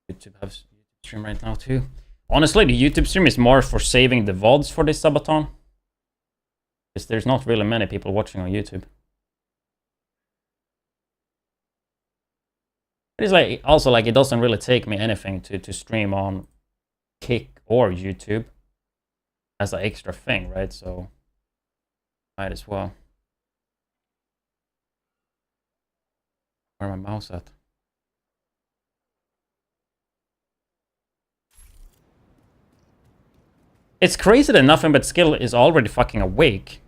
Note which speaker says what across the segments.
Speaker 1: YouTube have YouTube stream right now too. Honestly, the YouTube stream is more for saving the VODs for this Subathon. Because there's not really many people watching on YouTube. It's like also like it doesn't really take me anything to stream on Kick or YouTube as an extra thing, right? So might as well. Where my mouse at? It's crazy that Nothing But Skill is already fucking awake.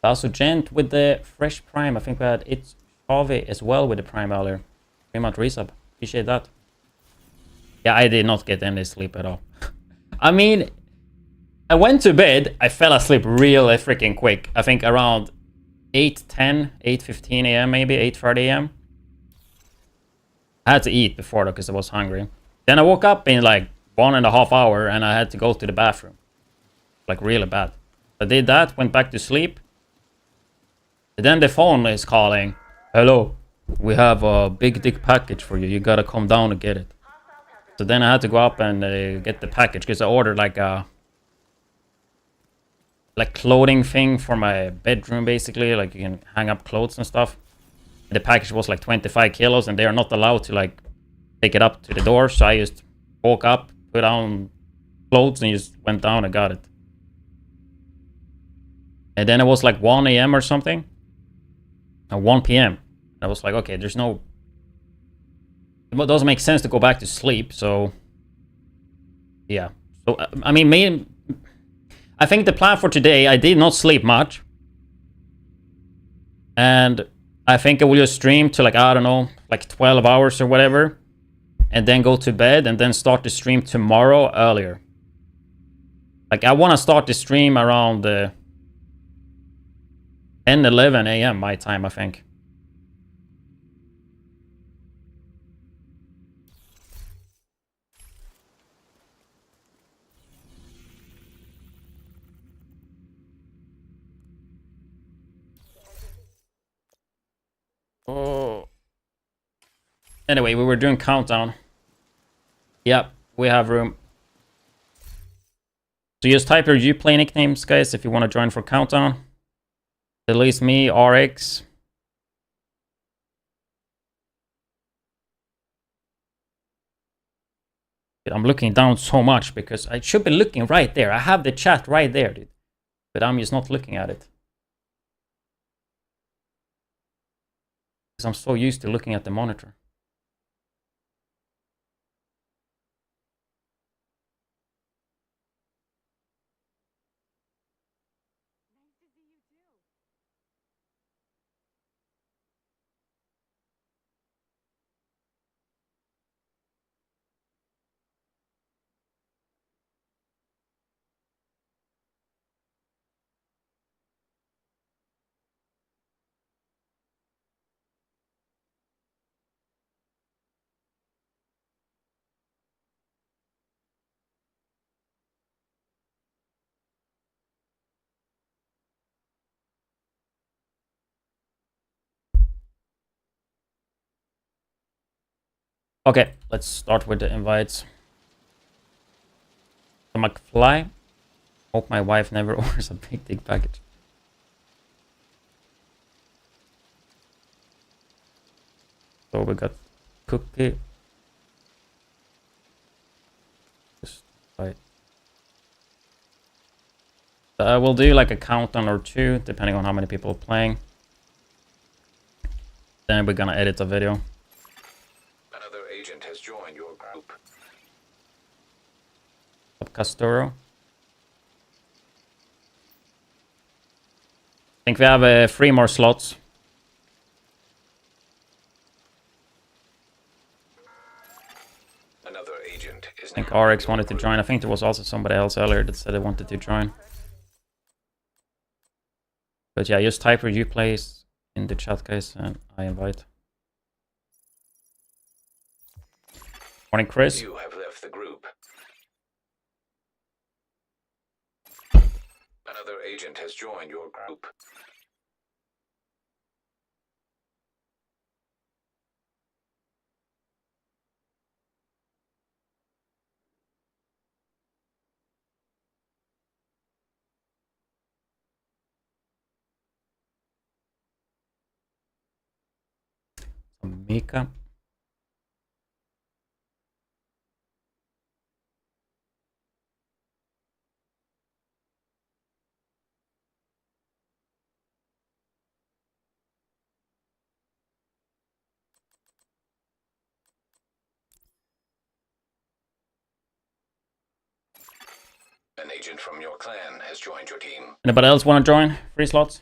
Speaker 1: Also, Gent with the fresh Prime. I think we had it's Harvey as well with the Prime earlier. Very much resub. Appreciate that. Yeah, I did not get any sleep at all. I mean, I went to bed. I fell asleep really freaking quick. I think around 8:10, 8:15 a.m. maybe 8:30 a.m. I had to eat before though because I was hungry. Then I woke up in like 1.5 hours and I had to go to the bathroom. Like really bad. I did that, went back to sleep. And then the phone is calling. Hello, we have a big dick package for you. You gotta come down and get it. So then I had to go up and get the package because I ordered like a clothing thing for my bedroom basically. Like you can hang up clothes and stuff. The package was like 25 kilos and they are not allowed to like take it up to the door. So I just woke up, put on clothes and just went down and got it. And then it was like 1 a.m. or something. 1 p.m. I was like, okay, there's no... It doesn't make sense to go back to sleep, so... Yeah. So, I mean, I think the plan for today, I did not sleep much. And I think I will just stream to like, I don't know, like 12 hours or whatever. And then go to bed and then start the stream tomorrow earlier. Like, I want to start the stream around 10, 11 a.m. my time, I think. Oh. Anyway, we were doing countdown. Yep, we have room. So just type your Uplay nicknames, guys, if you want to join for countdown. At least me, RX. I'm looking down so much because I should be looking right there. I have the chat right there, dude. But I'm just not looking at it. Because I'm so used to looking at the monitor. Okay, let's start with the invites. The McFly. Hope my wife never orders a big dick package. So we got Cookie. Just right. We'll do like a countdown or two, depending on how many people are playing. Then we're gonna edit the video.
Speaker 2: Another agent has joined your group.
Speaker 1: Castoro. I think we have 3 more slots.
Speaker 2: Another agent is
Speaker 1: I think RX wanted to join. I think there was also somebody else earlier that said they wanted to join. But yeah, just type where you place in the chat, guys, and I invite. Morning, Chris.
Speaker 2: You have left the group. Another agent has joined your group.
Speaker 1: Mika.
Speaker 2: An agent from your clan has joined your team.
Speaker 1: Anybody else want to join? 3 slots.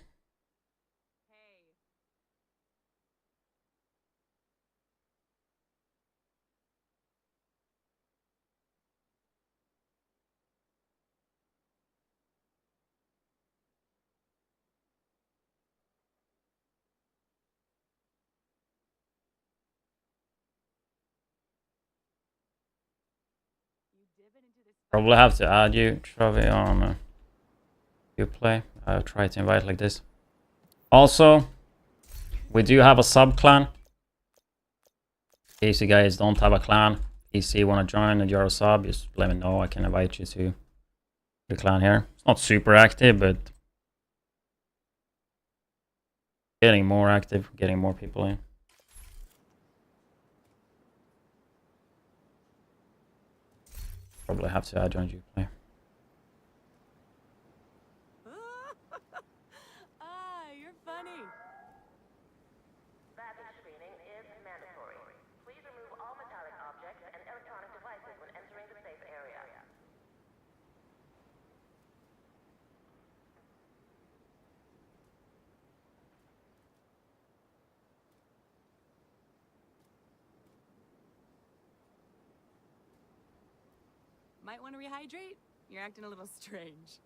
Speaker 1: Probably have to add you, Travi, on you play. I'll try to invite like this. Also, we do have a sub clan. In case you guys don't have a clan, if you want to join and you're a sub, just let me know. I can invite you to the clan here. It's not super active, but getting more active, getting more people in. Probably have to add join you play.
Speaker 3: You're funny.
Speaker 4: Baggage screening is mandatory. Please remove all metallic objects and electronic devices when entering the safe area.
Speaker 3: Might want to rehydrate? You're acting a little strange.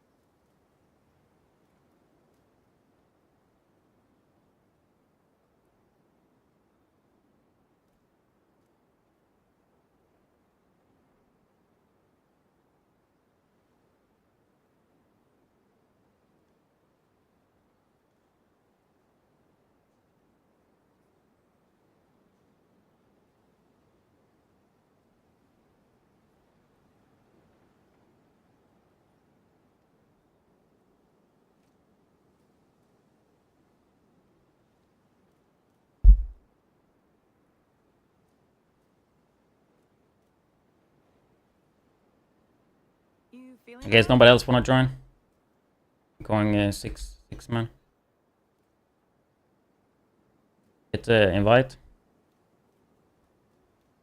Speaker 3: You feeling
Speaker 1: I guess nobody else want to join. Going 6 man. Get the invite.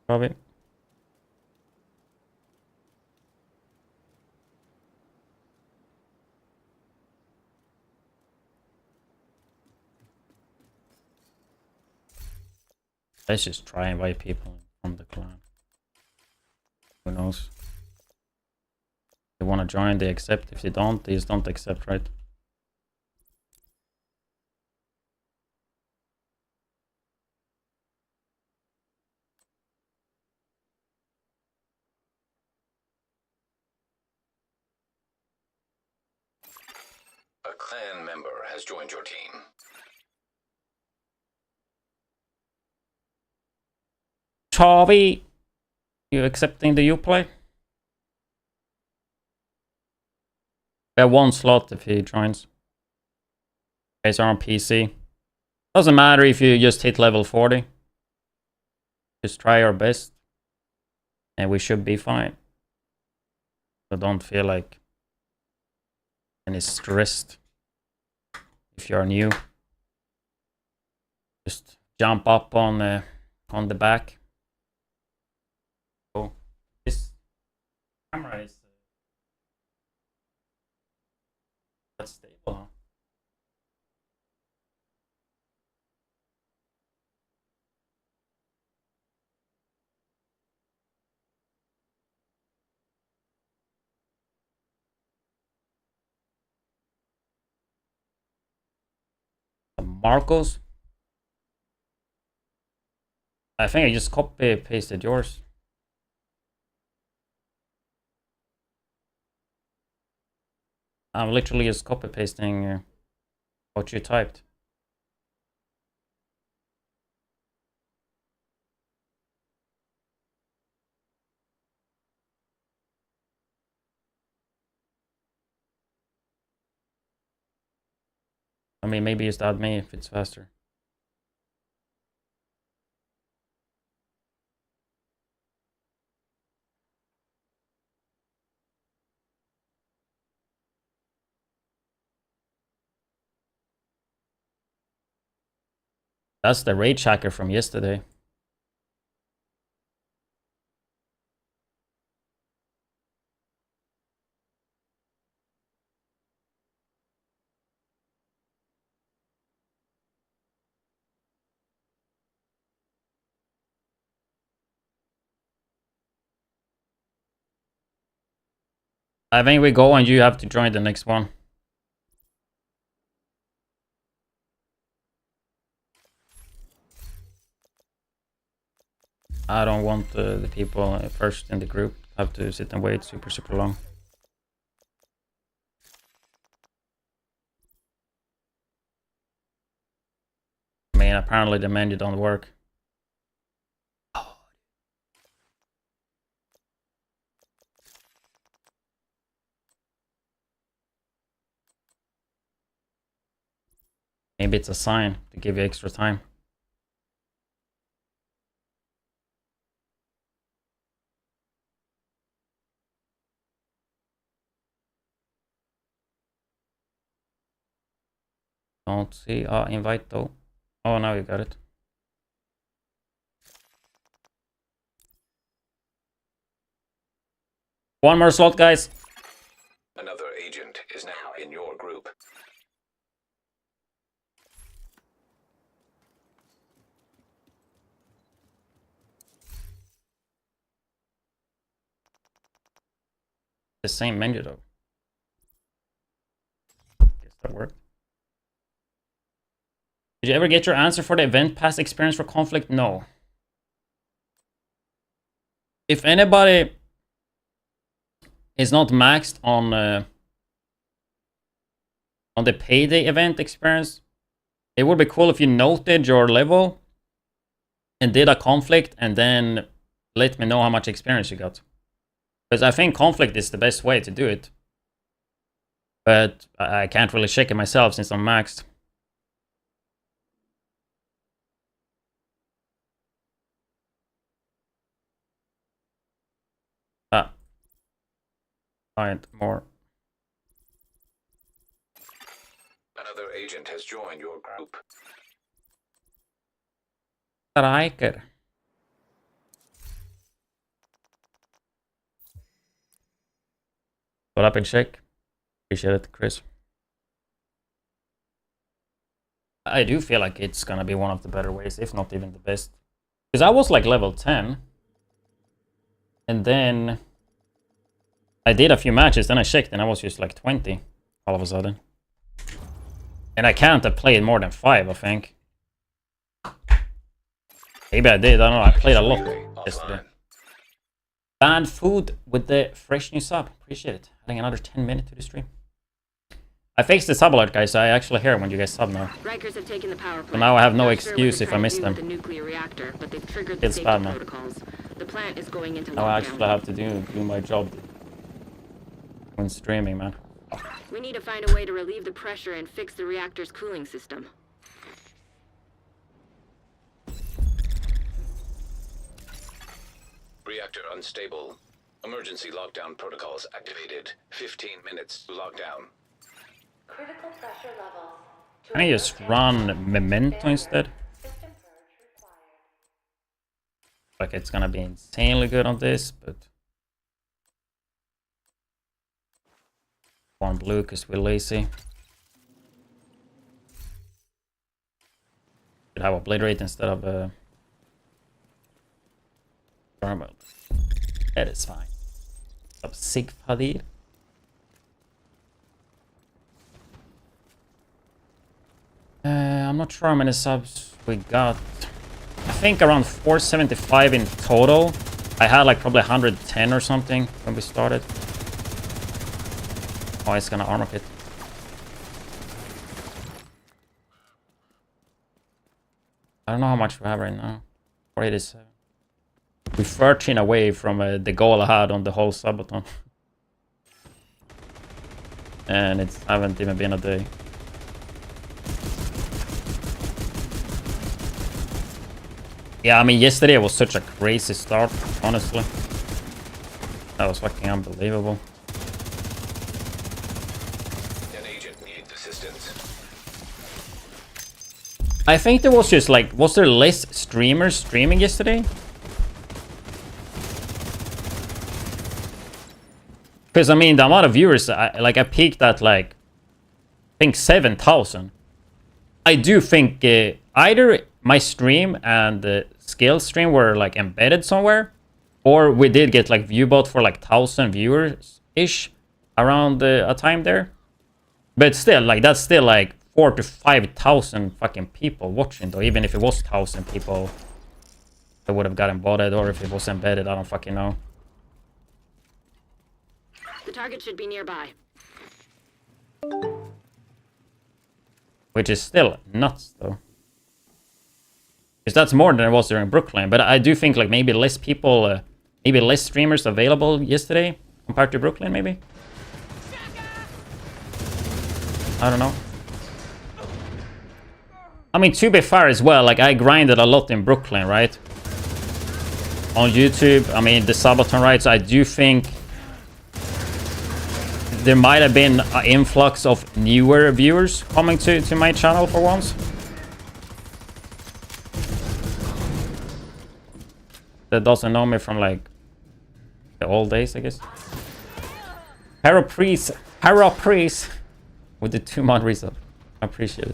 Speaker 1: Probably. Let's just try and invite people from the clan. Who knows? If they want to join, they accept. If they don't, they just don't accept, right?
Speaker 2: A clan member has joined your team.
Speaker 1: Chavi, you accepting the Uplay? We have one slot if he joins. Guys are on PC. Doesn't matter if you just hit level 40. Just try our best. And we should be fine. So don't feel like any stressed if you're new. Just jump up on the back. Oh, this camera is that's stable, huh? Marcos. I think I just copy pasted yours. I'm literally just copy pasting what you typed. I mean, maybe just add me if it's faster. That's the rage hacker from yesterday. I think we go and you have to join the next one. I don't want the people first in the group have to sit and wait super long. I mean, apparently the menu don't work. Maybe it's a sign to give you extra time. Don't see. Invite though. Oh, now you got it. One more slot, guys.
Speaker 2: Another agent is now in your group.
Speaker 1: The same menu though. Guess that worked. Did you ever get your answer for the event pass experience for conflict? No. If anybody is not maxed on the payday event experience, it would be cool if you noted your level and did a conflict and then let me know how much experience you got. Because I think conflict is the best way to do it. But I can't really check it myself since I'm maxed. Find more.
Speaker 2: Another agent has joined your group.
Speaker 1: Striker. What up in check? Appreciate it, Chris. I do feel like it's gonna be one of the better ways, if not even the best. Because I was like level 10. And then I did a few matches, then I checked and I was just like 20 all of a sudden. And I can't have played more than 5, I think. Maybe I did, I don't know, I played a lot yesterday. Banned food with the fresh new sub. Appreciate it. Adding another 10 minutes to the stream. I fixed the sub alert, guys, so I actually hear when you guys sub now.
Speaker 5: Rikers have taken the power plant.
Speaker 1: So now I have no
Speaker 5: Not sure what
Speaker 1: excuse
Speaker 5: they're
Speaker 1: if I
Speaker 5: trying to
Speaker 1: miss
Speaker 5: do
Speaker 1: them.
Speaker 5: with the nuclear reactor, but they've triggered the
Speaker 1: It's
Speaker 5: safety
Speaker 1: bad, man.
Speaker 5: protocols. The plant is going into
Speaker 1: Now I actually
Speaker 5: lockdown.
Speaker 1: have to do my job when streaming, man.
Speaker 5: We need to find a way to relieve the pressure and fix the reactor's cooling system.
Speaker 2: Reactor unstable. Emergency lockdown protocols activated. 15 minutes to lockdown.
Speaker 4: Critical pressure levels.
Speaker 1: Can I just run Memento instead?
Speaker 4: System purge required.
Speaker 1: Like it's gonna be insanely good on this, but one blue because we're lazy. Should have obliterate instead of thermal. That is fine. Up Sig Fadir. I'm not sure how many subs we got. I think around 475 in total. I had like probably 110 or something when we started. Oh, it's gonna armor kit. I don't know how much we have right now. 487. We're 13 away from the goal I had on the whole Subathon. And it haven't even been a day. Yeah, I mean, yesterday was such a crazy start, honestly. That was fucking unbelievable.
Speaker 2: An agent needs assistance.
Speaker 1: I think there was just like, was there less streamers streaming yesterday? Because I mean, the amount of viewers, I peaked at like, I think 7,000. I do think either my stream and the skill stream were like embedded somewhere, or we did get like viewbot for like 1,000 viewers ish around a time there. But still, like that's still like 4,000 to 5,000 fucking people watching though. Even if it was 1,000 people, it would have gotten botted, or if it was embedded, I don't fucking know.
Speaker 5: The target should be nearby.
Speaker 1: Which is still nuts though. Because that's more than it was during Brooklyn. But I do think like maybe less people, maybe less streamers available yesterday compared to Brooklyn maybe. I don't know. I mean, to be fair as well, like I grinded a lot in Brooklyn, right? On YouTube, I mean the Subathon, right? So I do think there might have been an influx of newer viewers coming to my channel for once. That doesn't know me from like the old days, I guess. Hero Priest with the 2-month resub. I appreciate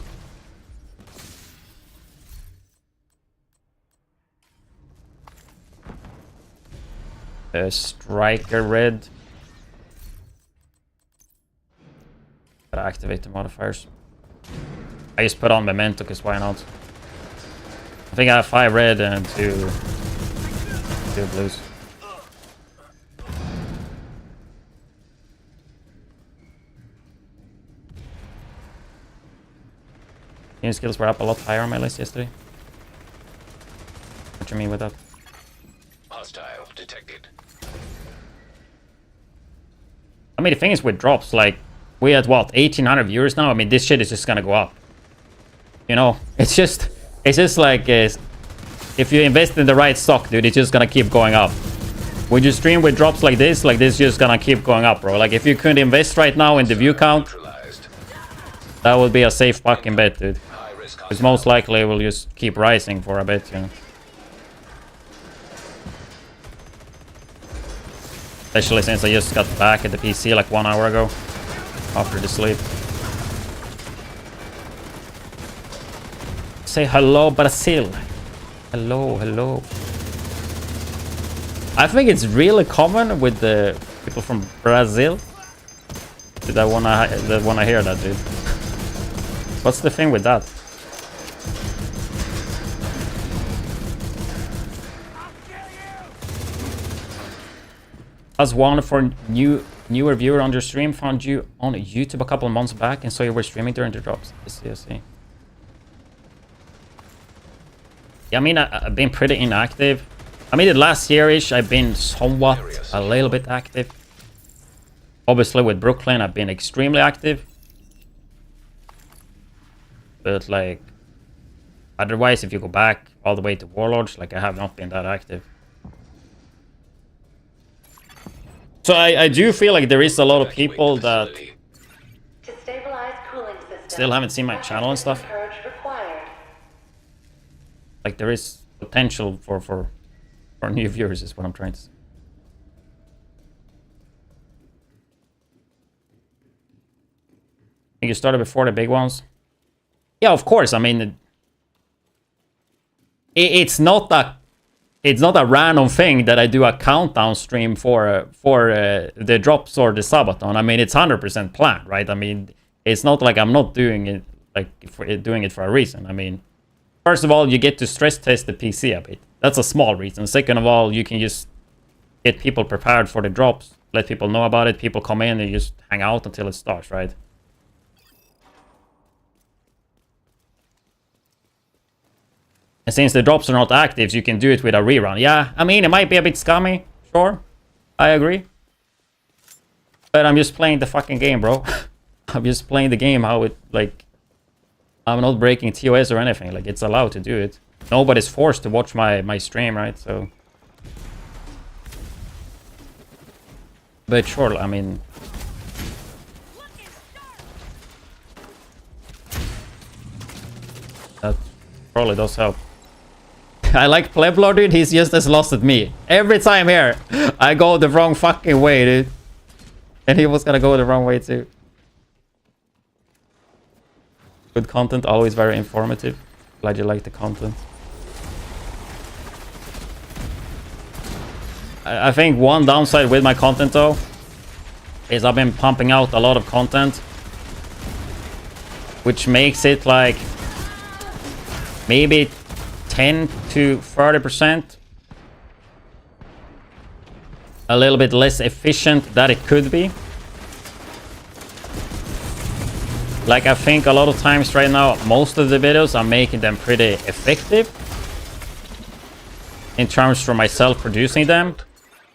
Speaker 1: it. Striker red. Gotta activate the modifiers. I just put on Memento because why not? I think I have 5 red and 2 blues. Team skills were up a lot higher on my list yesterday. What do you mean with that?
Speaker 2: Hostile detected.
Speaker 1: I mean, the thing is with drops, like, we at what, 1,800 viewers now? I mean, this shit is just gonna go up. You know, it's just like, if you invest in the right stock, dude, it's just gonna keep going up. When you stream with drops like this just gonna keep going up, bro. Like, if you could invest right now in the view count, that would be a safe fucking bet, dude. Because most likely it will just keep rising for a bit, you know. Especially since I just got back at the PC like 1 hour ago. After the sleep. Say hello, Brazil. Hello, hello. I think it's really common with the people from Brazil that wanna hear that, dude. What's the thing with that? As one for new Newer viewer on your stream, found you on YouTube a couple of months back and saw you were streaming during the drops. I see. Yeah, I mean, I've been pretty inactive. I mean, the last year-ish, I've been somewhat a little bit active. Obviously, with Brooklyn, I've been extremely active. But, like, otherwise, if you go back all the way to Warlords, like, I have not been that active. So I do feel like there is a lot of people that
Speaker 4: To stabilize cooling system.
Speaker 1: still haven't seen my channel and stuff.
Speaker 4: Purge required.
Speaker 1: Like, there is potential for new viewers, is what I'm trying to say. I think you started before the big ones. Yeah, of course. I mean, it's not a random thing that I do a countdown stream for the drops or the Subathon. I mean, it's 100% planned, right? I mean, it's not like I'm not doing it doing it for a reason. I mean, first of all, you get to stress test the PC a bit. That's a small reason. Second of all, you can just get people prepared for the drops, let people know about it. People come in and you just hang out until it starts, right? And since the drops are not active, you can do it with a rerun. Yeah, I mean, it might be a bit scummy. Sure, I agree. But I'm just playing the fucking game, bro. I'm just playing the game how it, like... I'm not breaking TOS or anything. Like, it's allowed to do it. Nobody's forced to watch my stream, right? So... But sure, I mean... That probably does help. I like Pleblar, dude. He's just as lost as me. Every time here, I go the wrong fucking way, dude. And he was gonna go the wrong way, too. Good content, always very informative. Glad you like the content. I think one downside with my content, though, is I've been pumping out a lot of content. Which makes it, like, maybe 10 to 30% a little bit less efficient than it could be. Like, I think a lot of times right now, most of the videos, I'm making them pretty effective in terms for myself producing them,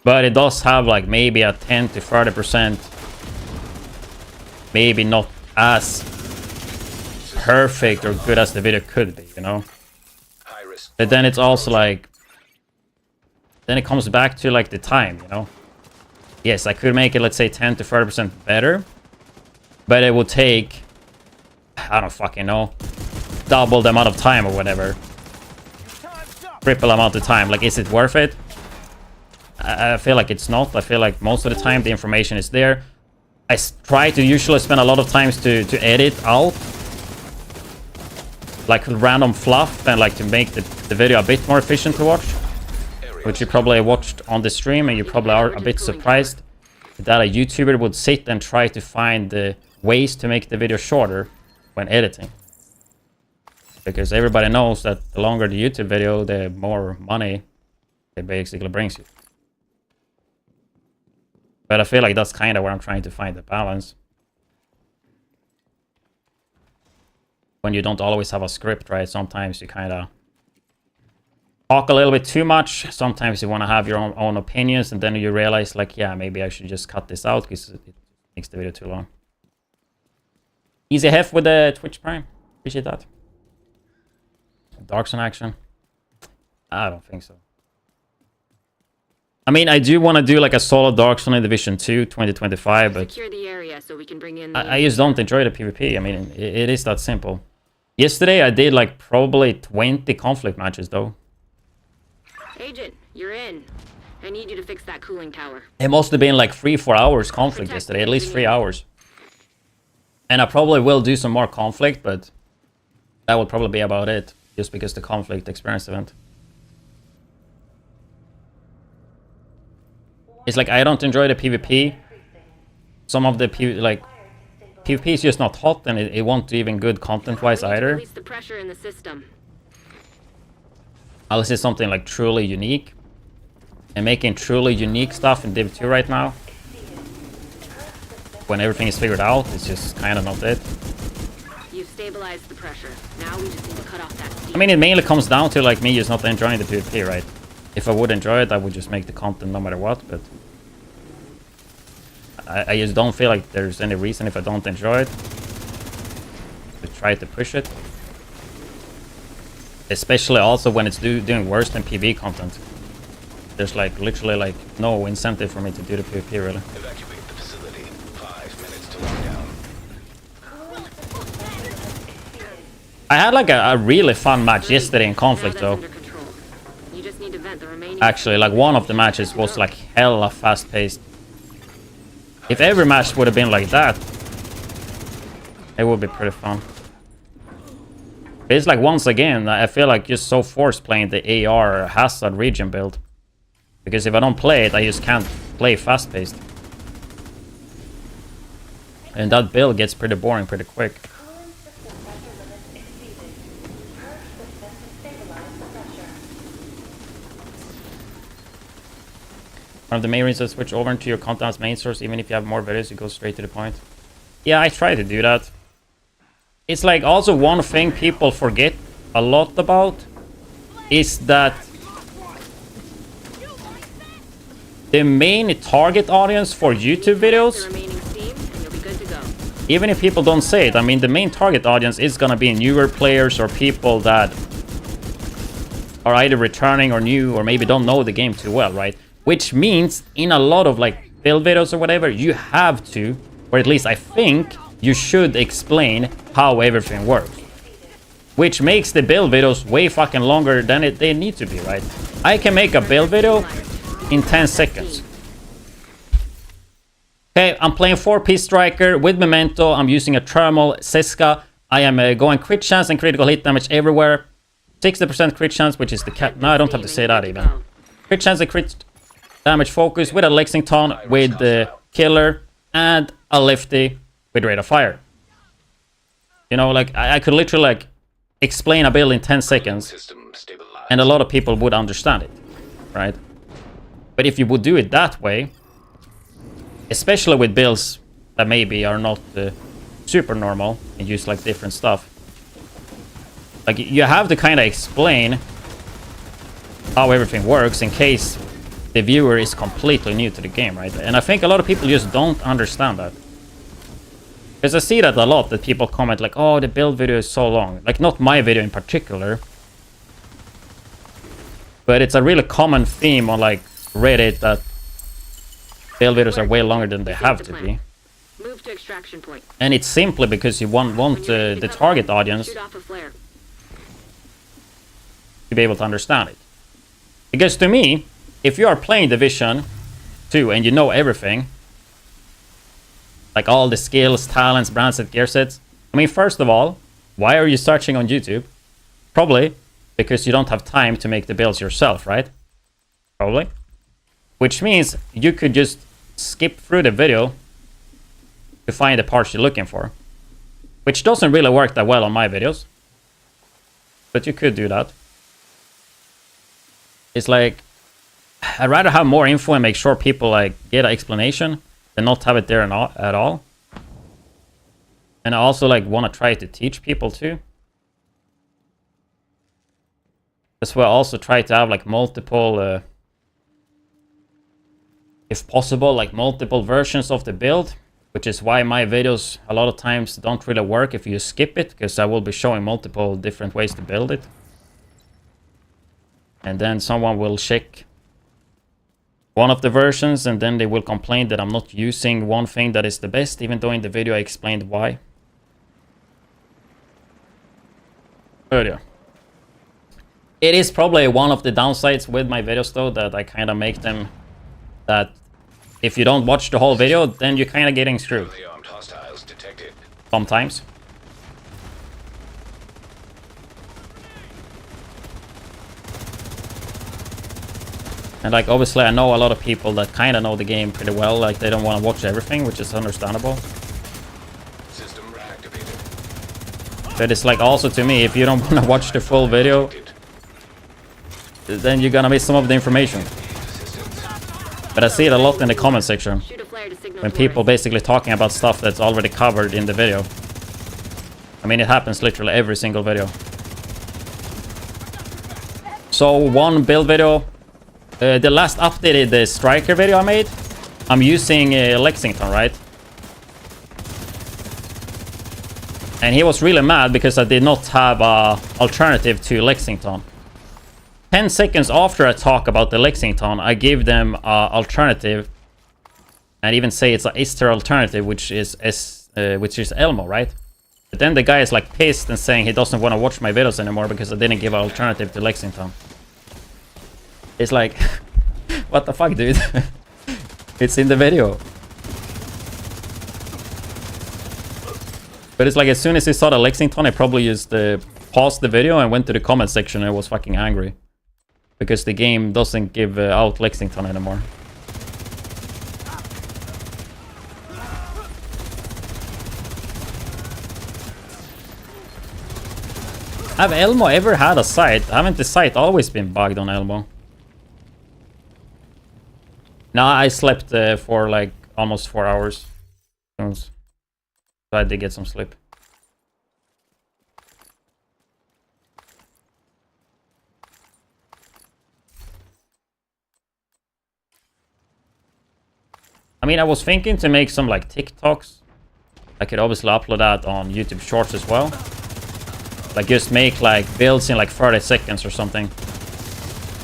Speaker 1: but it does have like maybe a 10 to 30% maybe not as perfect or good as the video could be, you know. But then it's also like, then it comes back to like the time, you know. Yes, I could make it, let's say, 10 to 30% better, but it would take, I don't fucking know, double the amount of time or whatever. Triple amount of time. Like, is it worth it? I feel like it's not. I feel like most of the time the information is there. I try to usually spend a lot of times to edit out like random fluff and like to make the video a bit more efficient to watch, which you probably watched on the stream, and you probably are a bit surprised that a YouTuber would sit and try to find the ways to make the video shorter when editing, because everybody knows that the longer the YouTube video, the more money it basically brings you. But I feel like that's kind of where I'm trying to find the balance. When you don't always have a script, right? Sometimes you kind of talk a little bit too much. Sometimes you want to have your own opinions, and then you realize, like, yeah, maybe I should just cut this out because it makes the video too long. Easy hef with the Twitch Prime. Appreciate that. Dark Zone action. I don't think so. I mean, I do want to do like a solo Dark Zone in Division 2 2025, but
Speaker 5: Secure the area so we can bring in the
Speaker 1: I just don't enjoy the PvP. I mean, it is that simple. Yesterday, I did like probably 20 conflict matches, though.
Speaker 5: Agent, you're in. I need you to fix that cooling tower.
Speaker 1: It must have been like 3-4 hours conflict yesterday, at least 3 hours. And I probably will do some more conflict, but that will probably be about it, just because the conflict experience event. It's like I don't enjoy the PvP. Some of the PvP is just not hot, and it won't do even good content-wise either.
Speaker 5: Release the pressure in the system.
Speaker 1: Unless it's something like truly unique. And making truly unique stuff in Div 2 right now when everything is figured out, it's just kind of not it.
Speaker 5: You've stabilized the pressure. Now we just need to cut off that steam.
Speaker 1: I mean, it mainly comes down to like me just not enjoying the PvP, right? If I would enjoy it, I would just make the content no matter what, but I just don't feel like there's any reason if I don't enjoy it to try to push it. Especially also when it's doing worse than PvE content. There's like literally like no incentive for me to do the PvP really.
Speaker 2: Evacuate the facility. 5 minutes to lock down.
Speaker 1: I had like a really fun match yesterday in Conflict
Speaker 5: Now
Speaker 1: though.
Speaker 5: that's under control. You just need to vent the remaining.
Speaker 1: Actually, like one of the matches was like hella fast paced. If every match would have been like that, it would be pretty fun. But it's like once again, I feel like just so forced playing the AR Hazard region build. Because if I don't play it, I just can't play fast paced. And that build gets pretty boring pretty quick. One of the main reasons to switch over into your content's main source, even if you have more videos, you go straight to the point. Yeah, I try to do that. It's like also one thing people forget a lot about is that the main target audience for YouTube
Speaker 5: The
Speaker 1: videos,
Speaker 5: remaining steam, and you'll be good to go.
Speaker 1: even if people don't say it, I mean, the main target audience is gonna be newer players or people that are either returning or new or maybe don't know the game too well, right? Which means in a lot of like build videos or whatever, you have to, or at least I think, you should explain how everything works. Which makes the build videos way fucking longer than they need to be, right? I can make a build video in 10 seconds. Okay, I'm playing 4-piece striker with Memento. I'm using a thermal Seska. I am going crit chance and critical hit damage everywhere. 60% crit chance, which is the cap. No, I don't have to say that even. Crit chance and crit damage focus with a Lexington, with the killer, and a lefty with rate of fire. You know, like I could literally like explain a build in 10 seconds,
Speaker 2: System stabilized.
Speaker 1: and a lot of people would understand it, right? But if you would do it that way, especially with builds that maybe are not super normal and use like different stuff, like you have to kind of explain how everything works in case the viewer is completely new to the game, right? And I think a lot of people just don't understand that. Because I see that a lot, that people comment like, oh, the build video is so long. Like, not my video in particular. But it's a really common theme on like Reddit that build videos are way longer than they have to be.
Speaker 5: Move to extraction point.
Speaker 1: And it's simply because you want the target audience
Speaker 5: Shoot off a flare.
Speaker 1: to be able to understand it. Because to me, if you are playing Division 2 and you know everything, like all the skills, talents, brand set, gear sets, I mean, first of all, why are you searching on YouTube? Probably because you don't have time to make the builds yourself, right? Probably. Which means you could just skip through the video to find the parts you're looking for. Which doesn't really work that well on my videos. But you could do that. It's like, I'd rather have more info and make sure people like get an explanation than not have it there at all. And I also like want to try to teach people too. That's why I also try to have like multiple, if possible, like multiple versions of the build. Which is why my videos a lot of times don't really work if you skip it, because I will be showing multiple different ways to build it. And then someone will check one of the versions and then they will complain that I'm not using one thing that is the best, even though in the video I explained why. Earlier. It is probably one of the downsides with my videos though, that I kind of make them that if you don't watch the whole video, then you're kind of getting screwed.
Speaker 2: Armed hostiles detected.
Speaker 1: Sometimes. And like obviously I know a lot of people that kind of know the game pretty well, like they don't want to watch everything, which is understandable.
Speaker 2: System reactivated.
Speaker 1: But it's like also to me, if you don't want to watch the full video, then you're gonna miss some of the information. But I see it a lot in the comment section.
Speaker 5: Shoot a flare to signal
Speaker 1: when people
Speaker 5: tourists.
Speaker 1: basically talking about stuff that's already covered in the video. I mean, it happens literally every single video. So one build video, the last updated striker video I made, I'm using Lexington, right? And he was really mad because I did not have an alternative to Lexington. 10 seconds after I talk about the Lexington, I give them an alternative. And even say it's an Easter alternative, which is Elmo, right? But then the guy is like pissed and saying he doesn't want to watch my videos anymore because I didn't give an alternative to Lexington. It's like, what the fuck, dude? It's in the video. But it's like as soon as he saw the Lexington, I probably just paused the video and went to the comment section and was fucking angry. Because the game doesn't give out Lexington anymore. Have Elmo ever had a sight? Haven't the sight always been bugged on Elmo? No, I slept for like almost 4 hours. So I did get some sleep. I mean, I was thinking to make some like TikToks. I could obviously upload that on YouTube Shorts as well. Like just make like builds in like 30 seconds or something.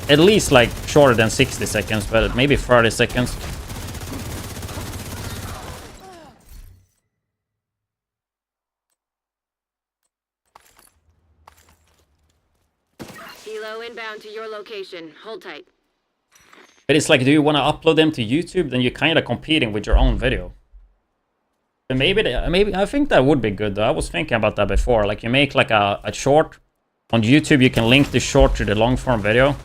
Speaker 1: At least like shorter than 60 seconds, but maybe 30 seconds.
Speaker 5: Helo inbound to your location. Hold tight.
Speaker 1: But it's like, do you want to upload them to YouTube? Then you're kind of competing with your own video. But maybe I think that would be good though. I was thinking about that before. Like you make like a short. On YouTube you can link the short to the long form video.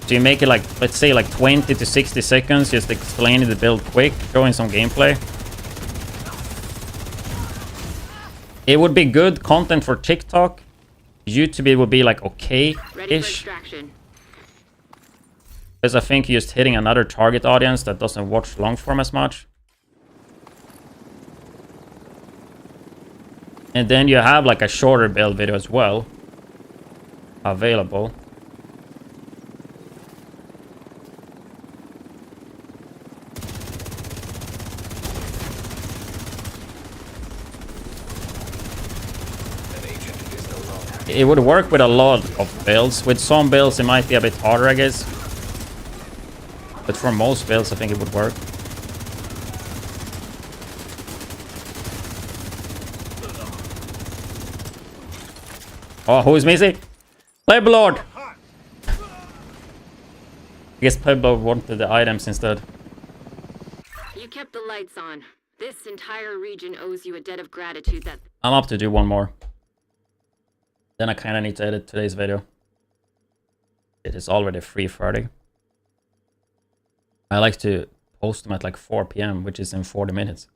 Speaker 1: So you make it like, let's say like 20 to 60 seconds, just explaining the build quick, showing some gameplay. It would be good content for TikTok. YouTube it would be like okay-ish.
Speaker 5: Ready for extraction.
Speaker 1: Because I think you're just hitting another target audience that doesn't watch long form as much. And then you have like a shorter build video as well available. It would work with a lot of builds. With some builds it might be a bit harder, I guess. But for most builds I think it would work. Oh, who is missing? Playblood! I guess Playblood wanted the items instead.
Speaker 5: You kept the lights on. This entire region owes you a debt of gratitude that...
Speaker 1: I'm up to do one more. Then I kind of need to edit today's video. It is already 3:30. I like to post them at like 4 PM, which is in 40 minutes.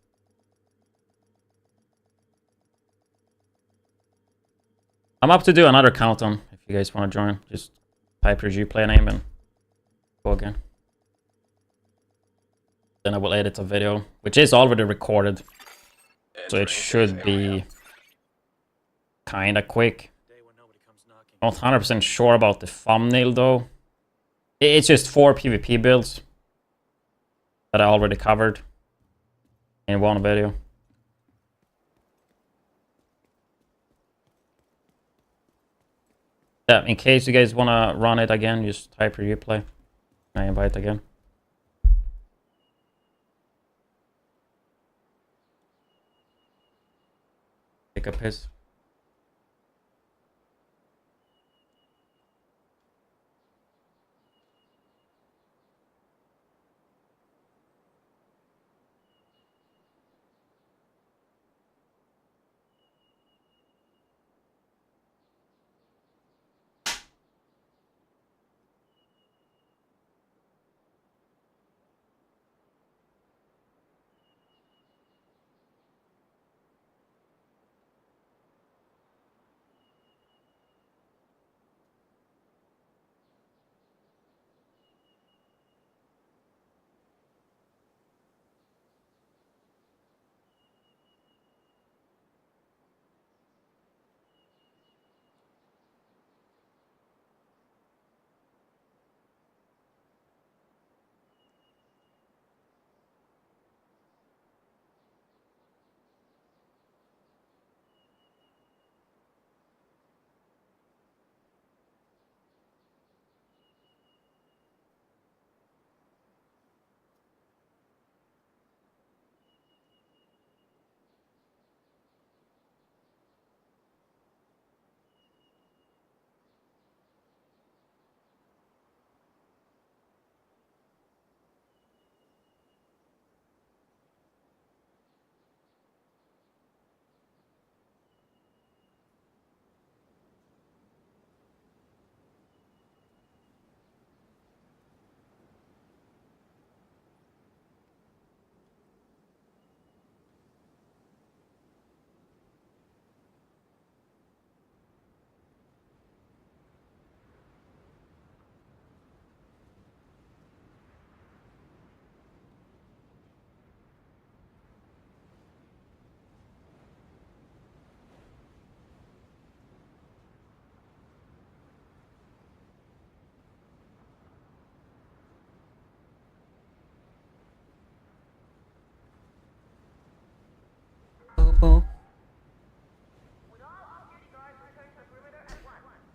Speaker 1: I'm up to do another countdown. If you guys want to join, just type your Uplay name and go again. Then I will edit a video, which is already recorded. So it should be kind of quick. Not 100% sure about the thumbnail though. It's just 4 PvP builds that I already covered in one video. Yeah, in case you guys want to run it again, just type your Uplay. I invite again. Take a piss.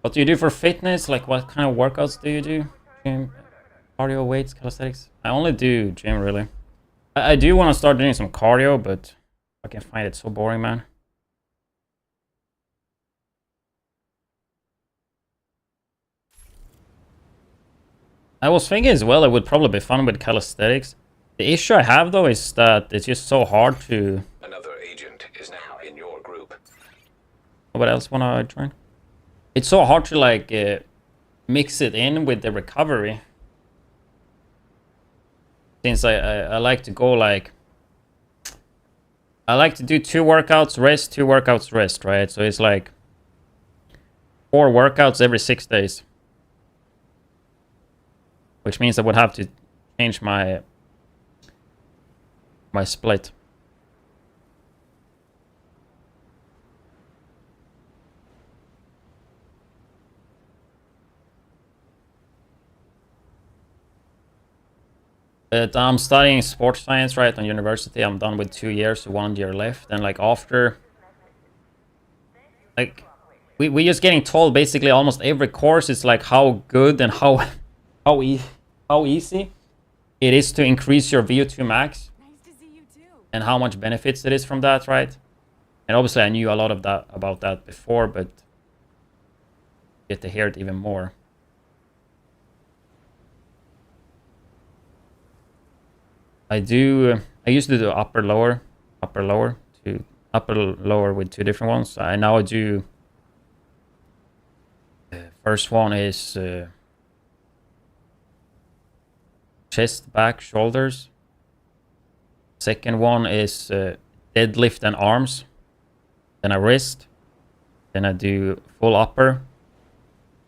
Speaker 1: What do you do for fitness? Like, what kind of workouts do you do? Gym, cardio, weights, calisthenics? I only do gym, really. I do want to start doing some cardio, but I can find it so boring, man. I was thinking as well it would probably be fun with calisthenics. The issue I have, though, is that it's just so hard to...
Speaker 2: Another agent is now in your group.
Speaker 1: What else want to join? It's so hard to, like, mix it in with the recovery. Since I like to go, like... I like to do 2 workouts, rest, 2 workouts, rest, right? So it's like 4 workouts every 6 days. Which means I would have to change my split. But I'm studying sports science, right, on university. I'm done with 2 years, so 1 year left. And like after, like, we just getting told basically almost every course is like how good and how easy it is to increase your VO2 max.
Speaker 3: Nice to see you too.
Speaker 1: And how much benefits it is from that, right? And obviously I knew a lot of that about that before, but get to hear it even more. I used to do upper lower with 2 different ones. Now I do, first one is chest, back, shoulders. Second one is deadlift and arms. Then I wrist. Then I do full upper.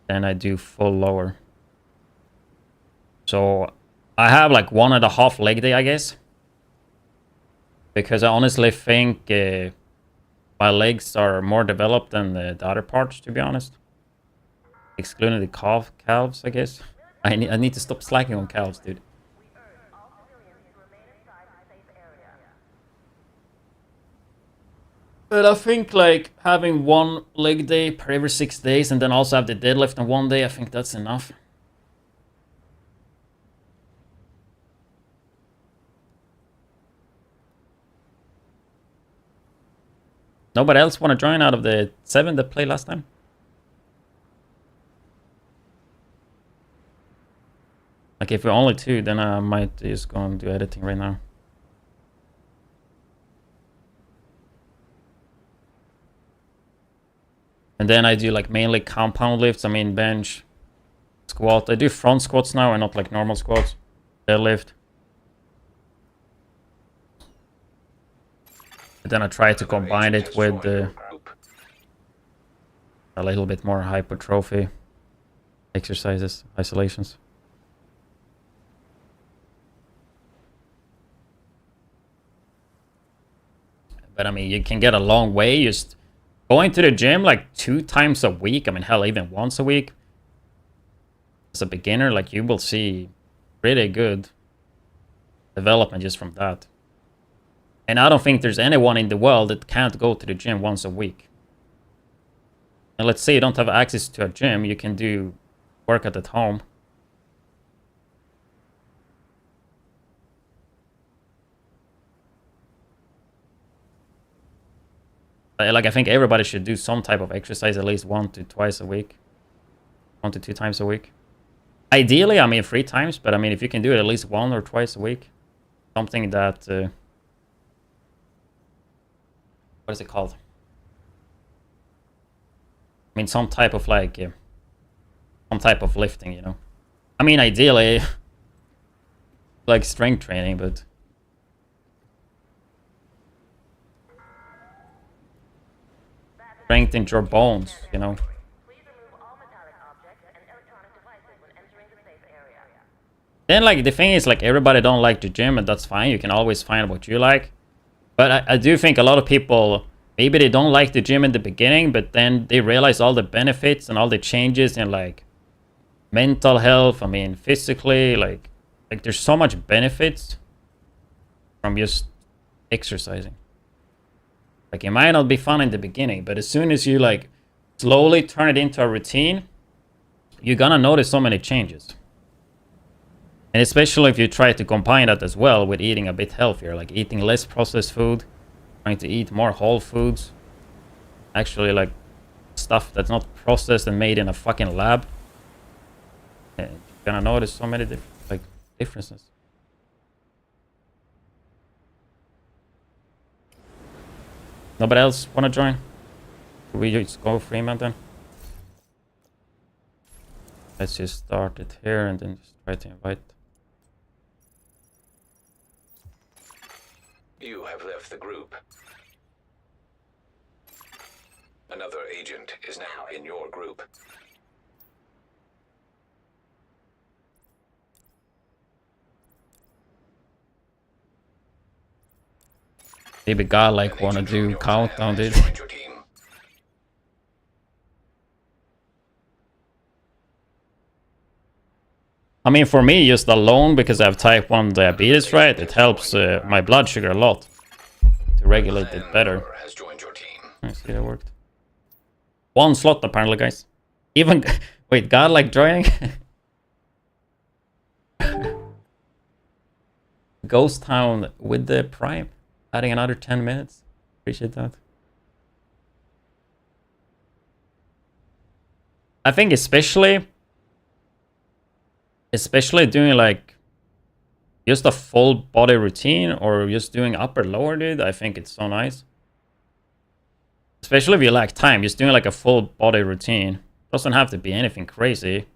Speaker 1: Then I do full lower. So I have like 1.5 leg day, I guess. Because I honestly think my legs are more developed than the other parts, to be honest. Excluding the calves, I guess. I need to stop slacking on calves, dude. But I think like having 1 leg day per every 6 days and then also have the deadlift on 1 day, I think that's enough. Nobody else want to join out of the 7 that played last time? Like if we're only 2, then I might just go and do editing right now. And then I do like mainly compound lifts. I mean bench, squat. I do front squats now and not like normal squats. Deadlift. And then I try to combine it with a little bit more hypertrophy exercises, isolations. But I mean, you can get a long way just going to the gym like 2 times a week. I mean, hell, even once a week. As a beginner, like you will see really good development just from that. And I don't think there's anyone in the world that can't go to the gym once a week. And let's say you don't have access to a gym, you can do workout at home. Like I think everybody should do some type of exercise at least 1 to 2 a week. 1 to 2 times a week. Ideally, I mean 3 times, but I mean if you can do it at least 1 or 2 a week. Something that... what is it called? I mean, some type of like, some type of lifting, you know. I mean, ideally, like strength training, but strengthen your bones, you know. Then, like, the thing is, like, everybody don't like the gym, and that's fine. You can always find what you like. But I do think a lot of people, maybe they don't like the gym in the beginning, but then they realize all the benefits and all the changes in like mental health. I mean, physically, like there's so much benefits from just exercising. Like it might not be fun in the beginning, but as soon as you like slowly turn it into a routine, you're gonna notice so many changes. And especially if you try to combine that as well with eating a bit healthier, like eating less processed food, trying to eat more whole foods, actually like stuff that's not processed and made in a fucking lab. You're gonna notice so many differences. Nobody else wanna join? Should we just go Freeman then? Let's just start it here and then just try to invite.
Speaker 2: You have left the group. Another agent is now in your group.
Speaker 1: Maybe God like wanna do countdown, dude.
Speaker 2: Joined your team.
Speaker 1: I mean, for me, just alone, because I have type 1 diabetes, right? It helps my blood sugar a lot to regulate it better.
Speaker 2: Has joined your team.
Speaker 1: I see that worked. 1 slot, apparently, guys. Even... Wait, God like joining? Ghost Town with the Prime. Adding another 10 minutes. Appreciate that. I think especially doing like just a full body routine or just doing upper lower, dude, I think it's so nice. Especially if you lack time, just doing like a full body routine. Doesn't have to be anything crazy.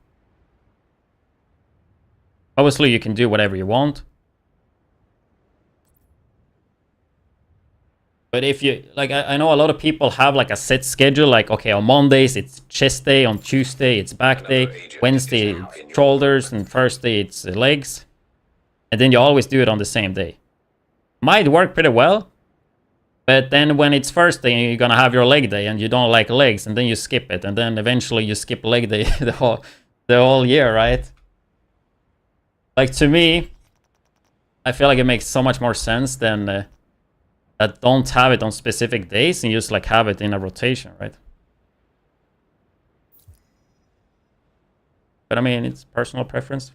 Speaker 1: Obviously you can do whatever you want. But if you, like, I know a lot of people have like a set schedule, like, okay, on Mondays it's chest day, on Tuesday it's back day, Wednesday it's shoulders, and Thursday it's legs. And then you always do it on the same day. Might work pretty well, but then when it's Thursday, you're gonna have your leg day and you don't like legs, and then you skip it, and then eventually you skip leg day the whole year, right? Like, to me, I feel like it makes so much more sense than... that don't have it on specific days and just like have it in a rotation, right? But I mean, it's personal preference.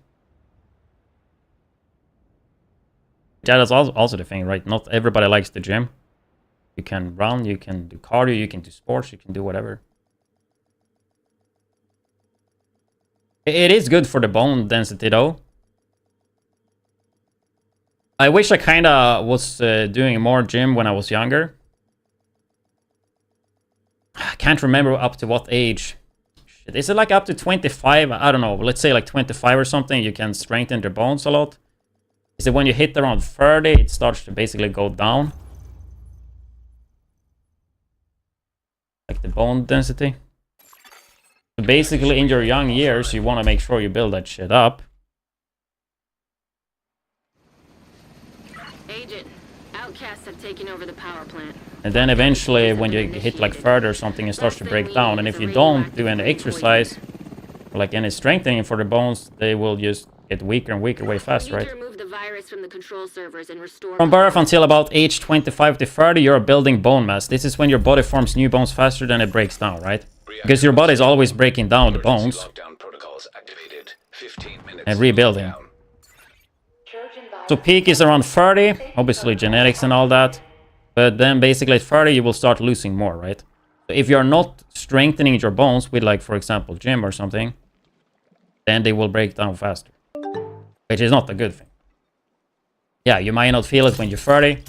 Speaker 1: Yeah, that's also the thing, right? Not everybody likes the gym. You can run, you can do cardio, you can do sports, you can do whatever. It is good for the bone density though. I wish I kind of was doing more gym when I was younger. I can't remember up to what age. Shit. Is it like up to 25? I don't know. Let's say like 25 or something. You can strengthen the bones a lot. Is it when you hit around 30, it starts to basically go down? Like the bone density. So basically in your young years, you want to make sure you build that shit up.
Speaker 5: Agent, outcasts have taken over the power plant.
Speaker 1: And then eventually when you hit like 30 or something, it starts to break down. And if you don't do any exercise, like any strengthening for the bones, they will just get weaker and weaker way faster, right?
Speaker 5: Remove the virus from the control servers and restore...
Speaker 1: From birth until about age 25 to 30, you're building bone mass. This is when your body forms new bones faster than it breaks down, right? Because your body is always breaking down the bones and rebuilding. So peak is around 30, obviously genetics and all that. But then basically at 30 you will start losing more, right? So if you're not strengthening your bones with, like, for example, gym or something, then they will break down faster. Which is not a good thing. Yeah, you might not feel it when you're 30.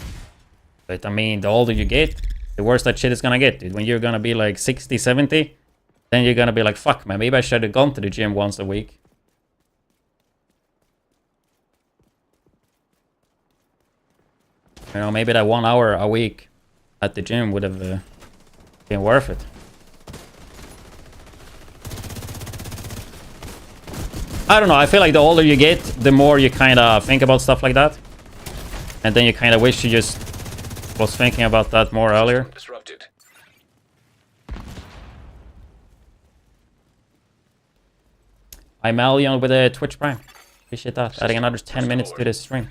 Speaker 1: But I mean, the older you get, the worse that shit is gonna get, dude. When you're gonna be like 60, 70, then you're gonna be like, fuck man, maybe I should have gone to the gym once a week. You know, maybe that 1 hour a week at the gym would have been worth it. I don't know, I feel like the older you get, the more you kind of think about stuff like that. And then you kind of wish you just was thinking about that more earlier.
Speaker 2: Disrupted.
Speaker 1: I'm Alion with a Twitch Prime. Appreciate that. Adding another 10 minutes to this stream.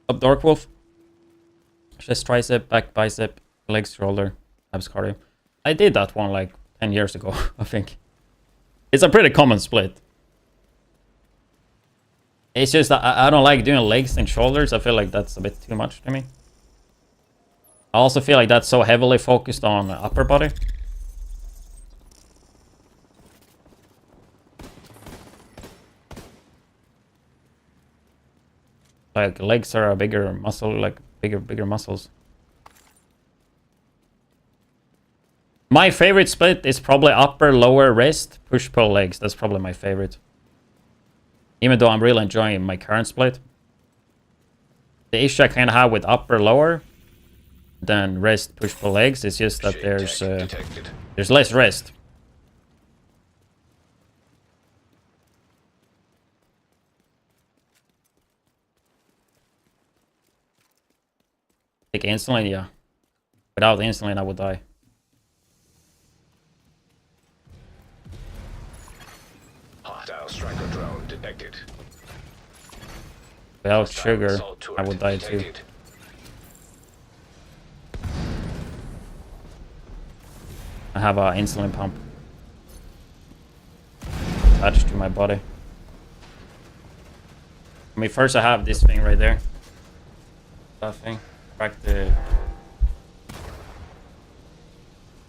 Speaker 1: Up Dark Wolf. Chest tricep, back bicep, legs shoulder, abs cardio. I did that one like 10 years ago, I think. It's a pretty common split. It's just I don't like doing legs and shoulders. I feel like that's a bit too much to me. I also feel like that's so heavily focused on upper body. Like legs are a bigger muscle, like bigger muscles. My favorite split is probably upper, lower, wrist, push, pull, legs. That's probably my favorite. Even though I'm really enjoying my current split. The issue I kind of have with upper, lower, than wrist, push, pull, legs is just that there's less rest. Take insulin, yeah. Without insulin, I would die.
Speaker 2: Hostile striker drone detected.
Speaker 1: Without
Speaker 2: Hostile
Speaker 1: sugar,
Speaker 2: assault
Speaker 1: I
Speaker 2: turret
Speaker 1: would die too.
Speaker 2: detected.
Speaker 1: I have an insulin pump attached to my body. I mean, first I have this thing right there. That thing. Crack the...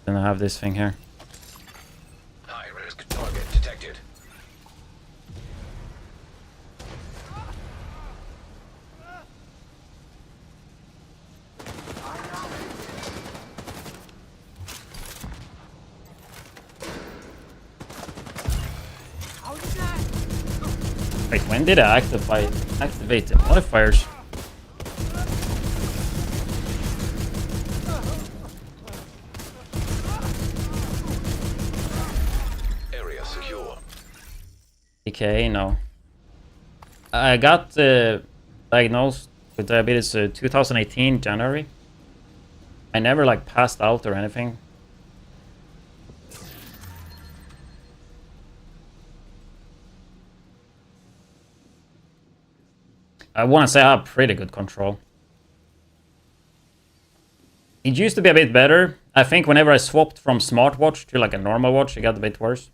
Speaker 1: Then I have this thing here.
Speaker 2: High risk target detected.
Speaker 1: Wait, when did I activate the modifiers?
Speaker 2: Area secure.
Speaker 1: Okay, no. I got diagnosed with diabetes 2018 January. I never like passed out or anything. I want to say I have pretty good control. It used to be a bit better. I think whenever I swapped from smartwatch to like a normal watch, it got a bit worse.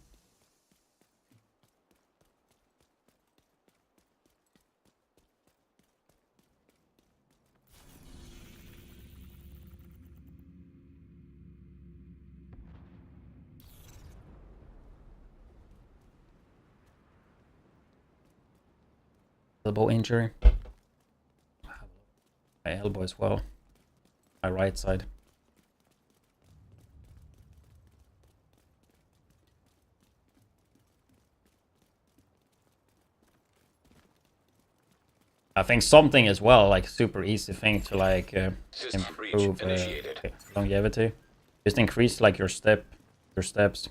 Speaker 1: Elbow injury. My elbow as well. My right side. I think something as well, like super easy thing to like improve longevity. Just increase like your steps.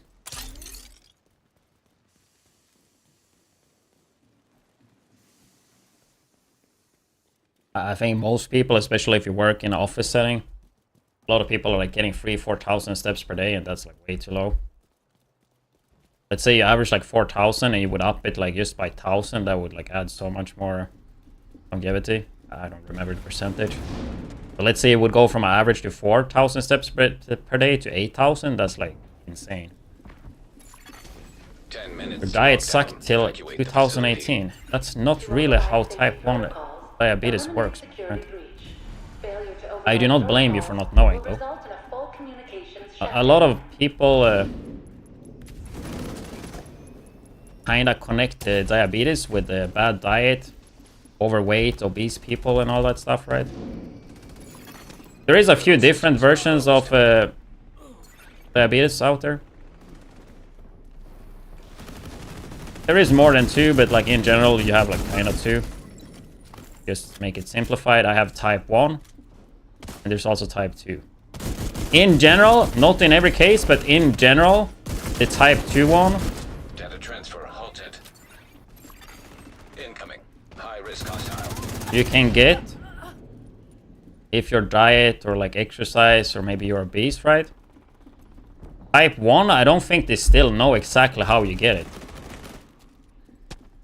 Speaker 1: I think most people, especially if you work in an office setting, a lot of people are like getting 3,000-4,000 steps per day, and that's like way too low. Let's say you average like 4,000 and you would up it like just by 1,000, that would like add so much more longevity. I don't remember the percentage. But let's say it would go from an average to 4,000 steps per day to 8,000, that's like insane.
Speaker 2: 10 minutes.
Speaker 1: Your diet sucked till 2018. That's not really how type 1 diabetes works, my friend. I do not blame you for not knowing, though. A lot of people kinda connect diabetes with bad diet, overweight, obese people and all that stuff, right? There is a few different versions of diabetes out there. There is more than 2, but like in general you have like kind of 2. Just make it simplified. I have type 1 and there's also type 2. In general, not in every case, but in general, the type 2 one.
Speaker 2: Data transfer halted. Incoming. High risk hostile.
Speaker 1: You can get if your diet or like exercise or maybe you're obese, right? Type 1, I don't think they still know exactly how you get it.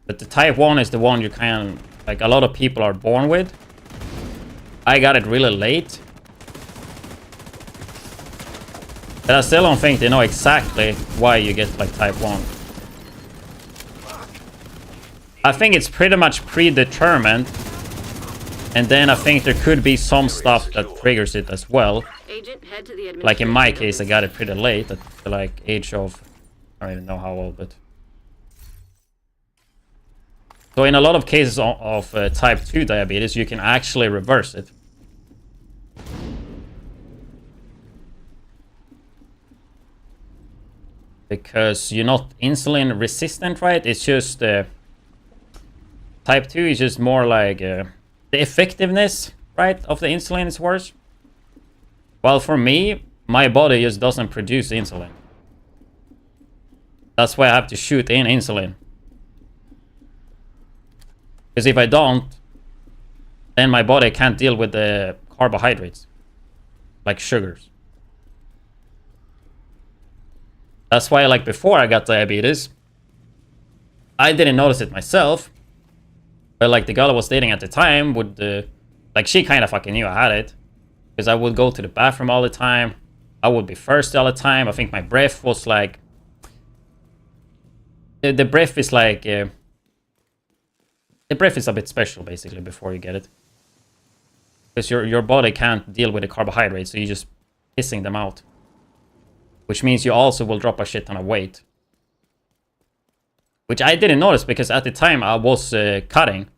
Speaker 1: But the type 1 is the one you can, like a lot of people are born with. I got it really late. But I still don't think they know exactly why you get like type 1. I think it's pretty much predetermined. And then I think there could be some stuff that triggers it as well.
Speaker 5: Agent, head to the
Speaker 1: Like in my
Speaker 5: administration
Speaker 1: case, I got it pretty late at the like age of, I don't even know how old, but. So in a lot of cases of type 2 diabetes, you can actually reverse it. Because you're not insulin resistant, right? It's just type 2 is just more like the effectiveness, right, of the insulin is worse. Well, for me, my body just doesn't produce insulin. That's why I have to shoot in insulin. Because if I don't, then my body can't deal with the carbohydrates, like sugars. That's why, like, before I got diabetes, I didn't notice it myself. But, like, the girl I was dating at the time would, like, she kind of fucking knew I had it. Because I would go to the bathroom all the time. I would be thirsty all the time. I think my breath was, like... The breath is, like... the breath is a bit special, basically, before you get it. Because your body can't deal with the carbohydrates, so you're just pissing them out. Which means you also will drop a shit ton of weight. Which I didn't notice because at the time I was cutting.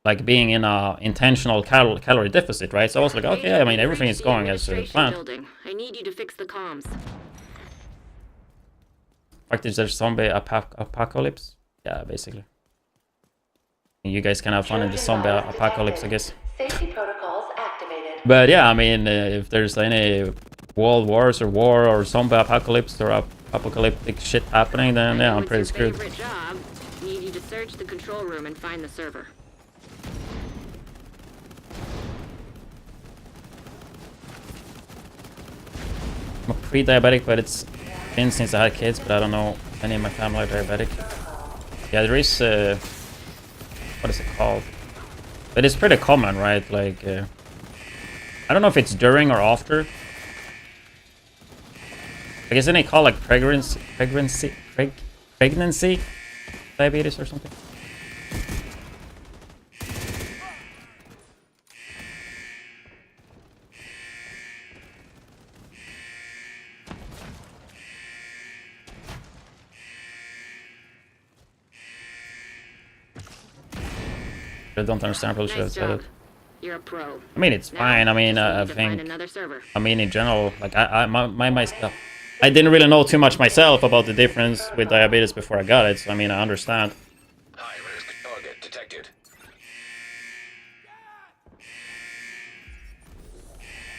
Speaker 1: Like being in a intentional calorie deficit, right? So I was like, okay, I mean, everything is going as planned.
Speaker 5: I need you to fix the comms.
Speaker 1: Fact is there zombie apocalypse? Yeah, basically. You guys can have fun in the zombie apocalypse, I guess.
Speaker 4: Safety protocols activated.
Speaker 1: But yeah, I mean, if there's any world wars or war or zombie apocalypse or apocalyptic shit happening, then yeah, I'm pretty screwed.
Speaker 5: Favorite job. Need you to search the control room and find the server.
Speaker 1: I'm a pre-diabetic, but it's been since I had kids, but I don't know if any of my family are diabetic. Yeah, there is what is it called? But it's pretty common, right? Like I don't know if it's during or after. Like, isn't it called like pregnancy diabetes or something? I don't understand. Probably should have said it.
Speaker 5: You're a pro.
Speaker 1: I mean, it's fine. I mean, I think. I mean, in general, like my stuff. I didn't really know too much myself about the difference with diabetes before I got it. So I mean, I understand.
Speaker 2: High risk target detected.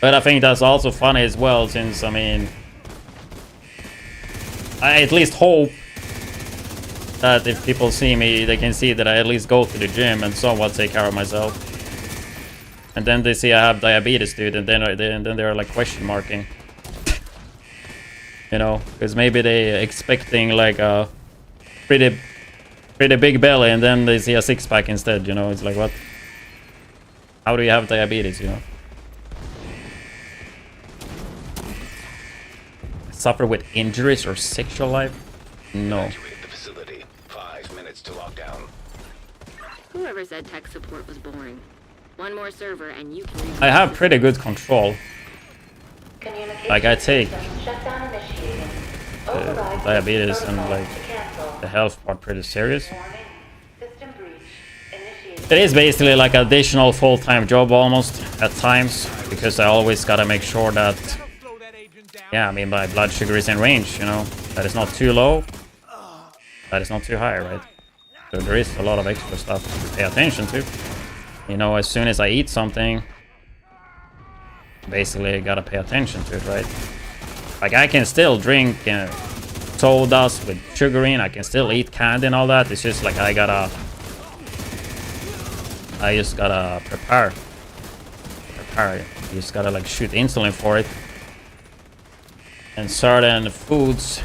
Speaker 1: But I think that's also funny as well, since I mean, I at least hope that if people see me, they can see that I at least go to the gym and somewhat take care of myself. And then they see I have diabetes, dude, and then they're like question marking. You know, because maybe they expecting like a pretty big belly, and then they see a six-pack instead. You know, it's like, what? How do you have diabetes? You know, suffer with injuries or sexual life? No.
Speaker 2: Evacuate the facility. 5 minutes to lockdown.
Speaker 5: Whoever said tech support was boring. One more server and you can...
Speaker 1: I have pretty good control. Like, I take diabetes and like the health part pretty serious. It is basically like an additional full-time job almost at times, because I always gotta make sure that, yeah, I mean, my blood sugar is in range, you know, that is not too low, that is not too high, right? So there is a lot of extra stuff to pay attention to. You know, as soon as I eat something, basically I gotta pay attention to it, right? Like, I can still drink sodas with sugar in, I can still eat candy and all that. It's just like I just gotta prepare. You just gotta like shoot insulin for it. And certain foods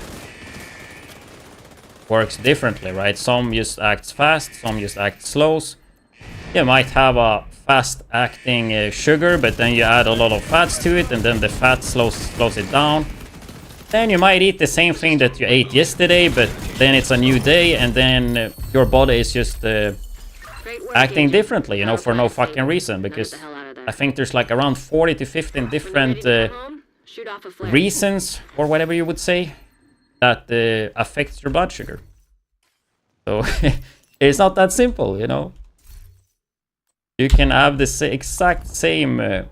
Speaker 1: works differently, right? Some just acts fast, some just act slow. You might have a fast-acting sugar, but then you add a lot of fats to it, and then the fat slows it down. Then you might eat the same thing that you ate yesterday, but then it's a new day, and then your body is just acting differently, you know, for no fucking reason. Because I think there's like around 40 to 15 different reasons, or whatever you would say, that affects your blood sugar. So it's not that simple, you know. You can have the exact same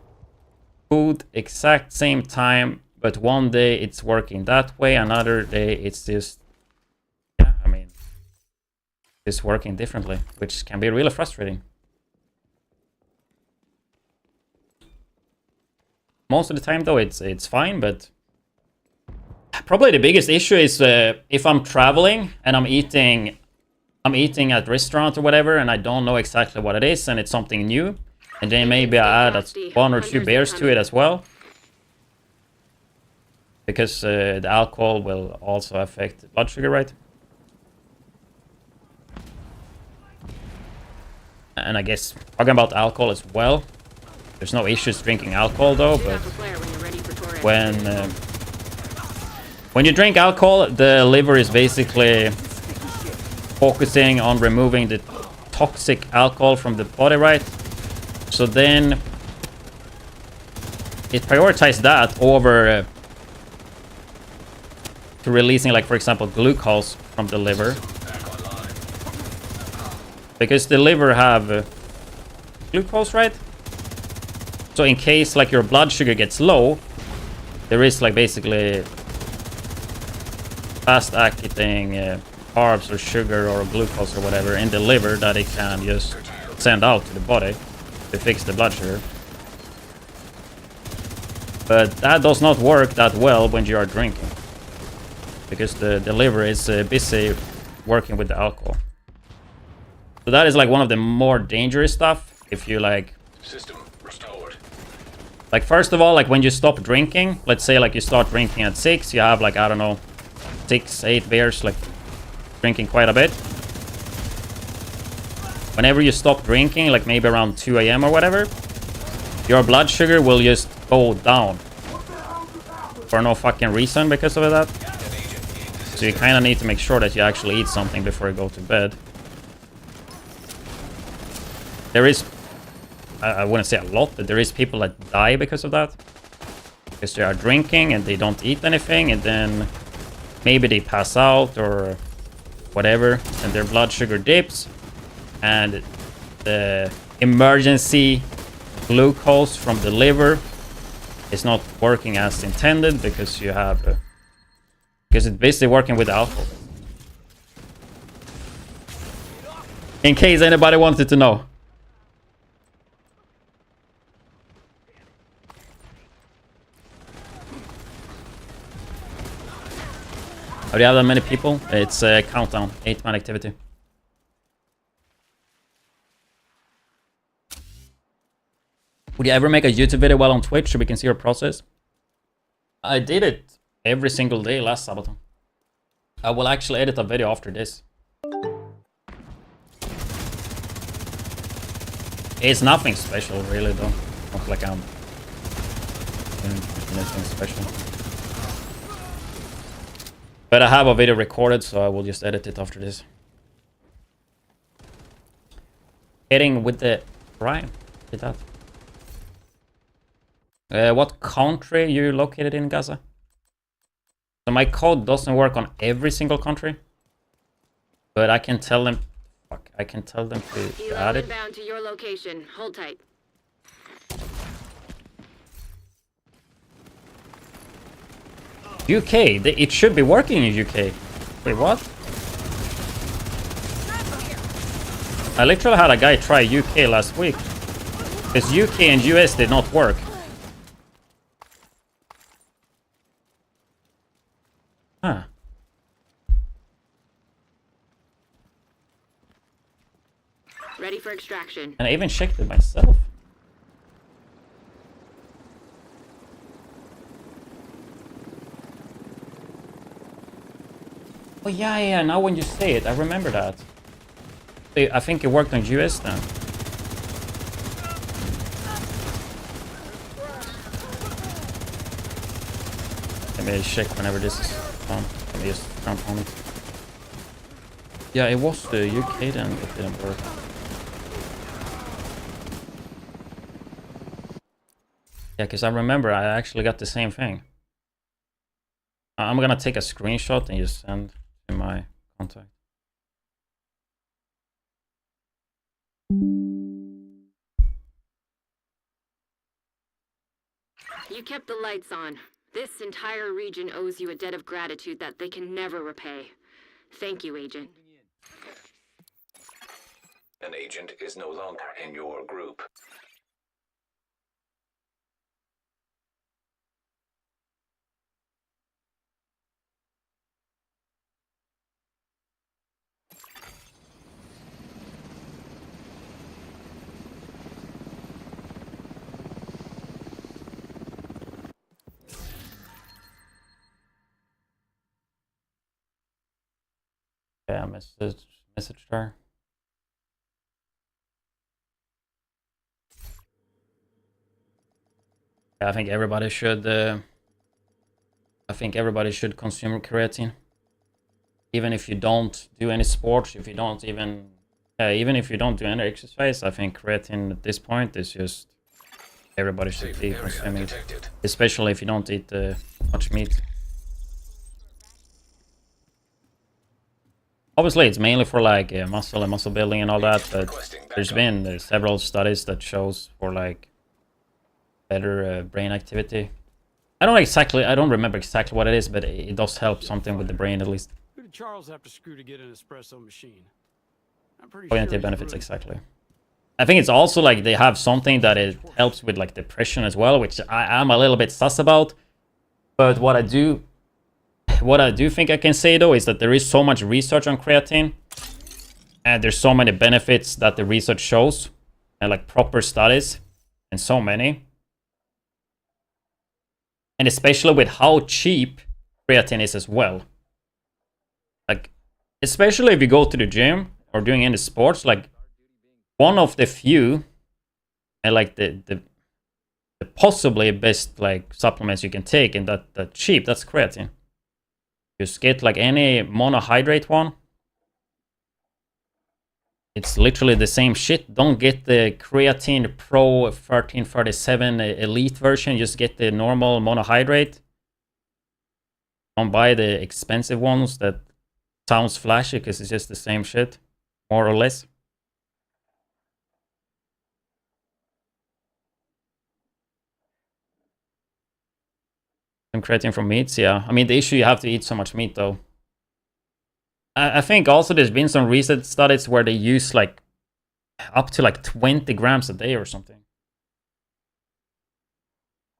Speaker 1: food, exact same time, but one day it's working that way, another day it's just, yeah, I mean, it's working differently, which can be really frustrating. Most of the time though, it's fine, but probably the biggest issue is if I'm traveling and I'm eating at restaurant or whatever, and I don't know exactly what it is, and it's something new, and then maybe I add 1 or 2 beers to it as well, because the alcohol will also affect blood sugar, right? And I guess talking about alcohol as well, there's no issues drinking alcohol though, but when you drink alcohol, the liver is basically focusing on removing the toxic alcohol from the body, right? So then it prioritizes that over to releasing, like, for example, glucose from the liver, because the liver have glucose, right? So in case like your blood sugar gets low, there is like basically fast acting carbs or sugar or glucose or whatever in the liver that it can just send out to the body to fix the blood sugar. But that does not work that well when you are drinking, because the liver is busy working with the alcohol. So that is like one of the more dangerous stuff if you like...
Speaker 2: System restored.
Speaker 1: Like, first of all, like when you stop drinking, let's say like you start drinking at 6, you have like, I don't know, 6, 8 beers, like drinking quite a bit. Whenever you stop drinking, like maybe around 2 AM or whatever, your blood sugar will just go down for no fucking reason because of that. So you kind of need to make sure that you actually eat something before you go to bed. There is, I wouldn't say a lot, but there is people that die because of that. Because they are drinking and they don't eat anything, and then maybe they pass out or whatever, and their blood sugar dips, and the emergency glucose from the liver is not working as intended because you have, because it's basically working with alcohol. In case anybody wanted to know. Oh, do you have that many people? It's a countdown, 8-man activity. Would you ever make a YouTube video while on Twitch so we can see your process? I did it every single day last Subathon. I will actually edit a video after this. It's nothing special, really, though. Not like I'm doing anything special. But I have a video recorded, so I will just edit it after this. Heading with the Prime. Did that. What country you located in, Gaza? So my code doesn't work on every single country, but I can tell them. Fuck, I can tell them to add it.
Speaker 5: Bound to your location. Hold tight.
Speaker 1: UK, it should be working in UK. Wait, what? I literally had a guy try UK last week. Because UK and US did not work. Huh.
Speaker 5: Ready for extraction.
Speaker 1: And I even checked it myself. Oh yeah, now when you say it, I remember that. I think it worked on US then. Let me check whenever this is done. Let me just jump on it. Yeah, it was the UK then that didn't work. Yeah, because I remember I actually got the same thing. I'm gonna take a screenshot and just send to my contact.
Speaker 5: You kept the lights on. This entire region owes you a debt of gratitude that they can never repay. Thank you, Agent.
Speaker 2: An agent is no longer in your group.
Speaker 1: Yeah, message her. Yeah, I think everybody should. I think everybody should consume creatine, even if you don't do any sports. If you don't even, even if you don't do any exercise, I think creatine at this point is just everybody should be consuming it, especially if you don't eat much meat. Obviously, it's mainly for like muscle and muscle building and all that, but there's been several studies that shows for like better brain activity. I don't remember exactly what it is, but it does help something with the brain at least.
Speaker 6: Who did Charles have to screw to get an espresso machine? I'm pretty
Speaker 1: Cognitive
Speaker 6: sure
Speaker 1: benefits, exactly. I think it's also like they have something that it helps with like depression as well, which I'm a little bit sus about. But what I do think I can say though is that there is so much research on creatine, and there's so many benefits that the research shows, and like proper studies, and so many. And especially with how cheap creatine is as well. Like, especially if you go to the gym or doing any sports, like one of the few and like the possibly best like supplements you can take and that cheap, that's creatine. Just get like any monohydrate one. It's literally the same shit. Don't get the Creatine Pro 1337 Elite version. Just get the normal monohydrate. Don't buy the expensive ones that sounds flashy because it's just the same shit, more or less. Some creatine from meats, yeah. I mean, the issue, you have to eat so much meat though. I think also there's been some recent studies where they use like up to like 20 grams a day or something.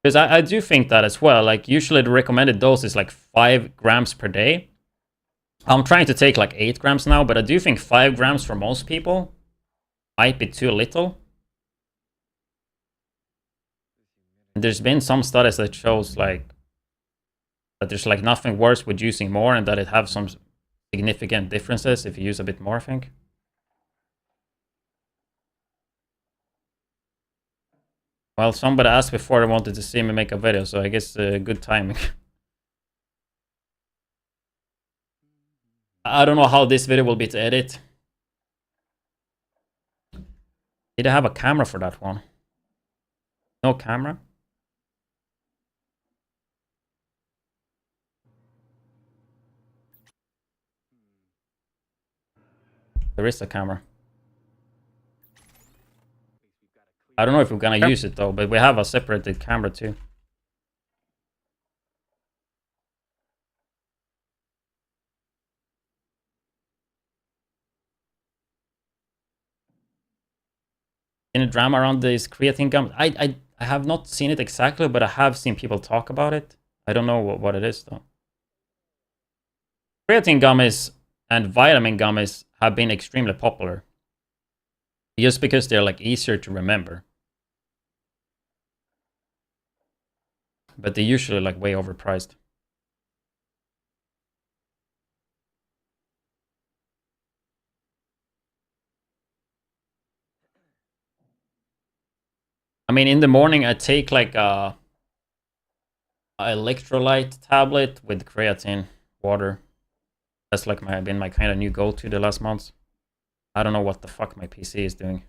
Speaker 1: Because I do think that as well. Like usually the recommended dose is like 5 grams per day. I'm trying to take like 8 grams now, but I do think 5 grams for most people might be too little. And there's been some studies that shows like that there's like nothing worse with using more, and that it have some significant differences if you use a bit more, I think. Well, somebody asked before they wanted to see me make a video, so I guess good timing. I don't know how this video will be to edit. Did I have a camera for that one? No camera? There is a camera. I don't know if we're gonna use it though, but we have a separated camera too. Any drama around this creatine gum? I have not seen it exactly, but I have seen people talk about it. I don't know what it is though. Creatine gummies and vitamin gummies have been extremely popular. Just because they're like easier to remember. But they're usually like way overpriced. I mean, in the morning I take like electrolyte tablet with creatine water. That's like been my kind of new go-to the last months. I don't know what the fuck my PC is doing.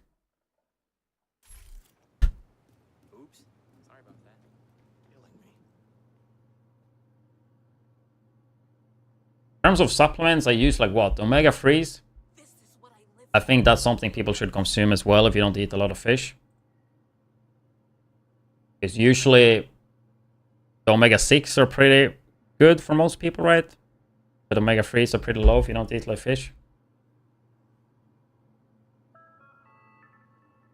Speaker 7: Oops. Sorry about that. Killing me.
Speaker 1: In terms of supplements, I use like what? Omega 3s? I think that's something people should consume as well if you don't eat a lot of fish. Because usually the omega 6 are pretty good for most people, right? But omega 3s are pretty low if you don't eat like fish.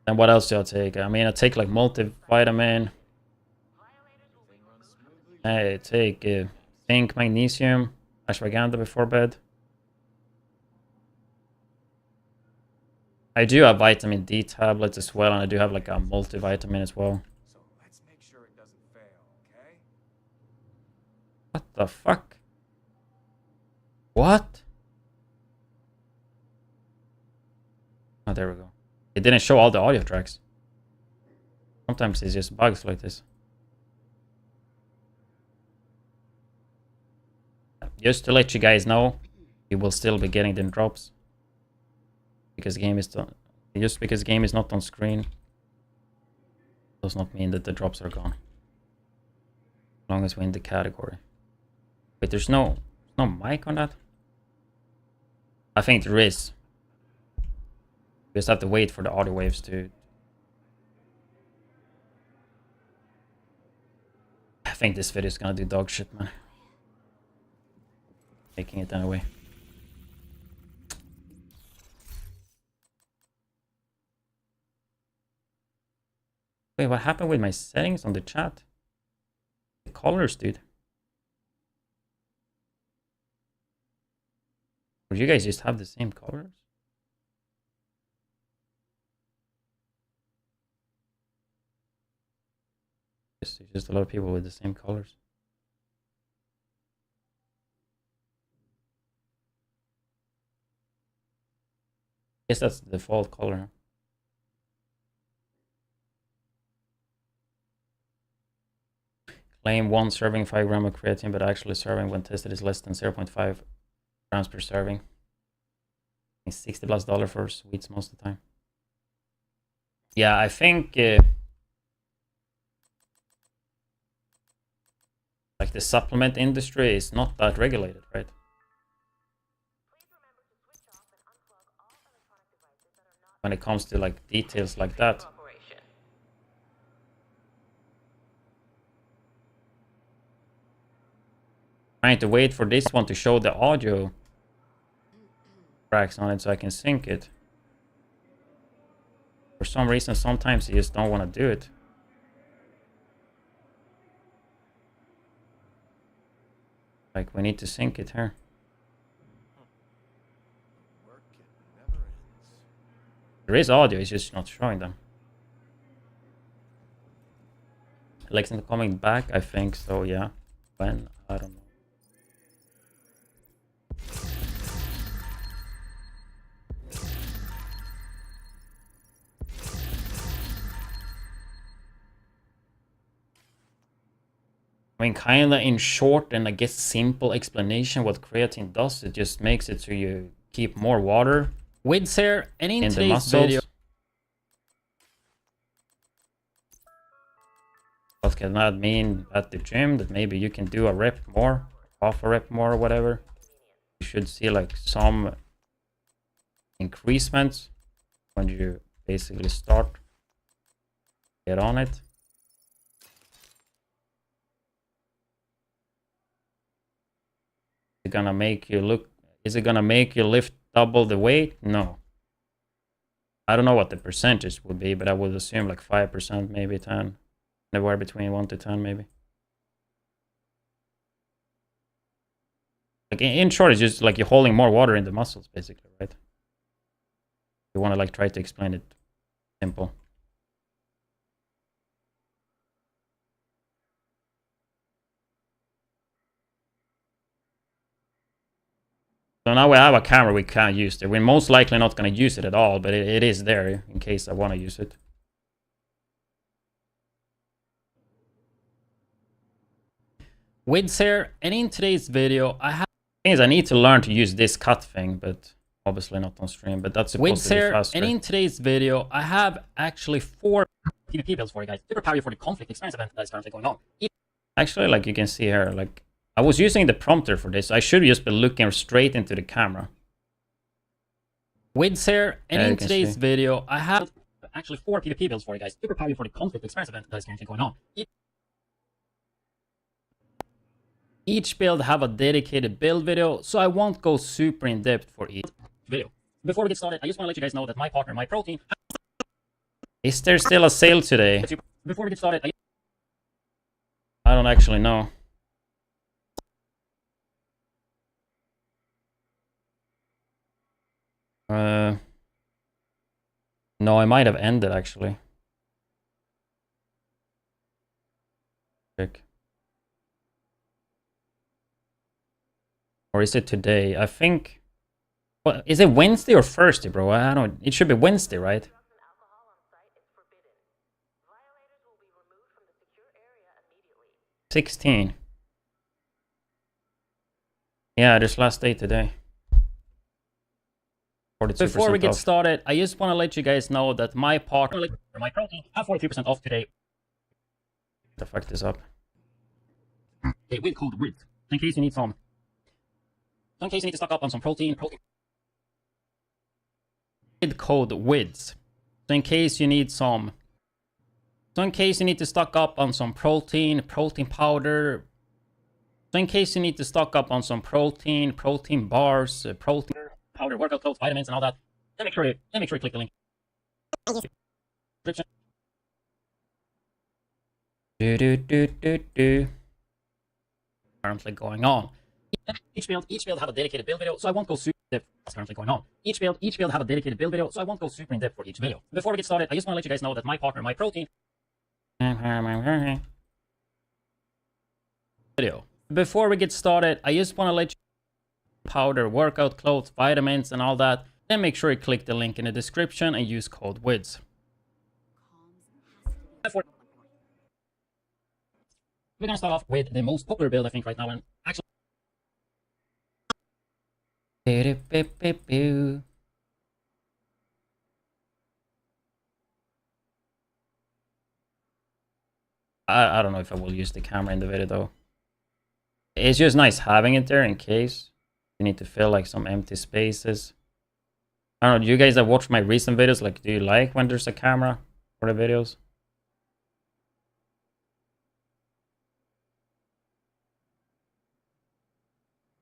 Speaker 1: And what else do I take? I mean, I take like multivitamin. I take zinc, magnesium, ashwagandha before bed. I do have vitamin D tablets as well, and I do have like a multivitamin as well.
Speaker 7: So let's make sure it doesn't fail, okay?
Speaker 1: What the fuck? What? Oh, there we go. It didn't show all the audio tracks. Sometimes it's just bugs like this. Just to let you guys know, you will still be getting them drops. Because game is done. Just because game is not on screen does not mean that the drops are gone. As long as we're in the category. Wait, there's no mic on that? I think there is. We just have to wait for the audio waves to... I think this video is gonna do dog shit, man. Making it anyway. Wait, what happened with my settings on the chat? The colors, dude. Or you guys just have the same colors? Just a lot of people with the same colors. Guess that's the default color. Claim 1 serving 5 grams of creatine, but actually serving when tested is less than 0.5 grams per serving. It's $60+ for sweets most of the time. Yeah, I think like the supplement industry is not that regulated, right? When it comes to like details like that. Trying to wait for this one to show the audio tracks on it so I can sync it. For some reason, sometimes you just don't want to do it. Like, we need to sync it here.
Speaker 7: Work it never ends.
Speaker 1: There is audio, it's just not showing them. Lexington coming back, I think so, yeah. When? I don't know. I mean, kinda in short and I guess simple explanation, what creatine does, it just makes it so you keep more water
Speaker 8: widdz here, and in
Speaker 1: in the
Speaker 8: today's
Speaker 1: muscles.
Speaker 8: video,
Speaker 1: What can that mean at the gym? That maybe you can do a rep more, half a rep more, or whatever. You should see like some increasements when you basically start. Get on it. Is it gonna make you look? Is it gonna make you lift double the weight? No. I don't know what the percentage would be, but I would assume like 5%, maybe 10. Anywhere between 1 to 10, maybe. Like in short, it's just like you're holding more water in the muscles, basically, right? You want to like try to explain it simple. So now we have a camera we can't use it. We're most likely not going to use it at all, but it is there in case I want to use it. widdz here, and in today's video I need to learn to use this cut thing, but obviously not on stream, but that's supposed to be faster. And in today's video I have actually 4 PvP builds for you guys to prepare you for the conflict experience event that is currently going on. Actually, like you can see here, like I was using the prompter for this. I should just be looking straight into the camera. widdz here, and in today's video I have actually 4 PvP builds for you guys to prepare you for the conflict experience event that is currently going on. Each build have a dedicated build video, so I won't go super in depth for each video. Before we get started, I just want to let you guys know that my partner, My Protein, is there still a sale today? Before we get started, I don't actually know. No, I might have ended actually. Check. Or is it today? I think. What is it, Wednesday or Thursday, bro? I don't. It should be Wednesday, right? 16. Yeah, this last day today. Before we get started, I just want to let you guys know that my partner, My Protein, have 43% off today. To fuck this up. Okay, with code widdz. In case you need some. In case you need to stock up on some protein. With code widdz. So in case you need some. So in case you need to stock up on some protein powder. So in case you need to stock up on some protein bars, protein powder, workout clothes, vitamins, and all that, then make sure you click the link. Description. Currently going on. Each build have a dedicated build video, so I won't go super in depth. That's currently going on. Each build have a dedicated build video, so I won't go super in depth for each video. Before we get started, I just want to let you guys know that my partner, My Protein, video. Before we get started, I just want to let you powder, workout clothes, vitamins, and all that. Then make sure you click the link in the description and use code widdz. We're gonna start off with the most popular build I think right now, and actually I don't know if I will use the camera in the video though. It's just nice having it there in case you need to fill like some empty spaces. I don't know, do you guys that watch my recent videos, like do you like when there's a camera for the videos?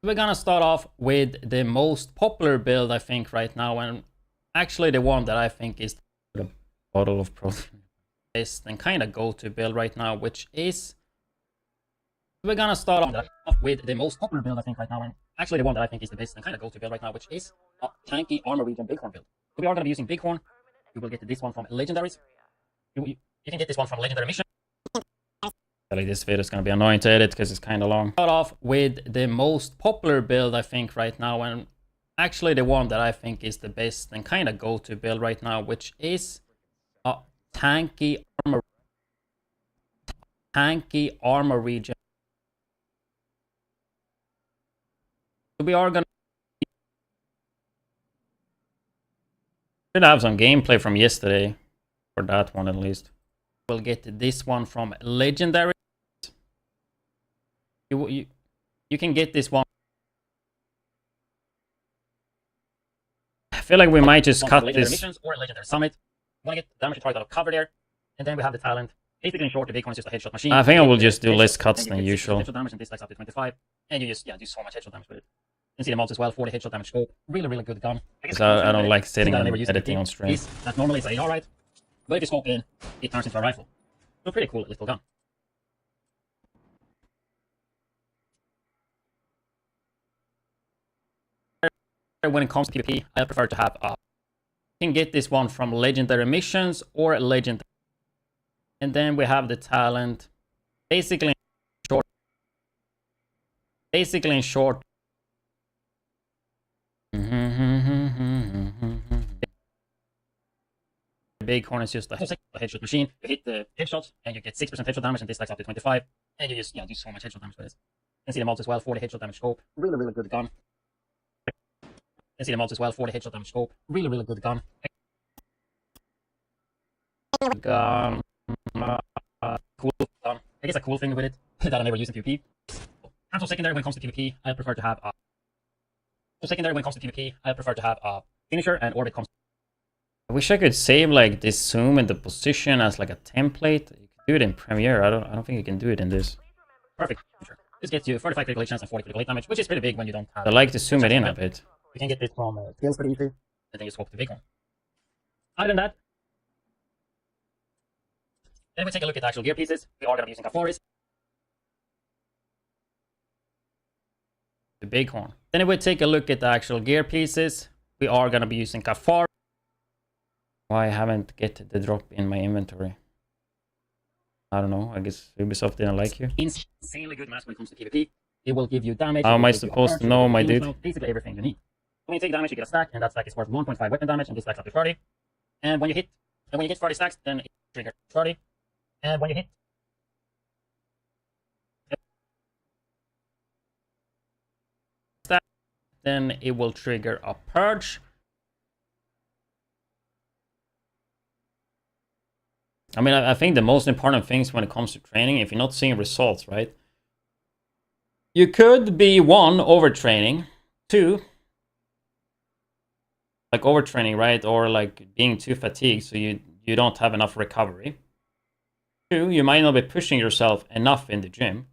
Speaker 1: We're gonna start off with the most popular build I think right now, and actually the one that I think is the bottle of protein best and kind of go-to build right now, which is we're gonna start off with the most popular build I think right now, and actually the one that I think is the best and kind of go-to build right now, which is a tanky armor region bighorn build. So we are gonna be using bighorn. You will get this one from legendaries. You can get this one from legendary mission. This video is gonna be annoying to edit because it's kind of long. Start off with the most popular build I think right now, and actually the one that I think is the best and kind of go-to build right now, which is a tanky armor region. So we are gonna should have some gameplay from yesterday for that one at least. We'll get this one from legendary. You can get this one. I feel like we might just cut this. Missions or legendary summit. Want to get damage to target out of cover there, and then we have the talent. Basically, in short, the bighorn is just a headshot machine. I think I will just do less cuts than usual. Headshot damage and dislikes up to 25, and you just do so much headshot damage with it. You can see the mods as well for the headshot damage scope. Really good gun. I don't like sitting and editing on stream. That normally is AR, right? But if you scope in, it turns into a rifle. So pretty cool little gun. When it comes to PvP, I prefer to have you can get this one from legendary missions or legendary. And then we have the talent. Basically in short. big horn is just a headshot machine. You hit the headshots and you get 6% headshot damage, and this stacks up to 25. And you just do so much headshot damage with this. You can see the mods as well, 40 headshot damage scope. Really good gun. You can see the mods as well, 40 headshot damage scope. Really good gun. Cool gun. I guess a cool thing with it that I never use in PvP. And so secondary when it comes to PvP, I prefer to have a finisher, and orbit comes. I wish I could save like this zoom in the position as like a template. You can do it in Premiere. I don't think you can do it in this. Perfect. This gets you 35 critical hit chance and 40 critical hit damage, which is pretty big when you don't have. I like to zoom it in a bit. You can get this from skills pretty easy, and then you swap to big one. Other than that, then we take a look at the actual gear pieces. We are going to be using Kafaris. The bighorn. Then if we take a look at the actual gear pieces, we are going to be using Kafar. Why I haven't get the drop in my inventory? I don't know. I guess Ubisoft didn't like you. Insanely good mask when it comes to PvP. It will give you damage. How am I supposed to know, my dude? Basically everything you need. When you take damage, you get a stack, and that stack is worth 1.5 weapon damage, and this stacks up to 30. And when you get 30 stacks, then it triggers 30. And when you hit, then it will trigger a purge. I mean, I think the most important things when it comes to training, if you're not seeing results, right? You could be 1, overtraining, 2, like overtraining, right? Or like being too fatigued so you don't have enough recovery. 2, you might not be pushing yourself enough in the gym.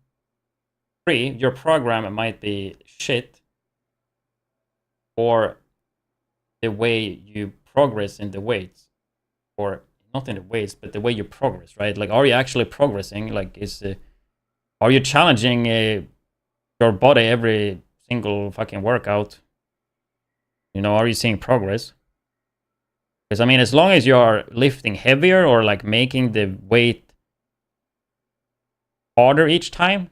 Speaker 1: 3, your program might be shit. Or the way you progress in the weights, or not in the weights, but the way you progress, right? Like, are you actually progressing? Like, are you challenging your body every single fucking workout? You know, are you seeing progress? Because I mean, as long as you are lifting heavier or like making the weight harder each time,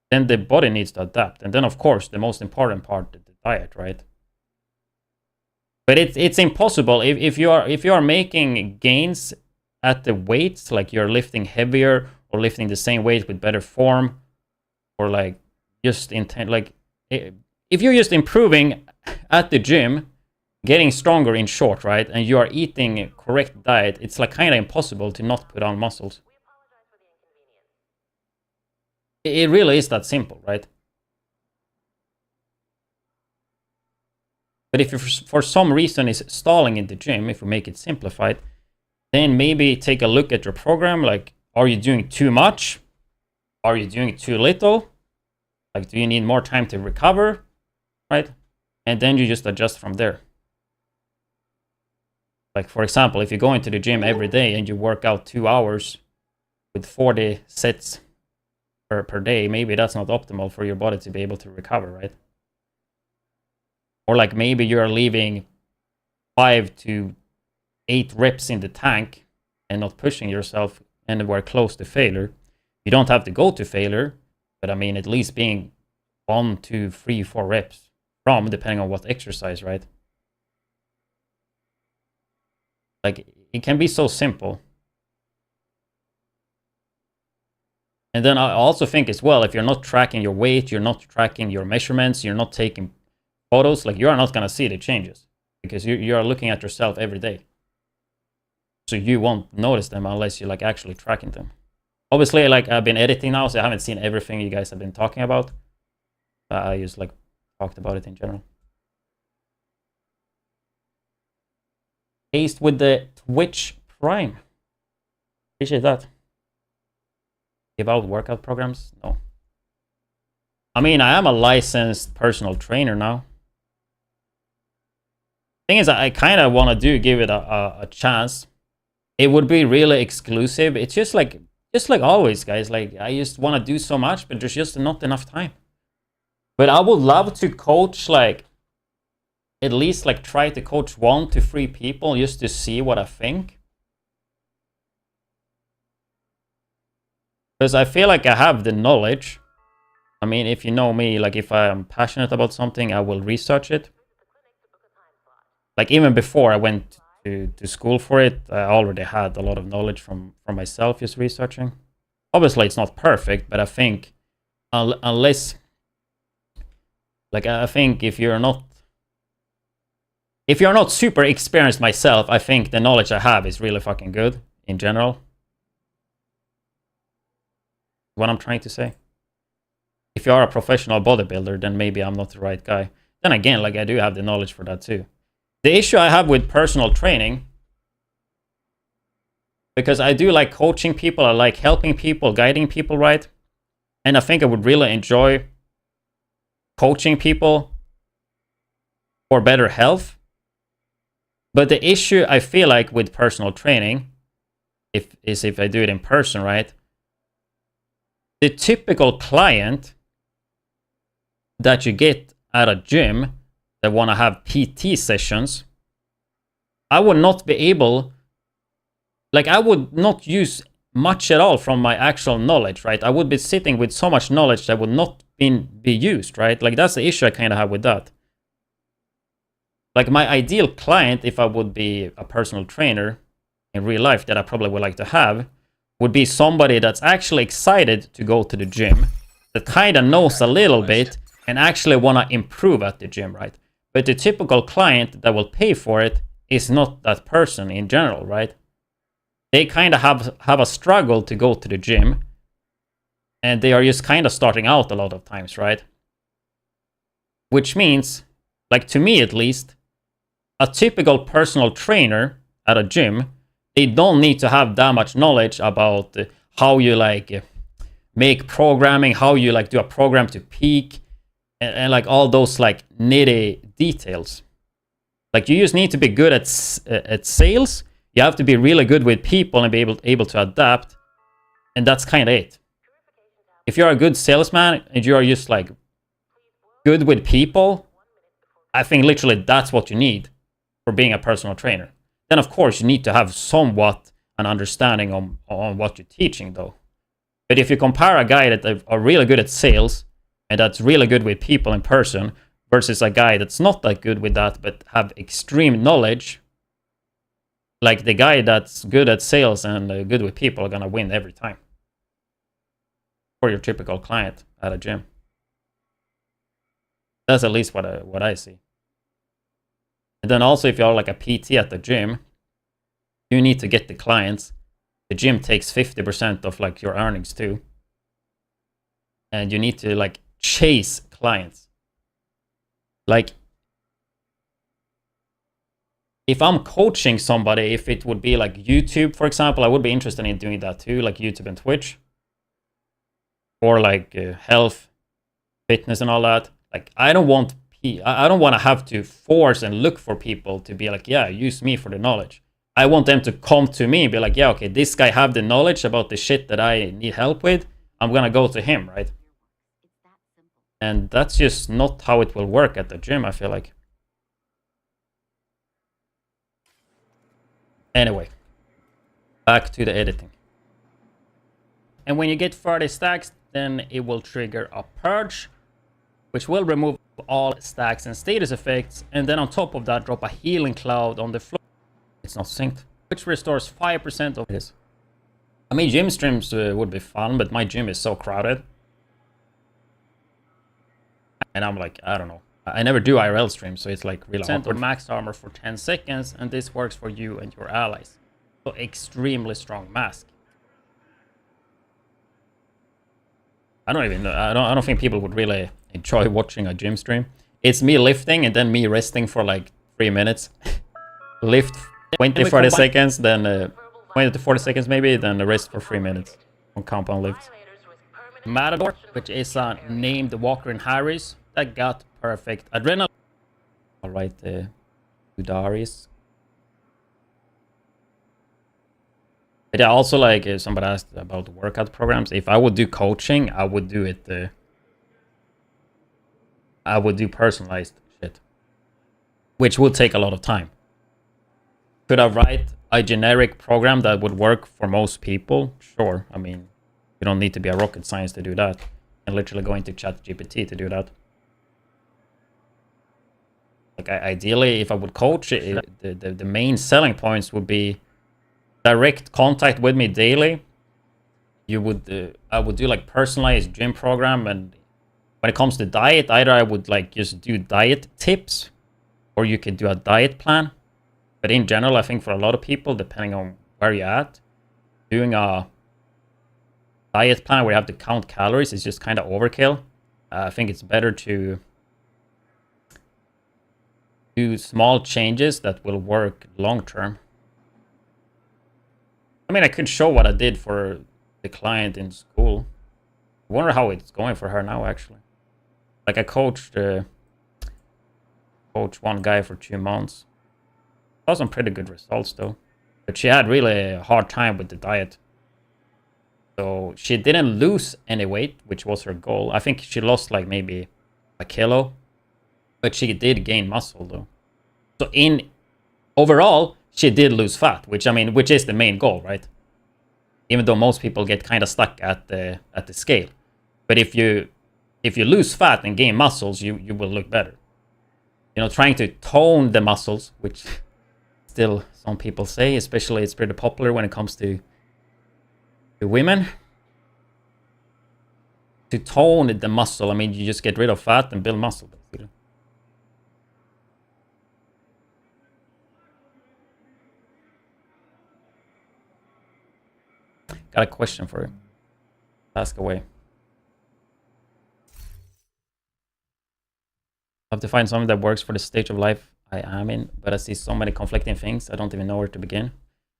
Speaker 1: then the body needs to adapt. And then, of course, the most important part is the diet, right? But it's impossible if you are making gains at the weights, like you're lifting heavier or lifting the same weight with better form, or like just if you're just improving at the gym, getting stronger in short, right, and you are eating a correct diet, it's like kind of impossible to not put on muscles. It really is that simple, right? But if you for some reason is stalling in the gym, if we make it simplified, then maybe take a look at your program. Like, are you doing too much? Are you doing too little? Like, do you need more time to recover? Right? And then you just adjust from there. Like, for example, if you go into the gym every day and you work out 2 hours with 40 sets per day, maybe that's not optimal for your body to be able to recover, right? Or like maybe you're leaving 5 to 8 reps in the tank and not pushing yourself anywhere close to failure. You don't have to go to failure, but I mean, at least being 1, 2, 3, 4 reps from, depending on what exercise, right? Like, it can be so simple. And then I also think as well, if you're not tracking your weight, you're not tracking your measurements, you're not taking photos, like, you are not going to see the changes because you are looking at yourself every day. So you won't notice them unless you're like actually tracking them. Obviously, like, I've been editing now, so I haven't seen everything you guys have been talking about. I just like talked about it in general. Aced with the Twitch Prime. Appreciate that. Give out workout programs? No. I mean, I am a licensed personal trainer now. Thing is, I kind of want to give it a chance. It would be really exclusive. It's just like always, guys. Like, I just want to do so much, but there's just not enough time. But I would love to coach, like, at least like try to coach 1 to 3 people just to see what I think. Because I feel like I have the knowledge. I mean, if you know me, like, if I am passionate about something, I will research it. Like, even before I went to school for it. I already had a lot of knowledge from myself just researching. Obviously, it's not perfect, but I think unless, like, I think if you're not super experienced myself, I think the knowledge I have is really fucking good in general. What I'm trying to say. If you are a professional bodybuilder, then maybe I'm not the right guy. Then again, like, I do have the knowledge for that too. The issue I have with personal training, because I do like coaching people, I like helping people, guiding people, right? And I think I would really enjoy coaching people for better health. But the issue I feel like with personal training, if I do it in person, right? The typical client that you get at a gym that want to have PT sessions, I would not be able, like, I would not use much at all from my actual knowledge, right? I would be sitting with so much knowledge that would not be used, right? Like, that's the issue I kind of have with that. Like, my ideal client, if I would be a personal trainer in real life that I probably would like to have, would be somebody that's actually excited to go to the gym, that kind of knows a little bit and actually want to improve at the gym, right? But the typical client that will pay for it is not that person in general, right? They kind of have a struggle to go to the gym, and they are just kind of starting out a lot of times, right? Which means, like, to me at least, a typical personal trainer at a gym, they don't need to have that much knowledge about how you, like, make programming, how you, like, do a program to peak, and like all those, like, nitty details. Like, you just need to be good at sales. You have to be really good with people and be able to adapt, and that's kind of it. If you're a good salesman and you are just, like, good with people, I think literally that's what you need for being a personal trainer. Then of course you need to have somewhat an understanding on what you're teaching though. But if you compare a guy that are really good at sales and that's really good with people in person versus a guy that's not that good with that but have extreme knowledge, like, the guy that's good at sales and good with people are gonna win every time. For your typical client at a gym. That's at least what I see. And then also, if you're like a PT at the gym, you need to get the clients. The gym takes 50% of, like, your earnings too. And you need to, like, chase clients. Like, if I'm coaching somebody, if it would be like YouTube, for example, I would be interested in doing that too, like YouTube and Twitch. Or like health, fitness and all that. Like, I don't want to have to force and look for people to be like, yeah, use me for the knowledge. I want them to come to me and be like, yeah, okay, this guy have the knowledge about the shit that I need help with. I'm going to go to him, right? And that's just not how it will work at the gym, I feel like. Anyway, back to the editing. And when you get 30 stacks, then it will trigger a purge, which will remove all stacks and status effects, and then on top of that, drop a healing cloud on the floor. It's not synced, which restores 5% of this. I mean, gym streams would be fun, but my gym is so crowded. And I'm like, I don't know. I never do IRL streams, so it's like really awkward. Max armor for 10 seconds, and this works for you and your allies. So extremely strong mask. I don't even know. I don't think people would really enjoy watching a gym stream. It's me lifting and then me resting for like 3 minutes. Lift 20 to 40 seconds, then 20 to 40 seconds maybe, then the rest for 3 minutes on compound lifts. Matador, which is a named Walker and Harris, that got perfect adrenaline. Alright, Udaris. But yeah, also, like, if somebody asked about workout programs, if I would do coaching, I would do it. I would do personalized shit, which would take a lot of time. Could I write a generic program that would work for most people? Sure. I mean, you don't need to be a rocket science to do that. And literally go into ChatGPT to do that. Like ideally, if I would coach, the main selling points would be direct contact with me daily. I would do like personalized gym program, and when it comes to diet, either I would like just do diet tips, or you could do a diet plan. But in general, I think for a lot of people, depending on where you're at, doing a diet plan where you have to count calories is just kind of overkill. I think it's better to do small changes that will work long term. I mean, I could show what I did for the client in school. I wonder how it's going for her now, actually. Like, I coached one guy for 2 months. Saw some pretty good results, though. But she had really a hard time with the diet. So she didn't lose any weight, which was her goal. I think she lost like maybe a kilo. But she did gain muscle, though. So overall, she did lose fat, which is the main goal, right? Even though most people get kind of stuck at the scale. But if you lose fat and gain muscles, you will look better. You know, trying to tone the muscles, which still some people say, especially it's pretty popular when it comes to women. To tone the muscle, I mean, you just get rid of fat and build muscle, basically. Got a question for you. Ask away. I have to find something that works for the stage of life I am in, but I see so many conflicting things, I don't even know where to begin.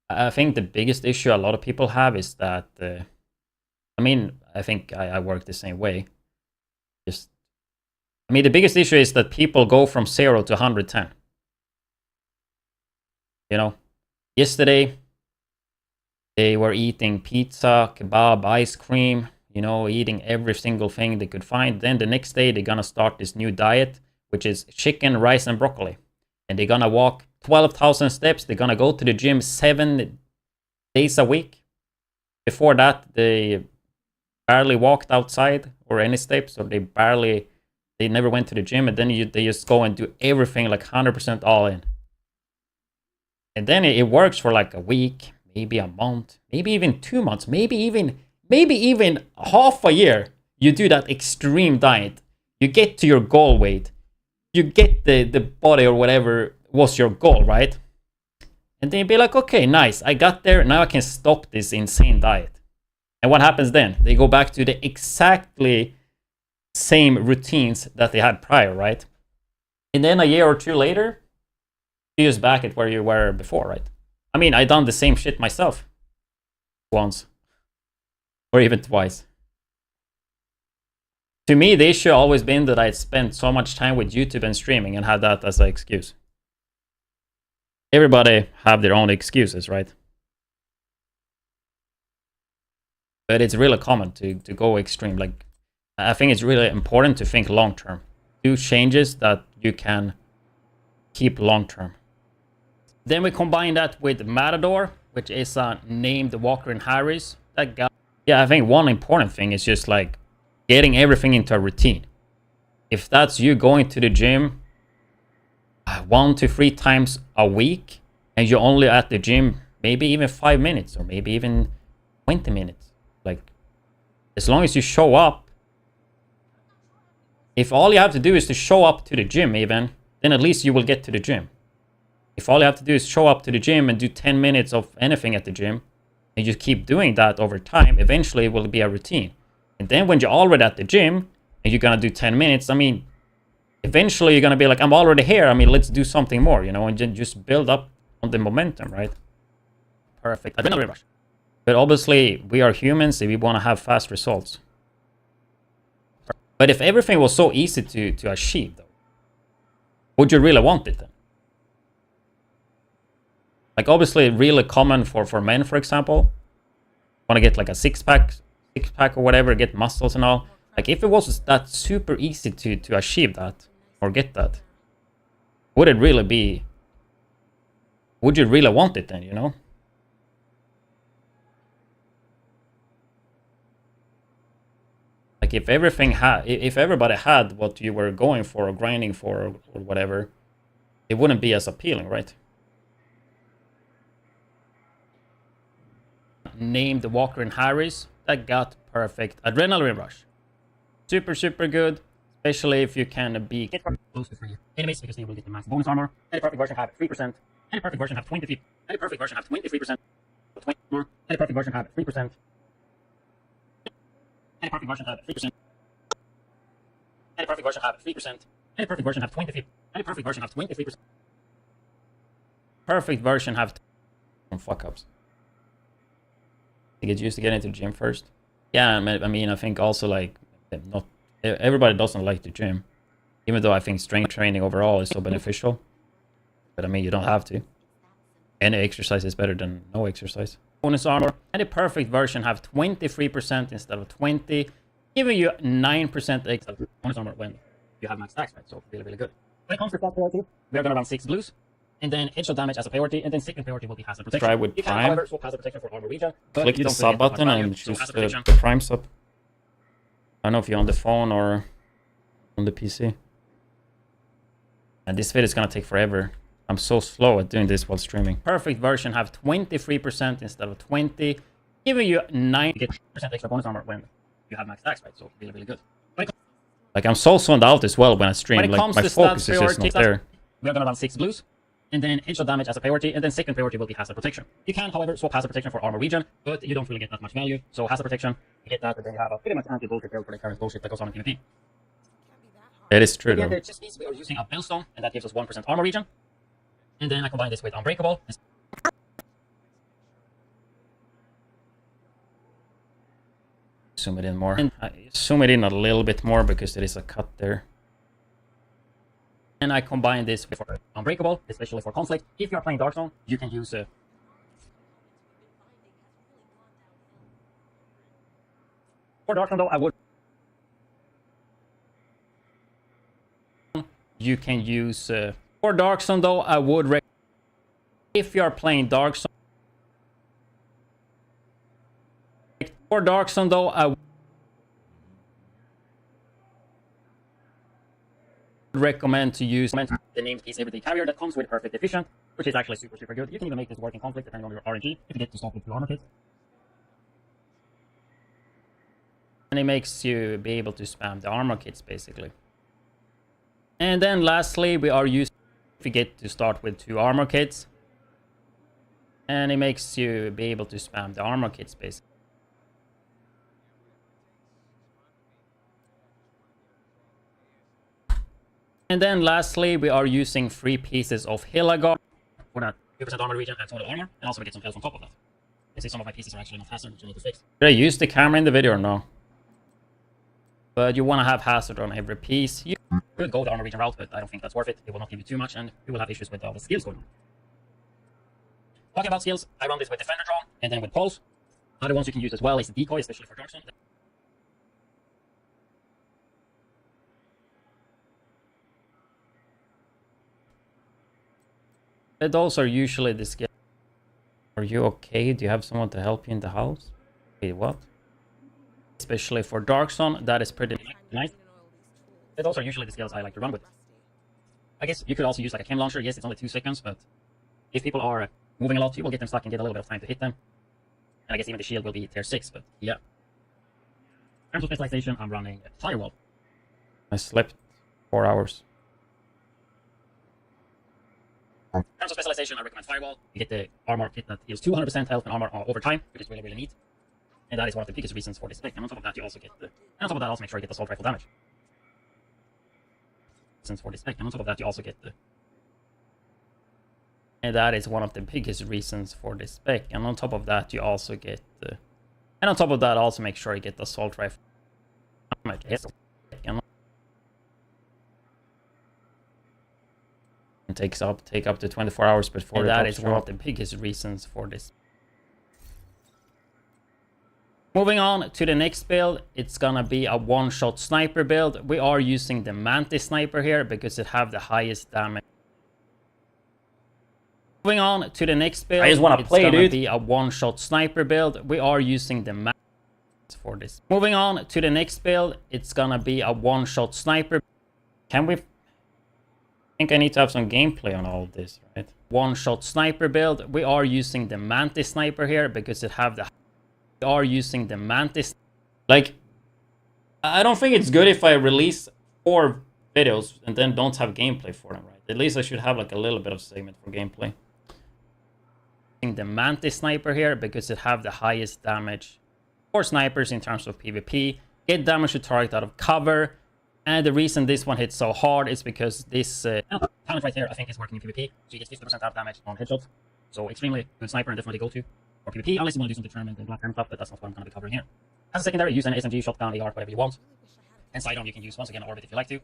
Speaker 1: I think the biggest issue a lot of people have is that, I think I work the same way. The biggest issue is that people go from 0 to 110. You know, yesterday they were eating pizza, kebab, ice cream, you know, eating every single thing they could find. Then the next day they're gonna start this new diet, which is chicken, rice, and broccoli. And they're gonna walk 12,000 steps. They're gonna go to the gym 7 days a week. Before that, they barely walked outside or any steps, or they never went to the gym. And then they just go and do everything like 100% all in. And then it works for like a week, maybe a month, maybe even 2 months, maybe even half a year. You do that extreme diet. You get to your goal weight. You get the body or whatever was your goal, right? And then you'd be like, okay, nice. I got there. Now I can stop this insane diet. And what happens then? They go back to the exactly same routines that they had prior, right? And then a year or two later, you're just back at where you were before, right? I mean, I done the same shit myself once or even twice. To me, the issue always been that I'd spent so much time with YouTube and streaming and had that as an excuse. Everybody have their own excuses, right? But it's really common to go extreme. Like, I think it's really important to think long term. Do changes that you can keep long term. Then we combine that with Matador, which is a named Walker and Harris. That guy. Yeah, I think one important thing is just like getting everything into a routine. If that's you going to the gym 1 to 3 times a week, and you're only at the gym maybe even 5 minutes or maybe even 20 minutes, like, as long as you show up, if all you have to do is to show up to the gym even, then at least you will get to the gym. If all you have to do is show up to the gym and do 10 minutes of anything at the gym, and you keep doing that over time, eventually it will be a routine. And then when you're already at the gym and you're gonna do 10 minutes, I mean, eventually you're gonna be like, I'm already here. I mean, let's do something more, you know, and just build up on the momentum, right? Perfect. Adrenaline rush. But obviously, we are humans and we want to have fast results. But if everything was so easy to achieve, though, would you really want it then? Like, obviously, really common for men, for example, want to get like a six-pack or whatever, get muscles and all. Like, if it was that super easy to achieve that or get that, would it really be? Would you really want it then, you know? Like, if everybody had what you were going for or grinding for or whatever, it wouldn't be as appealing, right? Named Walker and Harris. That got perfect adrenaline rush. Super, super good. Especially if you can be close to 3 enemies because they will get the max bonus armor. Any perfect version have 3%. Any perfect version have 23%. Any perfect version have 23%. Any perfect version have 3%. Any perfect version have 3%. Any perfect version have 3%. Any perfect version have 23%. Any perfect version have 23%. Perfect version have fuck ups. To get used to getting into the gym first. Yeah, I mean, I think also like not everybody doesn't like the gym, even though I think strength training overall is so beneficial. But I mean, you don't have to. Any exercise is better than no exercise. Bonus armor. And the perfect version have 23% instead of 20, giving you 9% extra bonus armor when you have max stacks, right? So really, really good. When it comes to flat priority, we are gonna run 6 blues, and then headshot damage as a priority, and then second priority will be hazard protection. Try with Prime. However, swap hazard protection for armor region. Click the sub button and choose the Prime sub. I don't know if you're on the phone or on the PC. And this video is gonna take forever. I'm so slow at doing this while streaming. Perfect version have 23% instead of 20, giving you 9% extra bonus armor when you have max stacks, right? So really, really good. Like I'm so zoned out as well when I stream. Like my focus is just not there. We are gonna run 6 blues, and then headshot damage as a priority, and then second priority will be hazard protection. You can, however, swap hazard protection for armor region, but you don't really get that much value. So hazard protection, you get that, and then you have a pretty much anti-bullshit build for the current bullshit that goes on in PvP. It is true though. Just means we are using a bellstone, and that gives us 1% armor region. And then I combine this with unbreakable. Zoom it in more. And I zoom it in a little bit more because there is a cut there. And I combine this with unbreakable, especially for conflict. If you are playing Dark Zone, you can use for Dark Zone though, I would. You can use for Dark Zone though, I would recommend if you are playing Dark Zone. For Dark Zone though, I would recommend to use the named piece everyday carrier that comes with perfect efficient, which is actually super, super good. You can even make this work in conflict depending on your RNG if you get to stop with 2 armor kits. And it makes you be able to spam the armor kits basically. And then lastly, we are using if you get to start with 2 armor kits. And it makes you be able to spam the armor kits basically. And then lastly, we are using 3 pieces of Hillagard for that 2% armor region and total armor, and also we get some health on top of that. You see some of my pieces are actually not hazard, which I need to fix. Did I use the camera in the video or no? But you want to have hazard on every piece. You could go the armor region route, but I don't think that's worth it. It will not give you too much, and you will have issues with all the skills going on. Talking about skills, I run this with Defender Draw, and then with Pulse. Other ones you can use as well is Decoy, especially for Dark Zone. Those are usually the skills. Are you okay? Do you have someone to help you in the house? Wait, what? Especially for Dark Zone, that is pretty nice. Those are usually the skills I like to run with. I guess you could also use like a chem launcher. Yes, it's only 2 seconds, but if people are moving a lot, you will get them stuck and get a little bit of time to hit them. And I guess even the shield will be tier 6, but yeah. In terms of specialization, I'm running Firewall. I slept 4 hours. In terms of specialization, I recommend Firewall. You get the armor kit that heals 200% health and armor over time, which is really, really neat. And that is one of the biggest reasons for this spec. And on top of that, you also get the... And on top of that, also make sure you get the assault rifle damage. Reasons for this spec. And on top of that, you also get the... And that is one of the biggest reasons for this spec. And on top of that, you also get the... And on top of that, also make sure you get the assault rifle damage. And take up to 24 hours before and that is one of the biggest reasons for this. Moving on to the next build, it's gonna be a one-shot sniper build. We are using the Mantis sniper here because it have the highest damage. Moving on to the next build, I just want to play, dude. It's gonna be a one-shot sniper build. We are using the Mantis for this. Moving on to the next build, it's gonna be a one-shot sniper. Can we think I need to have some gameplay on all of this, right? One-shot sniper build. We are using the Mantis sniper here because it have the... We are using the Mantis... Like, I don't think it's good if I release 4 videos and then don't have gameplay for them, right? At least I should have like a little bit of segment for gameplay. Using the Mantis sniper here because it have the highest damage for snipers in terms of PvP. Get damage to target out of cover. And the reason this one hits so hard is because this talent right here, I think, is working in PvP. So you get 50% out of damage on headshots. So extremely good sniper and definitely go to for PvP, unless you want to do some determined and black iron stuff, but that's not what I'm going to be covering here. As a secondary, use an SMG, shotgun, AR, whatever you want. And sidearm you can use once again orbit if you like to.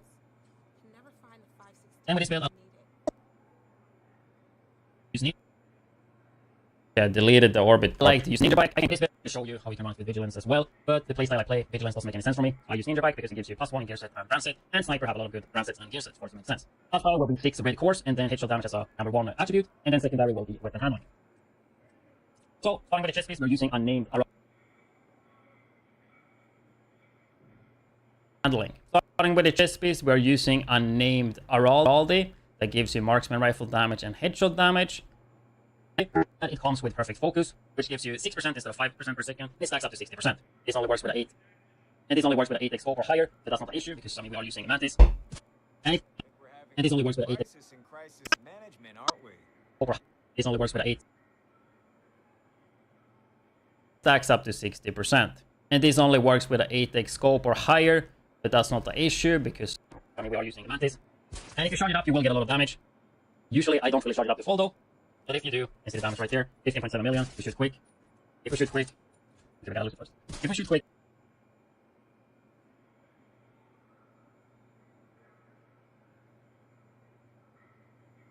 Speaker 1: And with this build, use need. Yeah, deleted the orbit. I like to use Ninja Bike. I can use it to show you how you can run with Vigilance as well. But the playstyle I play, Vigilance doesn't make any sense for me. I use Ninja Bike because it gives you +1 gear set and brand set. And Sniper have a lot of good brand sets and gear sets, for it to make sense. Alpha will be 6 upgrade cores, and then headshot damage as a number 1 attribute. And then secondary will be weapon handling. So, starting with the chest piece, we're using unnamed handling. Starting with the chest piece, we're using unnamed Araldi. That gives you marksman rifle damage and headshot damage. And it comes with perfect focus, which gives you 6% instead of 5% per second. It stacks up to 60%. This only works with an 8. And this only works with an 8x scope or higher, but that's not the issue because we are using a Mantis. And this only works with an 8x scope. This only works with an 8. Stacks up to 60%. And this only works with an 8x scope or higher, but that's not the issue because we are using a Mantis. And if you charge it up, you will get a lot of damage. Usually, I don't really charge it up to full though. But if you do, you see the damage right there, 15.7 million. We shoot quick. If we shoot quick, we gotta lose it first. If we shoot quick,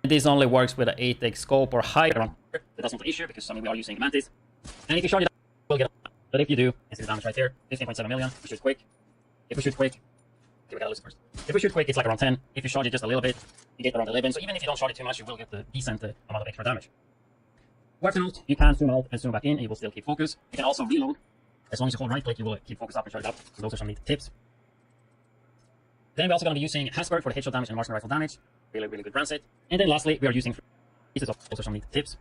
Speaker 1: this only works with an 8x scope or higher. But that's not the issue because we are using Mantis. And if you charge it up, you will get. But if you do, you see the damage right there, 15.7 million. We shoot quick. If we shoot quick, we gotta lose it first. If we shoot quick, it's like around 10. If you charge it just a little bit, you get around 11. So even if you don't charge it too much, you will get a decent amount of extra damage. Worth to note, you can zoom out and zoom back in, and you will still keep focus. You can also reload. As long as you hold right click, you will keep focus up and charge it up. So those are some neat tips. Then we're also going to be using Hasberg for the headshot damage and marksman rifle damage. Really, really good brand set. And then lastly, we are using pieces of also some neat tips.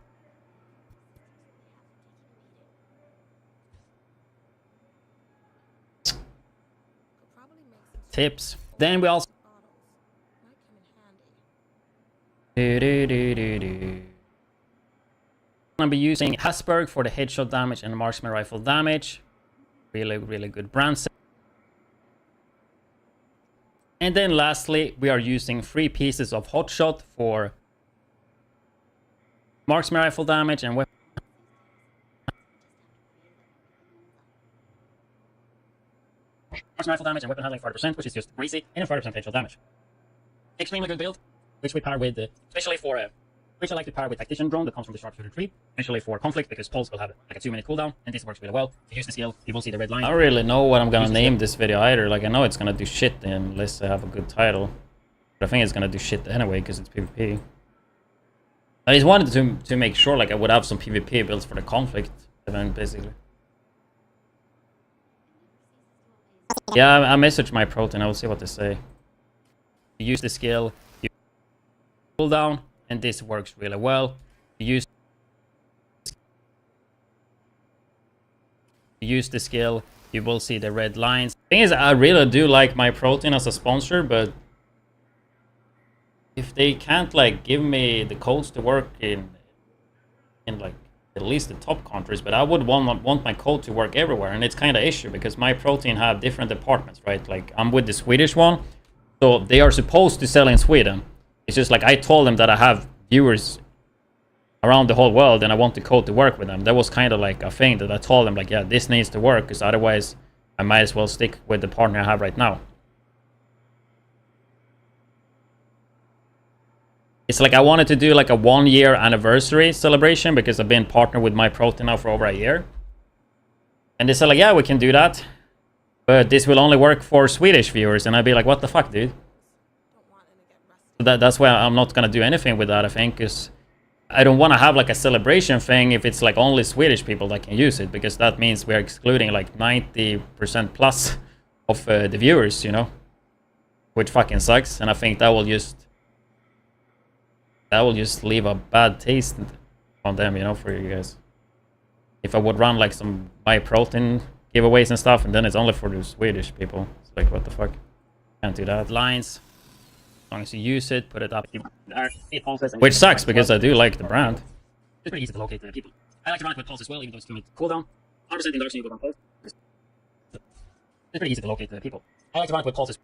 Speaker 1: Then we also gonna be using Hasberg for the headshot damage and marksman rifle damage. Really, really good brand set. And then lastly, we are using 3 pieces of hotshot for marksman rifle damage and weapon. Marksman rifle damage and weapon handling 40%, which is just crazy, and 40% headshot damage. Extremely good build, which we pair with, especially for which I like to pair with Tactician Drone that comes from the Sharpshooter tree, especially for conflict because Pulse will have like a 2-minute cooldown, and this works really well. If you use the skill, you will see the red line. I don't really know what I'm gonna name this video either. Like I know it's gonna do shit unless I have a good title, but I think it's gonna do shit anyway because it's PvP. I just wanted to make sure like I would have some PvP builds for the conflict event basically. Yeah, I messaged my protein. I will see what they say. You use the skill, you cooldown, and this works really well. You use the skill, you will see the red lines. Thing is, I really do like my protein as a sponsor, but if they can't like give me the codes to work in like at least the top countries, but I would want my code to work everywhere, and it's kind of issue because my protein have different departments, right? Like I'm with the Swedish one, so they are supposed to sell in Sweden. It's just like I told them that I have viewers around the whole world and I want the code to work with them. That was kind of like a thing that I told them like, yeah, this needs to work because otherwise I might as well stick with the partner I have right now. It's like I wanted to do like a 1-year anniversary celebration because I've been partnered with my protein now for over a year. And they said like, yeah, we can do that. But this will only work for Swedish viewers. And I'd be like, what the fuck, dude? That's why I'm not going to do anything with that, I think. Because I don't want to have like a celebration thing if it's like only Swedish people that can use it. Because that means we're excluding like 90% plus of the viewers, you know. Which fucking sucks. And I think that will just that will just leave a bad taste on them, you know, for you guys. If I would run like some high protein giveaways and stuff, and then it's only for the Swedish people. It's like, what the fuck? Can't do that. Lines. As long as you use it, put it up. Which sucks because I do like the brand. It's pretty easy to locate the people. I like to run it with pulse as well, even though it's 2 minute cooldown. 100% induction, you go on pulse. It's pretty easy to locate the people. I like to run it with pulse as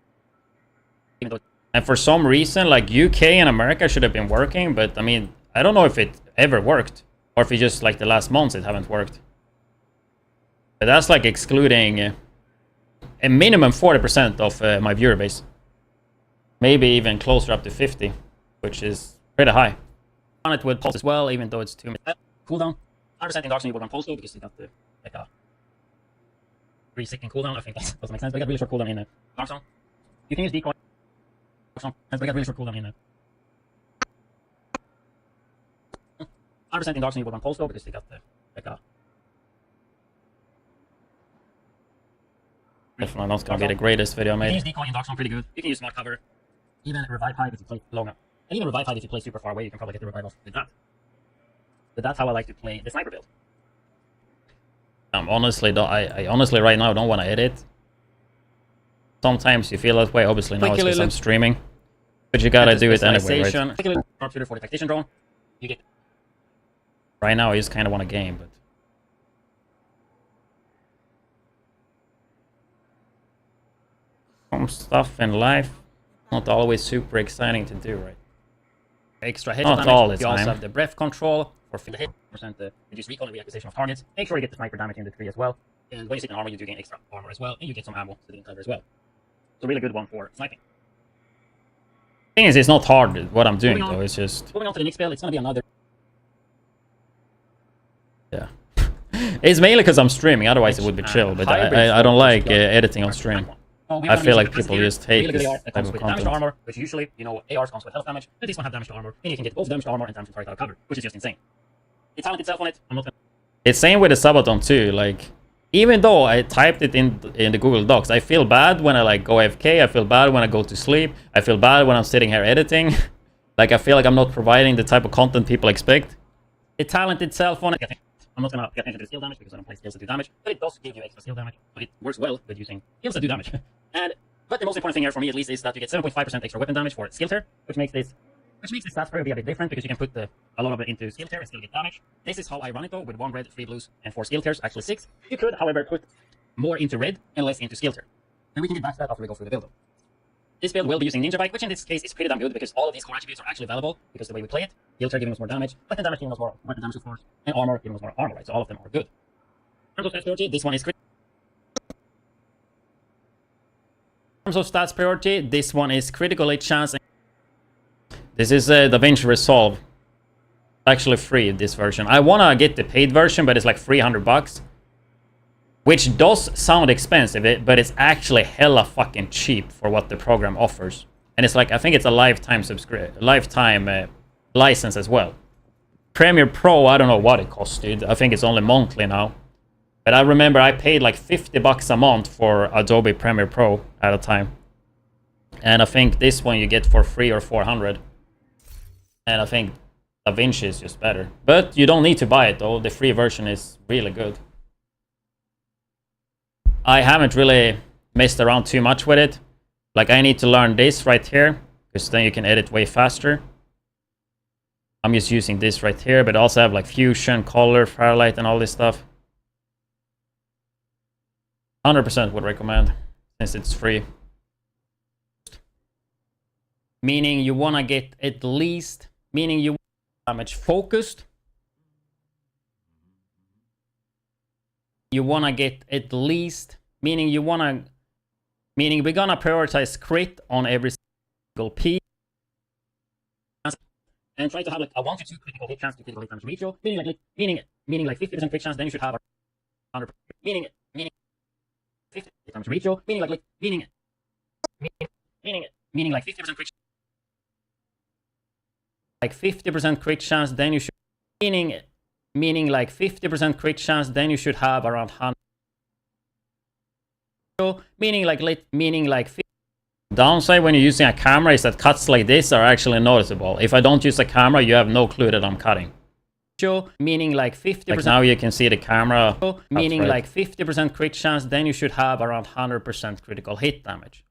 Speaker 1: even though. And for some reason, like UK and America should have been working, but I mean, I don't know if it ever worked, or if it just like the last months it haven't worked. But that's like excluding a minimum 40% of my viewer base. Maybe even closer up to 50, which is pretty high. On it with pulse as well, even though it's 2 minutes cooldown. 100% induction, you will run pulse though, because you got the like a 3 second cooldown. I think that doesn't make sense. But I got really short cooldown in Dark Zone. You can use decoy. But I got really short cooldown in 100% induction, you will run pulse though, because you got the like a. Definitely not gonna be the greatest video I made. You can use decoy in Dark Zone pretty good. You can use smart cover. Even revive hide if you play long up. And even revive hide if you play super far away, you can probably get the revive off with that. But that's how I like to play the sniper build. Honestly, I honestly right now don't want to edit. Sometimes you feel that way, obviously now it's because I'm streaming. But you gotta do it anyway, right? Sharp shooter for the tactician drone. You get. Right now I just kinda want a game, but. Some stuff in life not always super exciting to do, right? Extra head damage. All the time. You also have the breath control for the hit percent, reduce recoil and reactivation of targets. Make sure you get the sniper damage in the tree as well. And when you sit in armor, you do gain extra armor as well, and you get some ammo to the cover as well. It's a really good one for sniping. Thing is, it's not hard what I'm doing though. It's just moving on to the next build. It's gonna be another. Yeah, it's mainly because I'm streaming. Otherwise, it would be chill. But I don't like editing on stream. I feel like people just hate this type of content. Armor, which usually, you know, ARs comes with health damage, but this one have damage to armor, and you can get both damage to armor and damage to target out of cover, which is just insane. The talent itself on it, I'm not gonna... It's same with the Subathon too, like, even though I typed it in the Google Docs, I feel bad when I like go AFK, I feel bad when I go to sleep, I feel bad when I'm sitting here editing. Like, I feel like I'm not providing the type of content people expect. The talent itself on it, I'm not gonna pay attention to the skill damage because I don't play skills that do damage, but it does give you extra skill damage, but it works well with using skills that do damage. But the most important thing here for me at least is that you get 7.5% extra weapon damage for skill tier, which makes the stats probably be a bit different because you can put a lot of it into skill tier and still get damage. This is how I run it though, with 1 red, 3 blues, and 4 skill tiers, actually 6. You could, however, put more into red and less into skill tier. And we can get back to that after we go through the build though. This build will be using Ninja Bike, which in this case is pretty damn good because all of these core attributes are actually valuable because the way we play it, skill tier giving us more damage, weapon damage giving us more weapon damage of course, and armor giving us more armor, right? So all of them are good. In terms of stats priority, this one is critical. In terms of stats priority, this one is critical hit chance. This is DaVinci Resolve. Actually free, this version. I wanna get the paid version, but it's like $300. Which does sound expensive, but it's actually hella fucking cheap for what the program offers. And it's like, I think it's a lifetime license as well. Premiere Pro, I don't know what it costs, dude. I think it's only monthly now. But I remember I paid like $50 a month for Adobe Premiere Pro at a time. And I think this one you get for free or 400. And I think DaVinci is just better. But you don't need to buy it though. The free version is really good. I haven't really messed around too much with it. Like I need to learn this right here, because then you can edit way faster. I'm just using this right here, but I also have like Fusion, Color, Firelight, and all this stuff. 100% would recommend, since it's free. Meaning you want to get at least, meaning you want damage focused. You want to get at least, meaning we're gonna prioritize crit on every single piece. And try to have like a 1 to 2 critical hit chance to critical hit damage ratio, meaning like 50% crit chance, then you should have 100%, meaning 50 hit damage ratio, meaning like 50% crit, like 50% crit chance, then you should, meaning like 50% crit chance, then you should have around 100. Meaning like Downside when you're using a camera is that cuts like this are actually noticeable. If I don't use a camera, you have no clue that I'm cutting. Meaning like 50%. Like now you can see the camera. Meaning right. Like 50% crit chance, then you should have around 100% critical hit damage.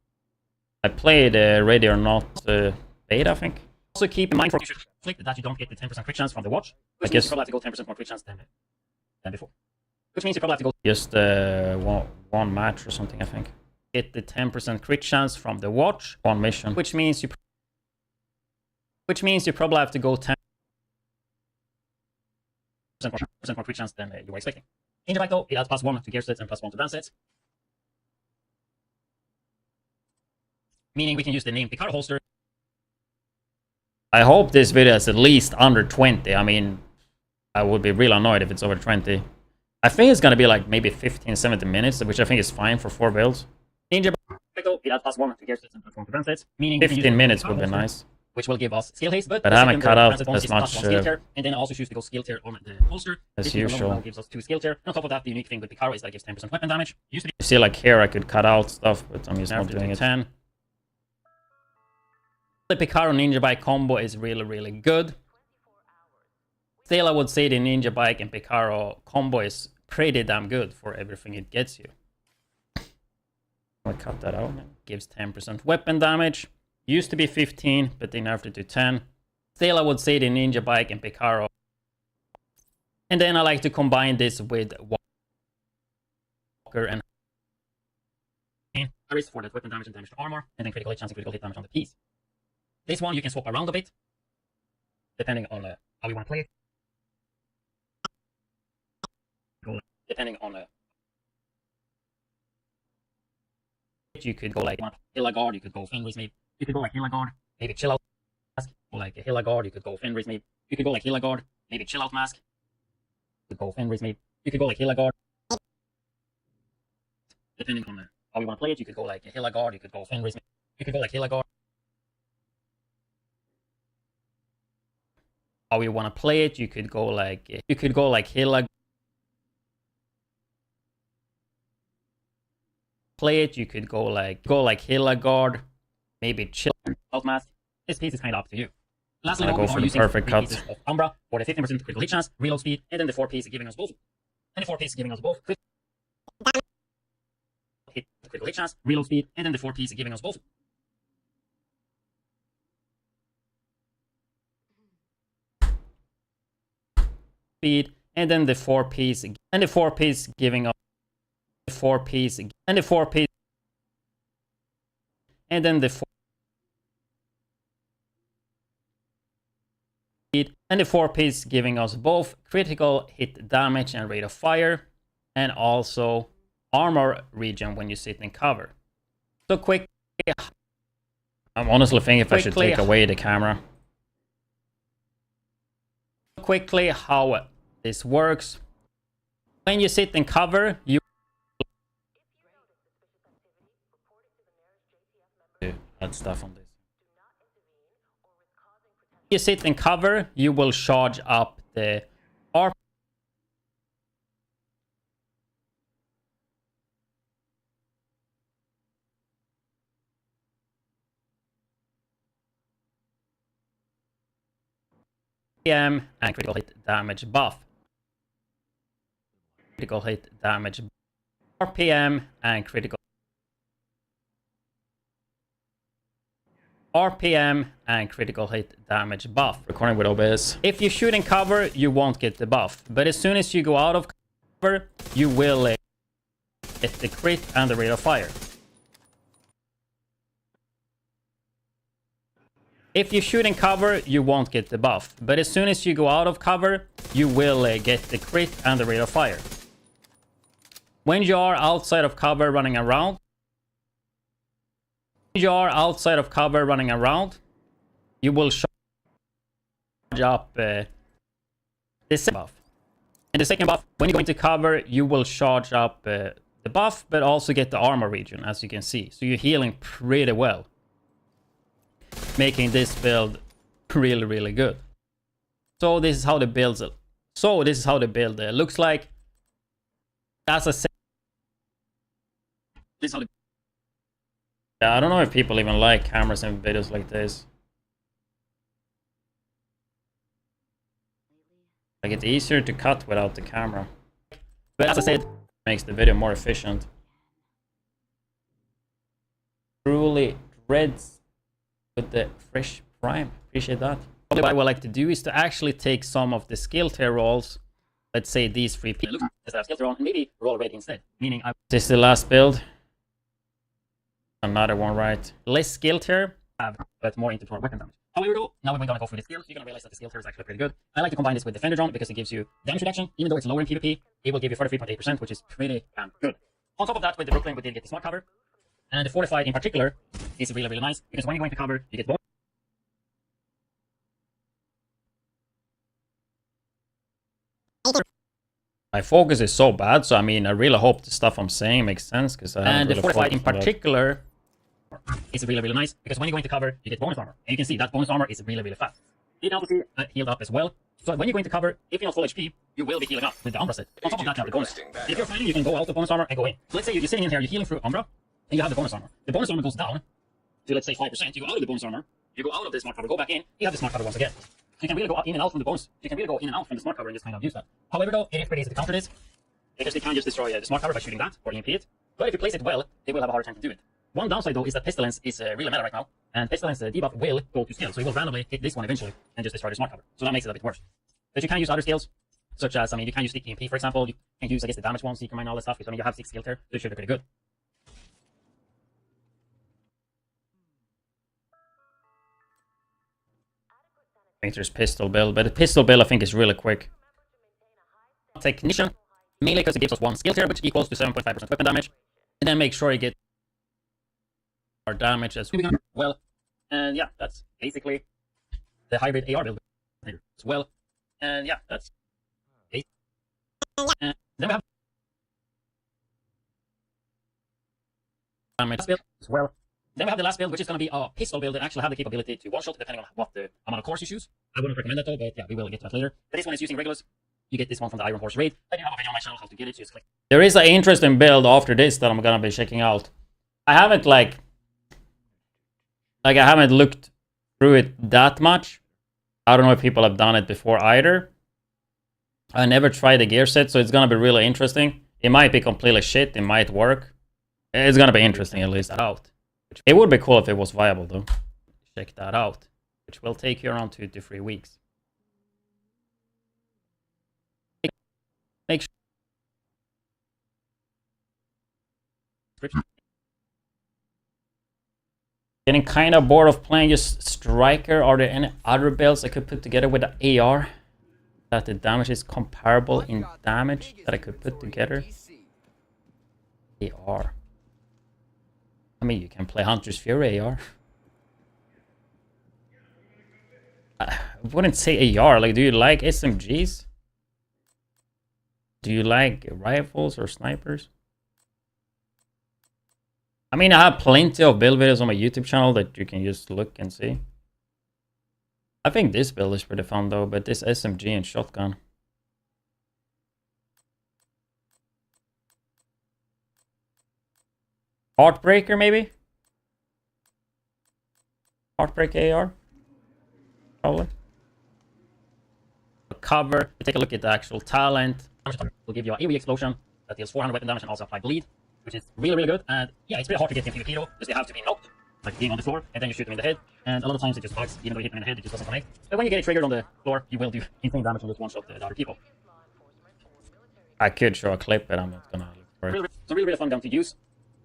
Speaker 1: I played Ready or Not beta, I think. Also keep in mind for you should flick that you don't get the 10% crit chance from the watch. I guess you probably have to go 10% more crit chance than before. Which means you probably have to go just one match or something, I think. Get the 10% crit chance from the watch, one mission. Which means you probably have to go 10% more crit chance than you were expecting. In the back though, it adds +1 to gear sets and +1 to dance sets. Meaning we can use the name Picaro holster. I hope this video is at least under 20. I mean, I would be real annoyed if it's over 20. I think it's gonna be like maybe 15-17 minutes, which I think is fine for 4 builds. Ninja though, it adds +1 to gear sets and +1 to dance sets. Meaning 15 minutes would be nice. Which will give us skill haste, but I haven't cut out as much. And then I also choose to go skill tier on the holster. As usual. Gives us 2 skill tier. On top of that, the unique thing with Picaro is that it gives 10% weapon damage. You see, like here, I could cut out stuff, but I'm just not doing it. 10. The Picaro Ninja Bike combo is really, really good. Still, I would say the Ninja Bike and Picaro combo is pretty damn good for everything it gets you. I'll cut that out. Gives 10% weapon damage. Used to be 15, but they nerfed it to 10. Still, I would say the Ninja Bike and Picaro. And then I like to combine this with Walker and Harris for that weapon damage and damage to armor, and then critical hit chance and critical hit damage on the piece. This one you can swap around a bit, depending on how you want to play it. Depending on you could go like Hillagard, you could go Fenris, maybe. You could go like Hillagard, maybe chill out mask. Go like Hillagard, you could go Fenris, maybe. You could go like Hillagard, maybe chill out mask. You could go Fenris, maybe. You could go like Hillagard. Depending on how you want to play it, you could go like Hillagard, you could go Fenris, maybe. You could go like Hillagard. How you want to play it, you could go like Hillagard. Play it, you could go like Hillagard. Maybe chill out mask. This piece is kind of up to you. Lastly, we are using perfect cuts of Umbra for the 15% critical hit chance, reload speed, and then the 4 piece giving us both. And the 4 piece giving us both. Hit critical hit chance, reload speed, and then the 4 piece giving us both. Speed, and then the 4 piece, and the 4 piece giving us the 4 piece, and the 4 piece, and then the 4. And the 4 piece giving us both critical hit damage and rate of fire, and also armor regen when you sit in cover. So quick, I'm honestly thinking if I should take away the camera. Quickly, how this works. When you sit in cover, you add stuff on this. You sit in cover, you will charge up the RPM and critical hit damage buff. Critical hit damage RPM and critical RPM and critical hit damage buff. Recording with OBS. If you shoot in cover, you won't get the buff. But as soon as you go out of cover, you will get the crit and the rate of fire. If you shoot in cover, you won't get the buff. But as soon as you go out of cover, you will get the crit and the rate of fire. When you are outside of cover running around, you will charge up the second buff. And the second buff, when you go into cover, you will charge up the buff, but also get the armor regen, as you can see. So you're healing pretty well, making this build really, really good. So this is how the build looks like. As I said, this is how the Yeah, I don't know if people even like cameras in videos like this. Like, it's easier to cut without the camera. But as I said, it makes the video more efficient. Truly dreads with the fresh prime. Appreciate that. What I would like to do is to actually take some of the skill tier rolls. Let's say these 3 people. Let's have skill tier roll and maybe roll ready instead. Meaning, this is the last build. Another one, right? Less skill tier, but more into weapon damage. However, though, now we're going to go through the skills. You're going to realize that the skill tier is actually pretty good. I like to combine this with Defender Drone because it gives you damage reduction. Even though it's lower in PvP, it will give you 33.8%, which is pretty good. On top of that, with the Brooklyn, we did get the smart cover. And the Fortified in particular is really, really nice because when you're going to cover, you get bonus. My focus is so bad, so I mean, I really hope the stuff I'm saying makes sense. And the Fortified in particular is really, really nice because when you're going to cover, you get bonus armor. And you can see that bonus armor is really, really fast. You can also see healed up as well. So when you're going to cover, if you're not full HP, you will be healing up with the Umbra set. On top of that, you have the bonus. If you're fighting, you can go out the bonus armor and go in. So let's say you're sitting in here, you're healing through Umbra, and you have the bonus armor. The bonus armor goes down to, let's say, 5%. You go out of the bonus armor, you go out of the smart cover, go back in, you have the smart cover once again. You can really go in and out from the bonus. You can really go in and out from the smart cover and just kind of use that. However, though, it is pretty easy to counter this because they can just destroy the smart cover by shooting that or EMP it. But if you place it well, they will have a harder time to do it. One downside, though, is that Pestilence is really meta right now, and Pestilence debuff will go to skill, so you will randomly hit this one eventually and just destroy the smart cover. So that makes it a bit worse. But you can use other skills, such as, I mean, you can use the EMP, for example. You can use, I guess, the damage one, Seeker Mine, all that stuff, because, I mean, you have 6 skill tier, so it should be pretty good. I think there's pistol build, but the pistol build I think is really quick. Technician, melee because it gives us 1 skill tier, which equals to 7.5% weapon damage. And then make sure you get our damage as well. And yeah, that's basically the hybrid AR build as well. And yeah, that's it. And then we have damage build as well. Then we have the last build, which is going to be a pistol build that actually have the capability to one-shot depending on what the amount of cores you choose. I wouldn't recommend that though, but yeah, we will get to that later. But this one is using regulars. You get this one from the Iron Horse raid. I do have a video on my channel how to get it, just click. There is an interesting build after this that I'm going to be checking out. I haven't I haven't looked through it that much. I don't know if people have done it before either. I never tried the gear set, so it's going to be really interesting. It might be completely shit, it might work. It's going to be interesting at least out. It would be cool if it was viable though. Check that out. Which will take you around 2 to 3 weeks. Make sure. Getting kind of bored of playing just Striker. Are there any other builds I could put together with the AR that the damage is comparable in damage that I could put together? AR. I mean, you can play Hunter's Fury AR. I wouldn't say AR. Like, do you like SMGs? Do you like rifles or snipers? I mean, I have plenty of build videos on my YouTube channel that you can just look and see. I think this build is pretty fun though, but this SMG and shotgun. Heartbreaker, maybe? Heartbreak AR? Probably. Cover. We take a look at the actual talent. We'll give you an AoE explosion that deals 400 weapon damage and also apply bleed, which is really, really good. And yeah, it's pretty hard to get in PvP though, because they have to be knocked, like being on the floor, and then you shoot them in the head. And a lot of times it just bugs, even though you hit them in the head, it just doesn't connect. But when you get it triggered on the floor, you will do insane damage on just one shot the other people. I could show a clip, but I'm not gonna look for it. It's a really, really fun gun to use.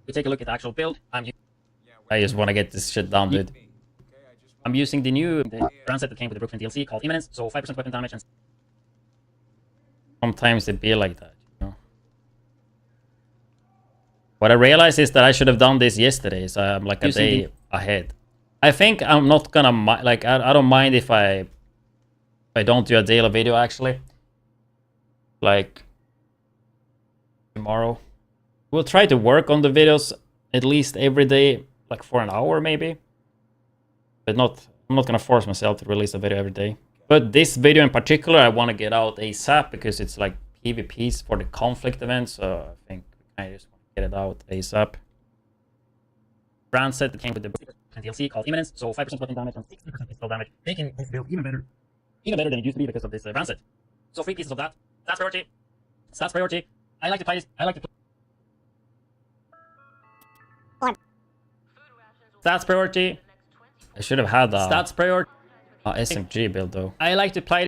Speaker 1: We take a look at the actual build. I just want to get this shit done, dude. I'm using the new brand set that came with the Brooklyn DLC called Imminence, so 5% weapon damage, and sometimes it be like that, you know. What I realized is that I should have done this yesterday, so I'm like a day ahead. I think I'm not gonna like I don't mind if I don't do a daily video actually. Like tomorrow. We'll try to work on the videos at least every day, like for an hour maybe. But I'm not gonna force myself to release a video every day. But this video in particular, I want to get out ASAP because it's like PvPs for the conflict event. So I think I just want to get it out ASAP. brand set that came with the DLC called Imminence, so 5% weapon damage and 60% pistol damage, making this build even better than it used to be because of this brand set. So 3 pieces of that. Stats priority. I like to play. Stats priority. I should have had that. Stats priority. SMG build though. I like to play.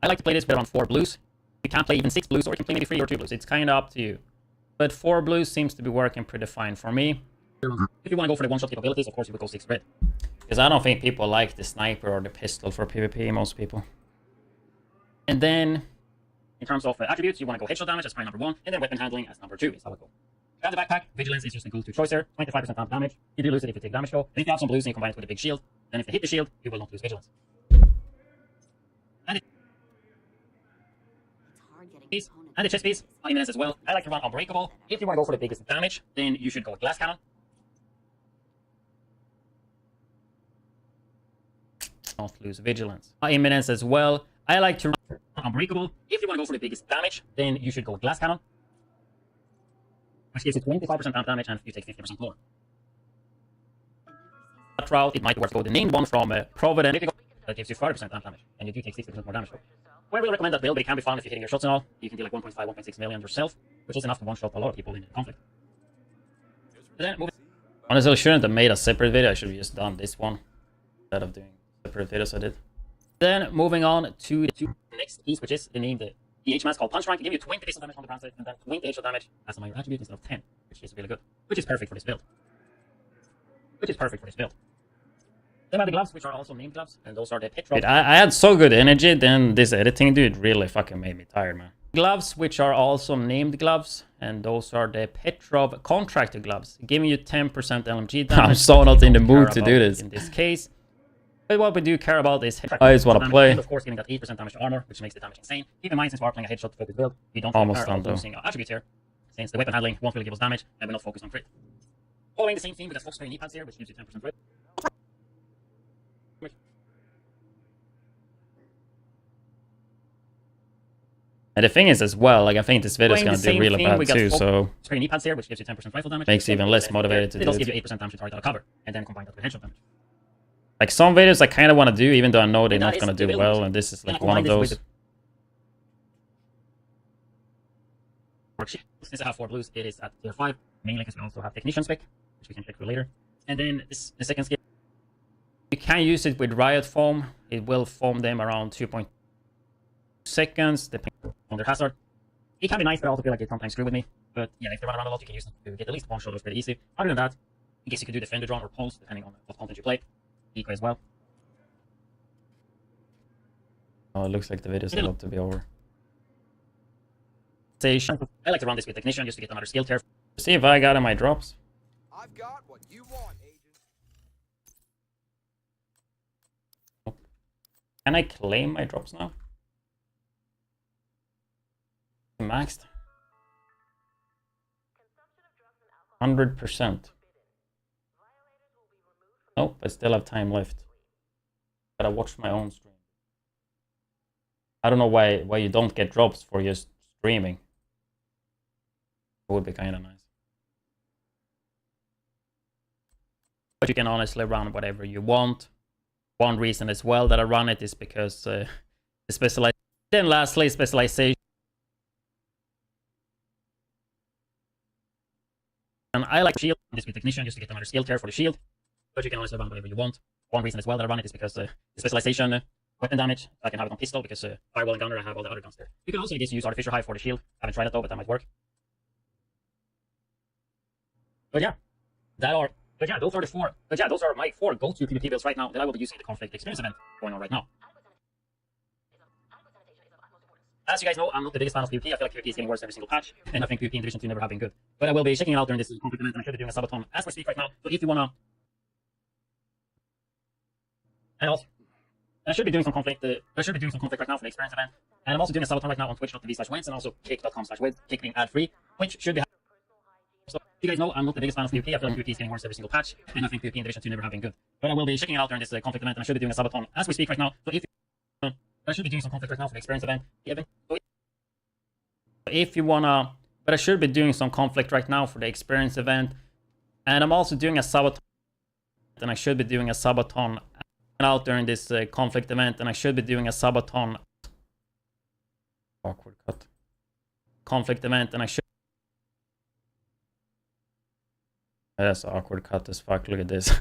Speaker 1: I like to play this build on 4 blues. You can play even 6 blues, or you can play maybe 3 or 2 blues. It's kind of up to you. But 4 blues seems to be working pretty fine for me. If you want to go for the one-shot capabilities, of course you would go 6 red. Because I don't think people like the sniper or the pistol for PvP, most people. And then, in terms of attributes, you want to go headshot damage as probably number 1, and then weapon handling as number 2 is how it goes. Grab the backpack, vigilance is just a go-to choice here, 25% damage. You do lose it if you take damage though. And if you have some blues and you combine it with a big shield, then if they hit the shield, you will not lose vigilance. And the chest piece, imminence as well. I like to run unbreakable. If you want to go for the biggest damage, then you should go with glass cannon. Not lose vigilance. Imminence as well. I like to run unbreakable. If you want to go for the biggest damage, then you should go with glass cannon, which gives you 25% damage and you take 50% more. That route, it might work. Go the named one from Providence. That gives you 40% damage, and you do take 60% more damage. Well, I really recommend that build, but it can be fun if you're hitting your shots and all. You can do like 1.5, 1.6 million yourself, which is enough to one-shot a lot of people in the conflict. Then, honestly, I shouldn't have made a separate video. I should have just done this one instead of doing separate videos I did. Then, moving on to the next piece, which is the name, the H-Mask called Punch Rank. It gives you 20 pistol damage on the brand set, and then 20 headshot damage as a minor attribute instead of 10, which is really good. Which is perfect for this build. Then I have the gloves, which are also named gloves, and those are the Petrov. I had so good energy, then this editing, dude, really fucking made me tired, man. Gloves, which are also named gloves, and those are the Petrov contractor gloves, giving you 10% LMG damage. I'm so not in the mood to do this in this case. But what we do care about is I just want to play. And of course, getting that 8% damage to armor, which makes the damage insane. Keep in mind, since we are playing a headshot focused build, we don't almost care about losing attributes here, since the weapon handling won't really give us damage, and we're not focused on crit. Following the same theme with the Fox knee pads here, which gives you 10% crit. And the thing is as well, like I think this video is going to do really bad too, so knee pads here, which gives you 10% rifle damage. Makes you even less motivated to do it. It does give you 8% damage to target out of cover, and then combine that with headshot damage. Like some videos I kind of want to do, even though I know they're not going to do well, and this is like one of those. Since I have 4 blues, it is at tier 5, mainly because we also have technician spec, which we can check for later. And then the second skill, you can use it with riot foam. It will foam them around 2.2 seconds, depending on their hazard. It can be nice, but I also feel like it sometimes screw with me. But yeah, if they run around a lot, you can use it to get at least one shot off pretty easy. Other than that, I guess you could do Defender Drone or Pulse, depending on what content you play. Eco as well. Oh, it looks like the video's about to be over. I like to run this with Technician just to get another skill tier. See if I got in my drops.
Speaker 8: I've got what you want, Agent.
Speaker 1: Can I claim my drops now? Maxed. 100%. Nope, I still have time left. Gotta watch my own stream. I don't know why you don't get drops for just streaming. It would be kind of nice. But you can honestly run whatever you want. One reason as well that I run it is because the specialization. Then lastly, specialization. And I like shield. This with Technician just to get another skill tier for the shield. But you can also run whatever you want. One reason as well that I run it is because the specialization weapon damage, I can have it on pistol because Firewall and Gunner, I have all the other guns there. You can also just use Artificial Hive for the shield. I haven't tried that though, but that might work. But yeah, those are the 4. But yeah, those are my 4 go-to PvP builds right now that I will be using the conflict experience event going on right now. As you guys know, I'm not the biggest fan of PvP. I feel like PvP is getting worse every single patch, and I think PvP in Division 2 never have been good. But I will be checking it out during this conflict event, and I should be doing a Subathon as we speak right now. So if you wanna, and also, I should be doing some conflict. Right now for the experience event, and I'm also doing a Subathon right now on Twitch.tv/widdz and also kick.com/widdz, kick being ad-free, which should be. So you guys know, I'm not the biggest fan of PvP. I feel like PvP is getting worse every single patch, and I think PvP in Division 2 never have been good. But I will be checking it out during this conflict event, and I should be doing a Subathon as we speak right now. So if I should be doing some conflict right now for the experience event. If you wanna, but I should be doing some conflict right now for the experience event, and I'm also doing a Subathon, and I should be doing a Subathon out during this conflict event, and I should be doing a Subathon awkward cut conflict event, and I should. That's awkward cut as fuck. Look at this.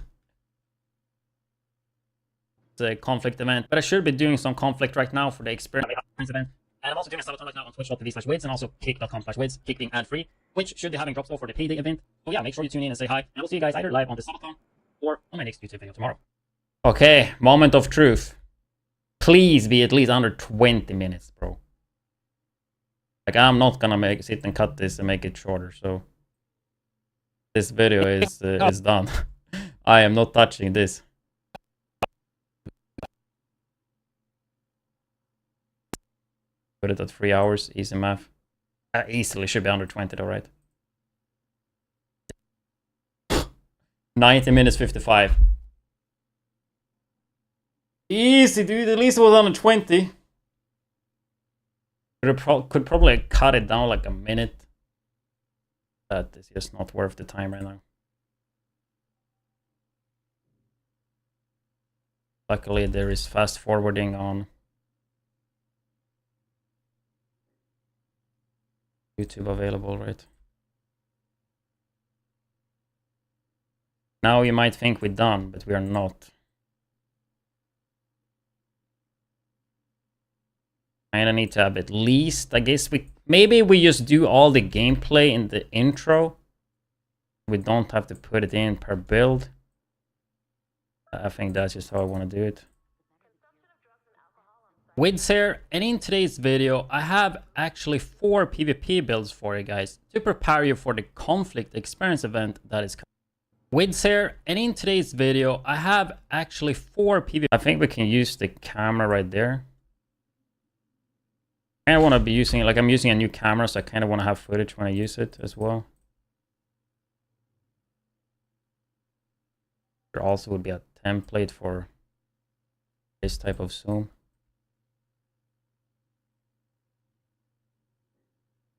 Speaker 1: It's a conflict event, but I should be doing some conflict right now for the experience event. And I'm also doing a Subathon right now on twitch.tv/widdz and also kick.com/widdz, kick being ad-free, which should be having drops for the payday event. So yeah, make sure you tune in and say hi. And we'll see you guys either live on the Subathon or on my next YouTube video tomorrow. Okay, moment of truth. Please be at least under 20 minutes, bro. Like, I'm not gonna sit and cut this and make it shorter, so this video is done. I am not touching this. Put it at 3 hours, easy math. Easily should be under 20 though, right? 90 minutes 55. Easy, dude. At least it was under 20. Could probably cut it down like a minute. That is just not worth the time right now. Luckily, there is fast forwarding on YouTube available, right? Now you might think we're done, but we are not. I need to have at least, I guess maybe we just do all the gameplay in the intro. We don't have to put it in per build. I think that's just how I want to do it. widdz here, and in today's video I have actually 4 PvP builds for you guys to prepare you for the conflict experience event that is coming. widdz here, and in today's video I have actually 4 PvP. I think we can use the camera right there. I kind of want to be using, like, I'm using a new camera, so I kind of want to have footage when I use it as well. There also would be a template for this type of zoom.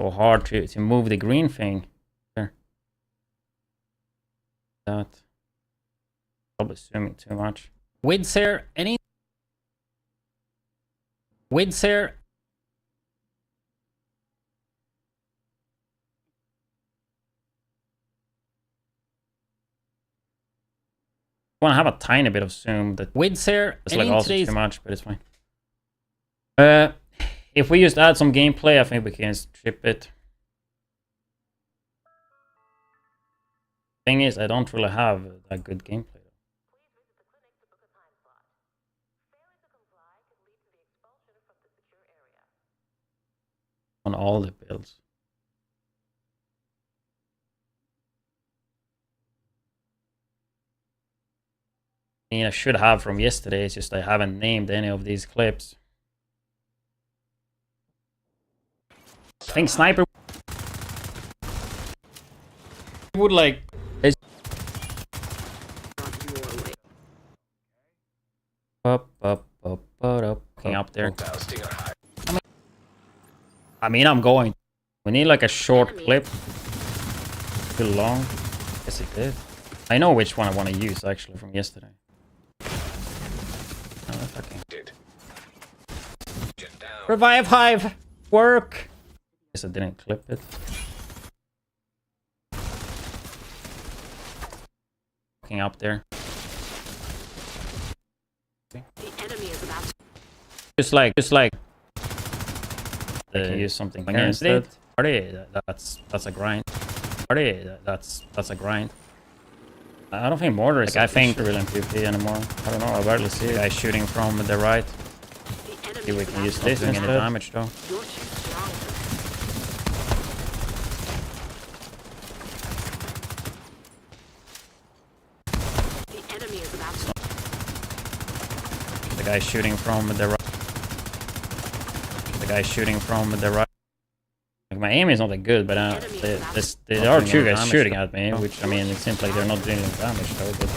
Speaker 1: So hard to move the green thing. There. That. Probably zooming too much. widdz here, any widdz here. Want to have a tiny bit of zoom. That widdz here. It's like also too much, but it's fine. If we just add some gameplay, I think we can strip it. Thing is, I don't really have that good gameplay. On all the builds. I should have from yesterday, it's just I haven't named any of these clips. I think sniper would like up there. I mean, I'm going. We need like a short clip. Too long. Yes, it did. I know which one I want to use actually from yesterday. Revive Hive! Work! Guess I didn't clip it. Looking up there.
Speaker 5: The enemy is about to...
Speaker 1: Just like I can use something here instead. Party, that's a grind. Party, that's a grind. I don't think mortar is. Like, I think real in PvP anymore. I don't know. I barely see a guy shooting from the right. See if we can use this and get damage though.
Speaker 5: You're too strong. The enemy is about to...
Speaker 1: The guy shooting from the right. The guy shooting from the right. Like, my aim is not that good, but there are 2 guys shooting at me, which, I mean, it seems like they're not doing any damage though, but...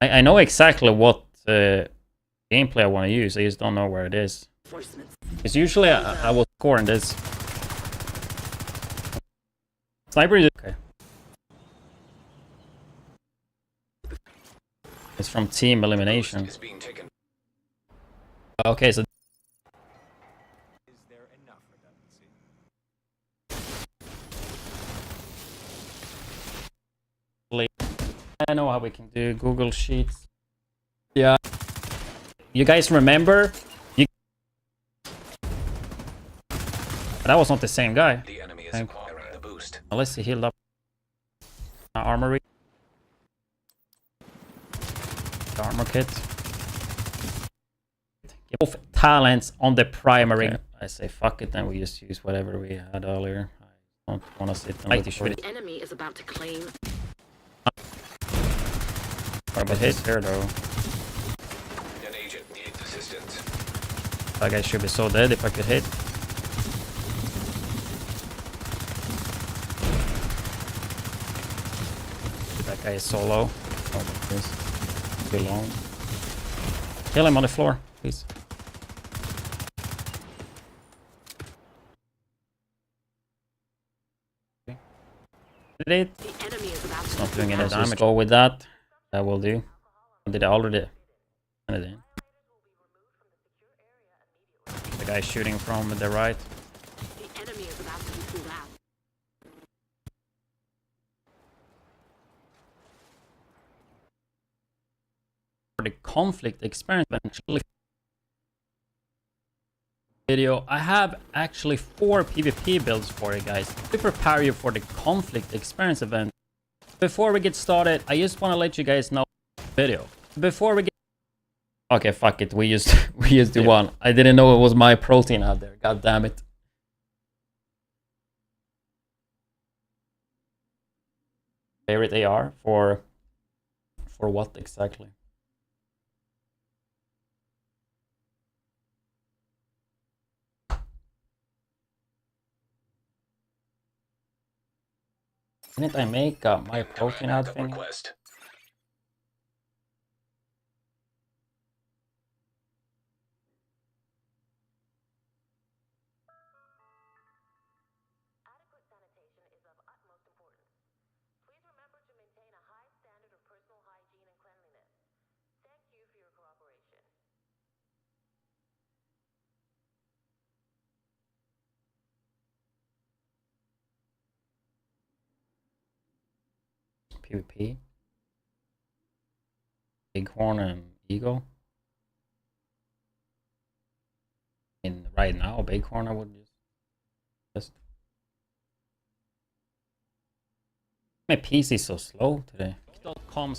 Speaker 1: I know exactly what gameplay I want to use. I just don't know where it is. Because usually I will score in this. Sniper is okay. It's from team elimination.
Speaker 2: Is being taken.
Speaker 1: Okay, so
Speaker 7: Is there enough redundancy?
Speaker 1: I know how we can do Google Sheets. Yeah. You guys remember? That was not the same guy.
Speaker 2: The enemy is acquiring the boost.
Speaker 1: Unless he healed up. Armory. The armor kit. Get both talents on the primary. Okay. I say fuck it, then we just use whatever we had earlier. I don't want to sit and look for it.
Speaker 5: The enemy is about to claim.
Speaker 1: What about his here though?
Speaker 2: An agent needs assistance.
Speaker 1: That guy should be so dead if I could hit. That guy is so low. Oh, this too long. Kill him on the floor, please. Did it?
Speaker 5: The enemy is about
Speaker 1: It's
Speaker 5: to
Speaker 1: not doing any
Speaker 5: damage.
Speaker 1: damage. Go with that. That will do. Did I already? Send it in. The guy shooting from the right.
Speaker 5: The enemy is about to be pulled out.
Speaker 1: For the conflict experience eventually. Video. I have actually 4 PvP builds for you guys to prepare you for the conflict experience event. Before we get started, I just want to let you guys know video. Before we get okay, fuck it. We used the one. I didn't know it was my protein out there. God damn it. Favorite AR for what exactly? Didn't I make my protein out thing?
Speaker 2: Request.
Speaker 4: Adequate sanitation is of utmost importance. Please remember to maintain a high standard of personal hygiene and cleanliness. Thank you for your cooperation.
Speaker 1: PvP. Bighorn and Eagle. And right now, Bighorn I would just. My PC is so slow today. .com/.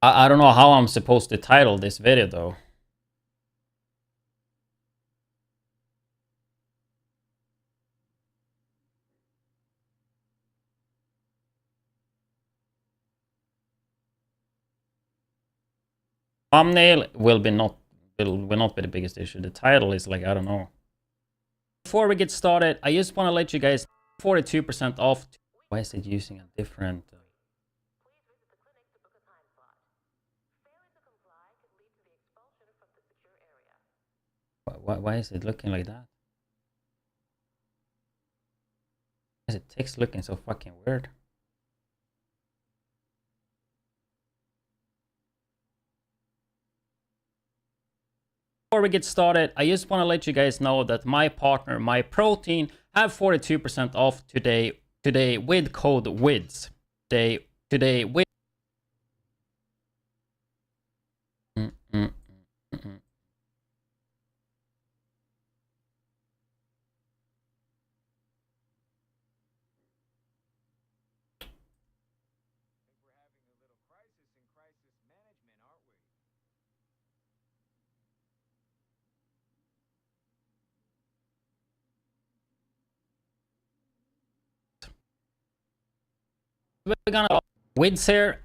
Speaker 1: I don't know how I'm supposed to title this video though. Thumbnail will not be the biggest issue. The title is like, I don't know. Before we get started, I just want to let you guys 42% off. Why is it using a different?
Speaker 4: Please visit the clinic to book a time slot. Failing to comply could lead to the expulsion from the secure area.
Speaker 1: Why is it looking like that? Why is the text looking so fucking weird? Before we get started, I just want to let you guys know that my partner, My Protein, have 42% off today with code widdz. Today with
Speaker 7: We're having a little crisis in crisis management, aren't we?
Speaker 1: we're gonna widdz here.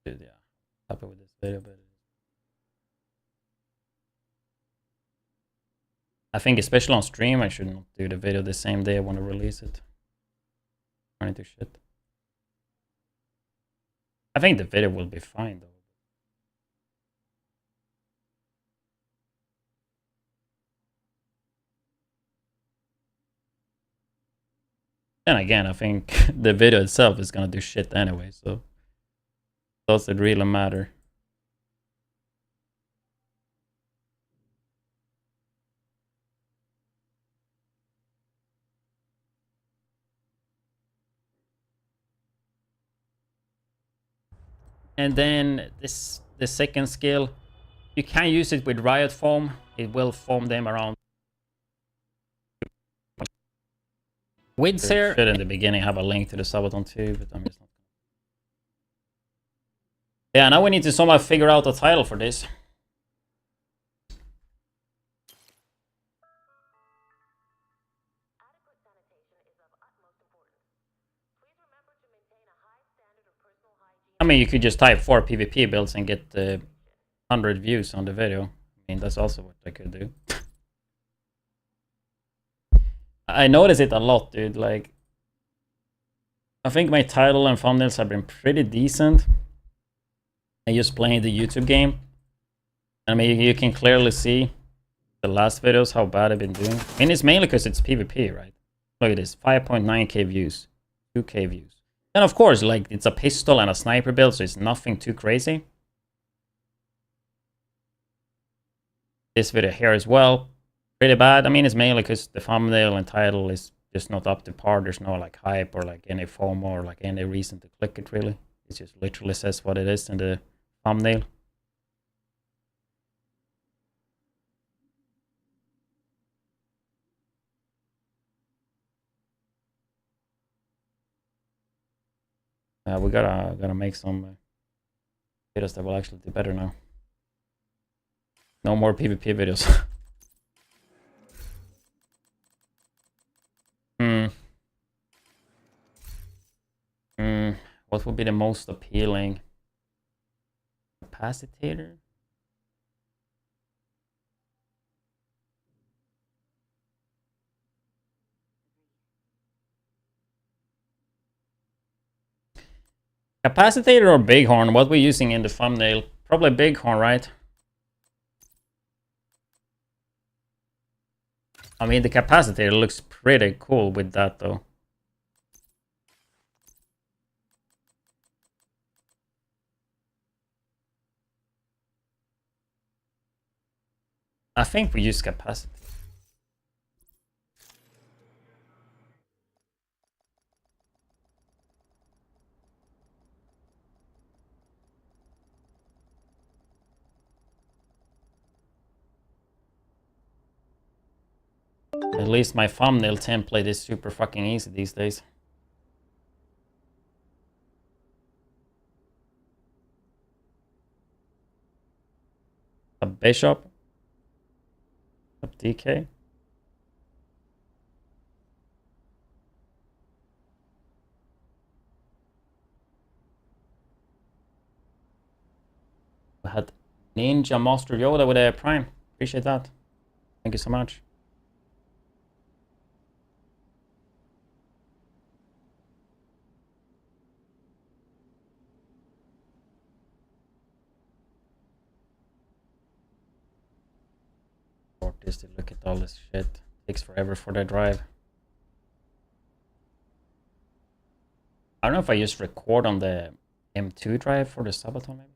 Speaker 1: Dude, yeah, happy with this video, but I think especially on stream, I should not do the video the same day I want to release it. Running to shit. I think the video will be fine though. Then again, I think the video itself is gonna do shit anyway, so does it really matter? And then the second skill, you can use it with riot foam. It will foam them around. Widdz here should in the beginning have a link to the Subathon too, but I'm just not. Yeah, now we need to somehow figure out a title for this.
Speaker 4: Adequate sanitation is of utmost importance. Please remember to maintain a high standard of personal hygiene.
Speaker 1: I mean, you could just type 4 PvP builds and get 100 views on the video. I mean, that's also what I could do. I notice it a lot, dude. Like, I think my title and thumbnails have been pretty decent. And just playing the YouTube game. I mean, you can clearly see the last videos how bad I've been doing. I mean, it's mainly because it's PvP, right? Look at this, 5.9k views, 2k views. And of course, like, it's a pistol and a sniper build, so it's nothing too crazy. This video here as well, pretty bad. I mean, it's mainly because the thumbnail and title is just not up to par. There's no like hype or like any FOMO or like any reason to click it really. It just literally says what it is in the thumbnail. We gotta make some videos that will actually do better now. No more PvP videos. What would be the most appealing? Capacitator? Capacitator or Bighorn? What we're using in the thumbnail? Probably Bighorn, right? I mean, the capacitator looks pretty cool with that though. I think we use capacitor. At least my thumbnail template is super fucking easy these days. A bishop. Up DK. We had Ninja Master Yoda with a Prime. Appreciate that. Thank you so much. Just to look at all this shit. Takes forever for the drive. I don't know if I just record on the M2 drive for the Subathon maybe.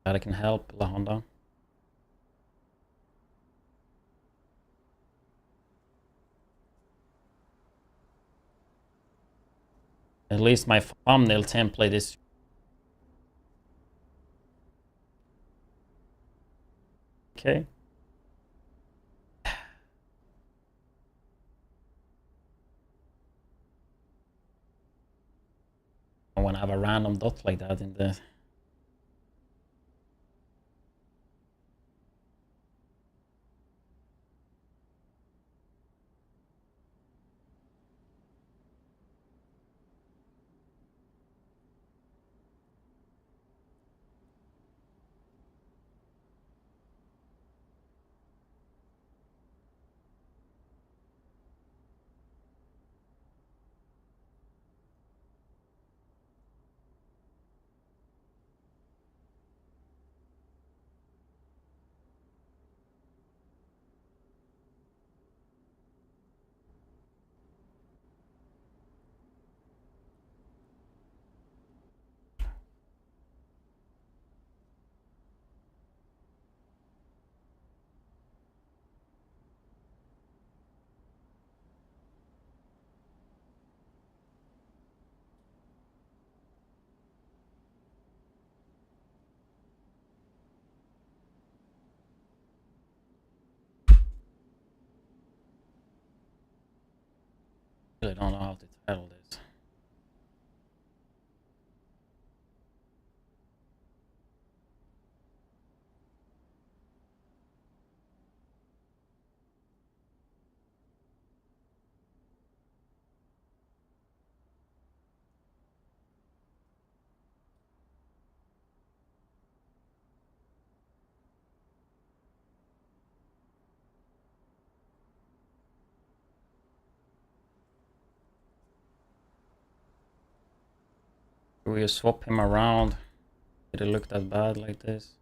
Speaker 1: That I can help La Honda. At least my thumbnail template is okay. I want to have a random dot like that in the... Really don't know how to title this. Do we swap him around? Did it look that bad like this?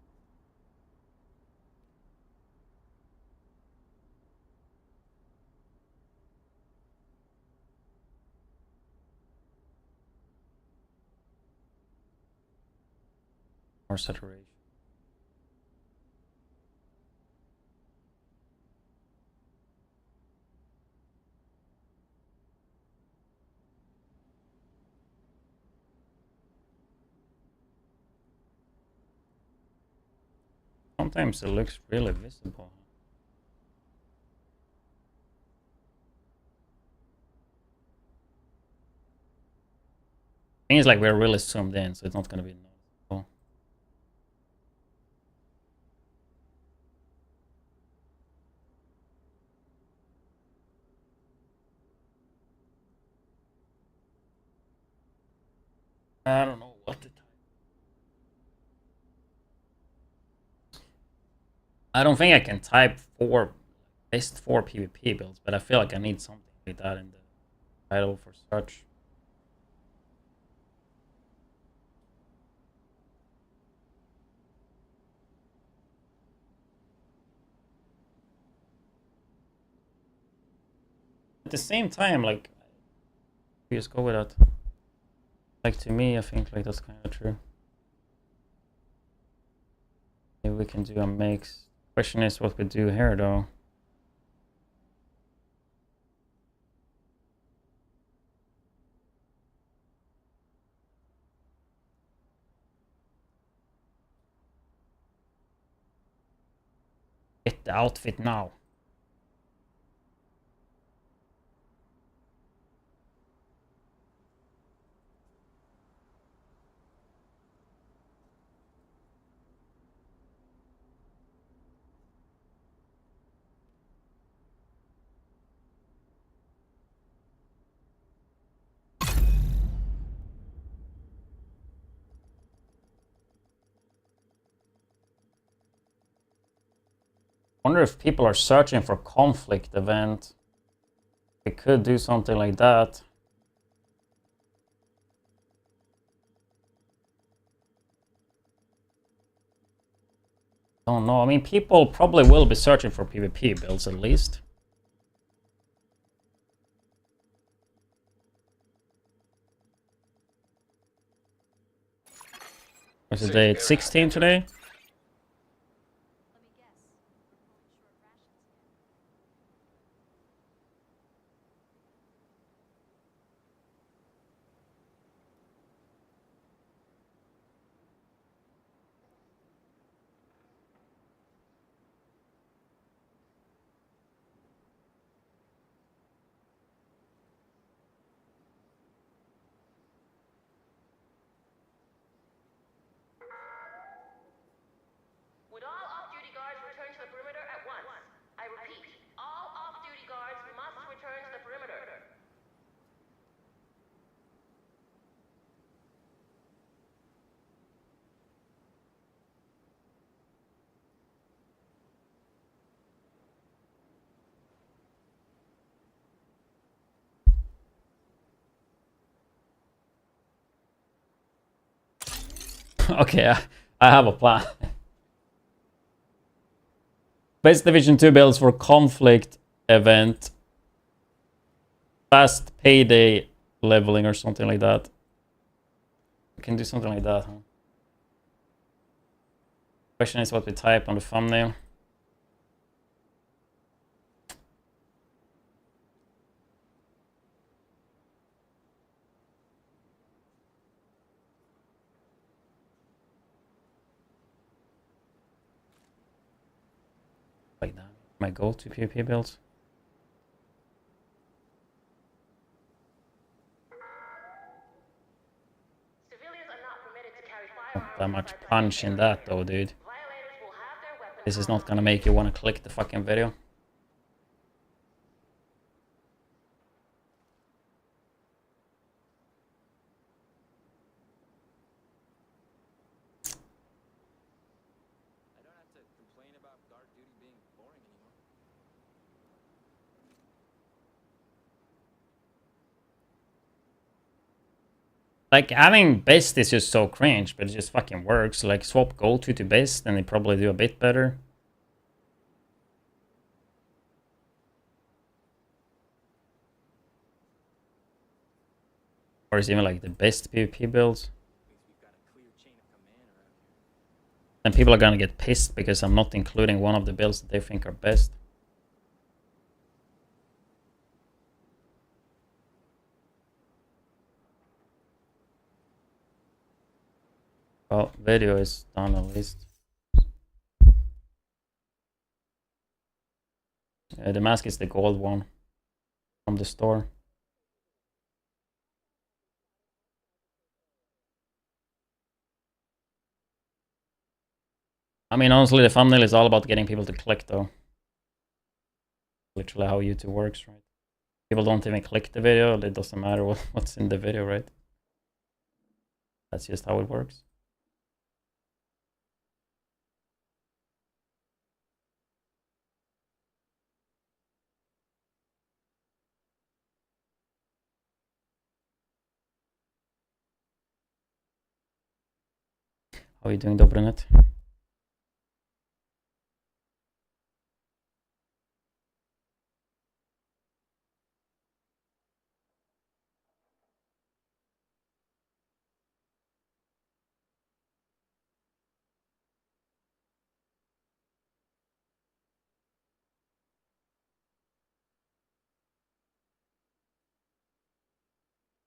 Speaker 1: More saturation. Sometimes it looks really visible. Thing is, like, we're really zoomed in, so it's not gonna be noticeable. I don't know what to type. I don't think I can type best 4 PvP builds, but I feel like I need something like that in the title for search. At the same time, like, we just go with that. Like, to me, I think like that's kind of true. Maybe we can do a mix. Question is what we do here, though. Get the outfit now. Wonder if people are searching for conflict event. We could do something like that. Don't know. I mean, people probably will be searching for PvP builds at least. What's the date? 16 today?
Speaker 4: Would all off-duty guards return to the perimeter at once? I repeat, all off-duty guards must return to the perimeter.
Speaker 1: Okay, I have a plan. Best Division 2 builds for conflict event. Fast payday leveling or something like that. We can do something like that, huh? Question is what we type on the thumbnail. Like that. My go-to PvP builds. that much punch in that though, dude. This is not gonna make you wanna click the fucking video.
Speaker 7: I don't have to complain about guard duty being boring anymore.
Speaker 1: Like, having best is just so cringe, but it just fucking works. Like, swap gold to best and they probably do a bit better. Or it's even like the best PvP builds.
Speaker 7: At least we've got a clear chain of command around here.
Speaker 1: And people are gonna get pissed because I'm not including one of the builds that they think are best. Well, video is done at least. The mask is the gold one from the store. I mean, honestly, the thumbnail is all about getting people to click, though. Literally how YouTube works, right? People don't even click the video, it doesn't matter what's in the video, right? That's just how it works. How are you doing, Dobronet?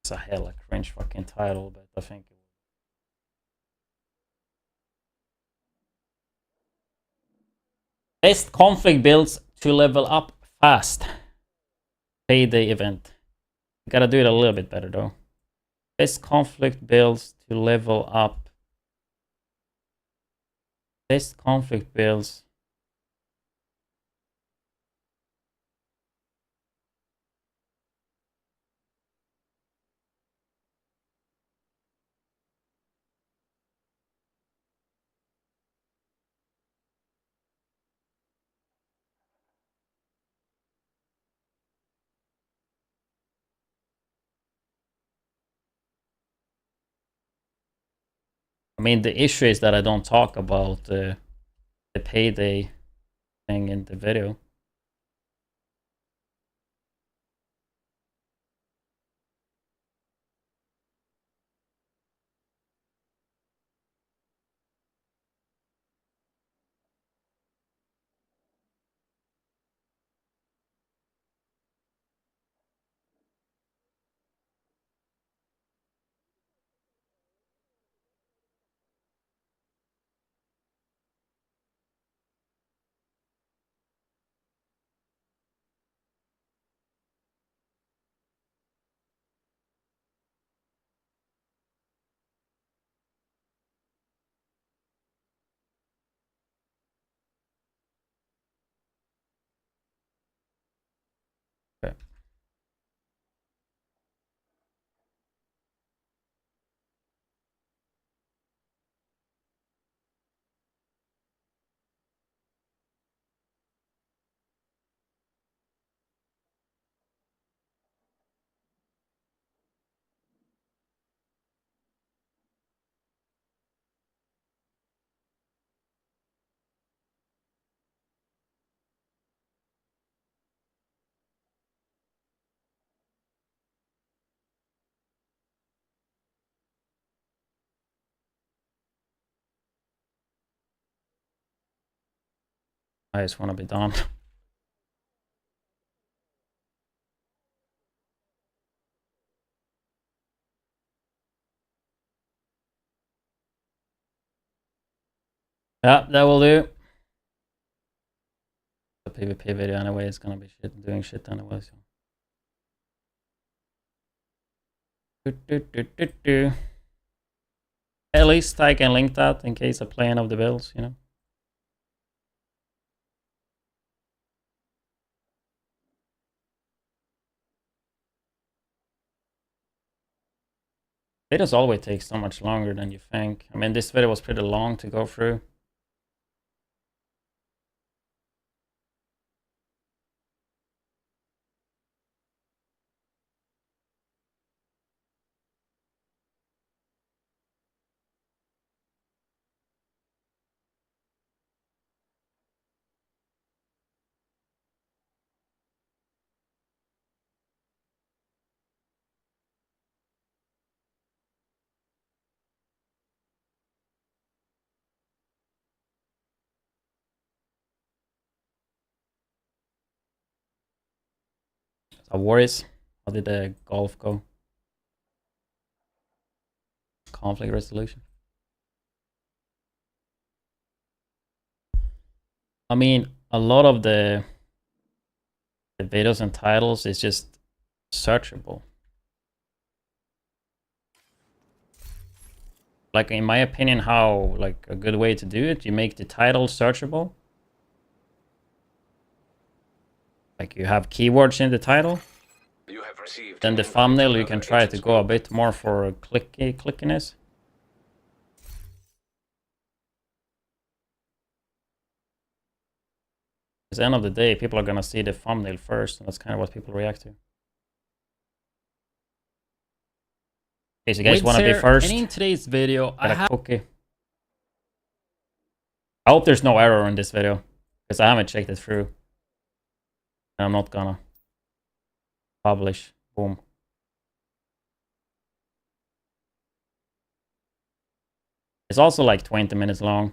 Speaker 1: It's a hella cringe fucking title, but I think it best conflict builds to level up fast. Payday event. You gotta do it a little bit better though. Best conflict builds to level up. Best conflict builds. I mean, the issue is that I don't talk about the payday thing in the video. Okay. I just want to be done. Yeah, that will do. The PvP video anyway is gonna be doing shit anyway. So. At least I can link that in case I play any of the builds, you know. Videos always take so much longer than you think. I mean, this video was pretty long to go through. So worries. How did the golf go? Conflict resolution. I mean, a lot of the videos and titles is just searchable. Like, in my opinion, how, like, a good way to do it, you make the title searchable. Like, you have keywords in the title.
Speaker 2: You have received
Speaker 1: Then the
Speaker 2: an invite
Speaker 1: thumbnail,
Speaker 2: from
Speaker 1: you can
Speaker 2: another
Speaker 1: try to
Speaker 2: agent's
Speaker 1: go a
Speaker 2: group.
Speaker 1: bit more for clickiness. At the end of the day, people are gonna see the thumbnail first, and that's kind of what people react to. Okay, so you guys want to be first?
Speaker 9: And in today's video,
Speaker 1: Got a cookie. I hope there's no error in this video, because I haven't checked it through. And I'm not gonna publish. Boom. It's also like 20 minutes long.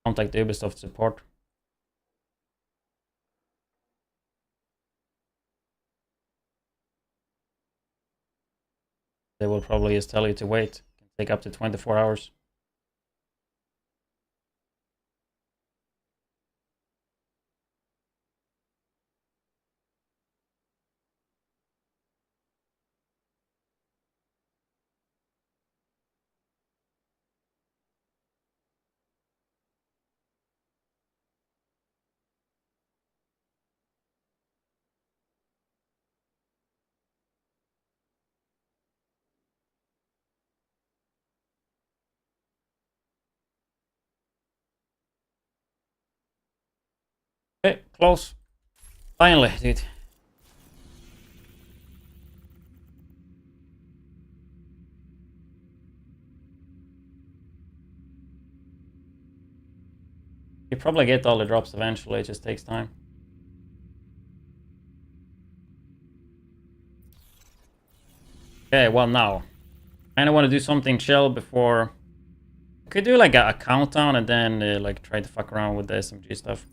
Speaker 1: Contact Ubisoft support. They will probably just tell you to wait. It can take up to 24 hours. Okay, close. Finally, dude. You probably get all the drops eventually, it just takes time. Okay, well now. I want to do something chill before... Could do like a countdown and then like try to fuck around with the SMG stuff.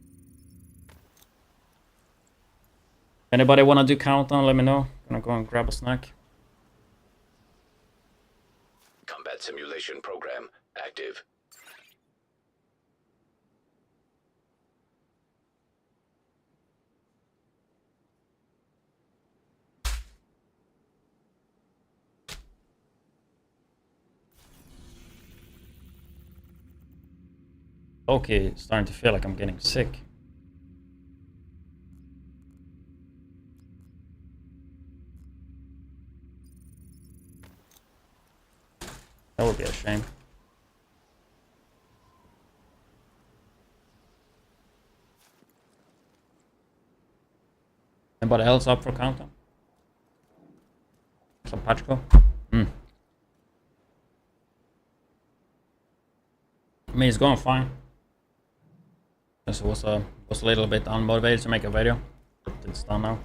Speaker 1: Anybody want to do countdown, let me know. Gonna go and grab a snack.
Speaker 2: Combat simulation program active.
Speaker 1: Okay, starting to feel like I'm getting sick. That would be a shame. Anybody else up for countdown? Some Pachko? I mean, it's going fine. Just was a little bit unmotivated to make a video. It's done now.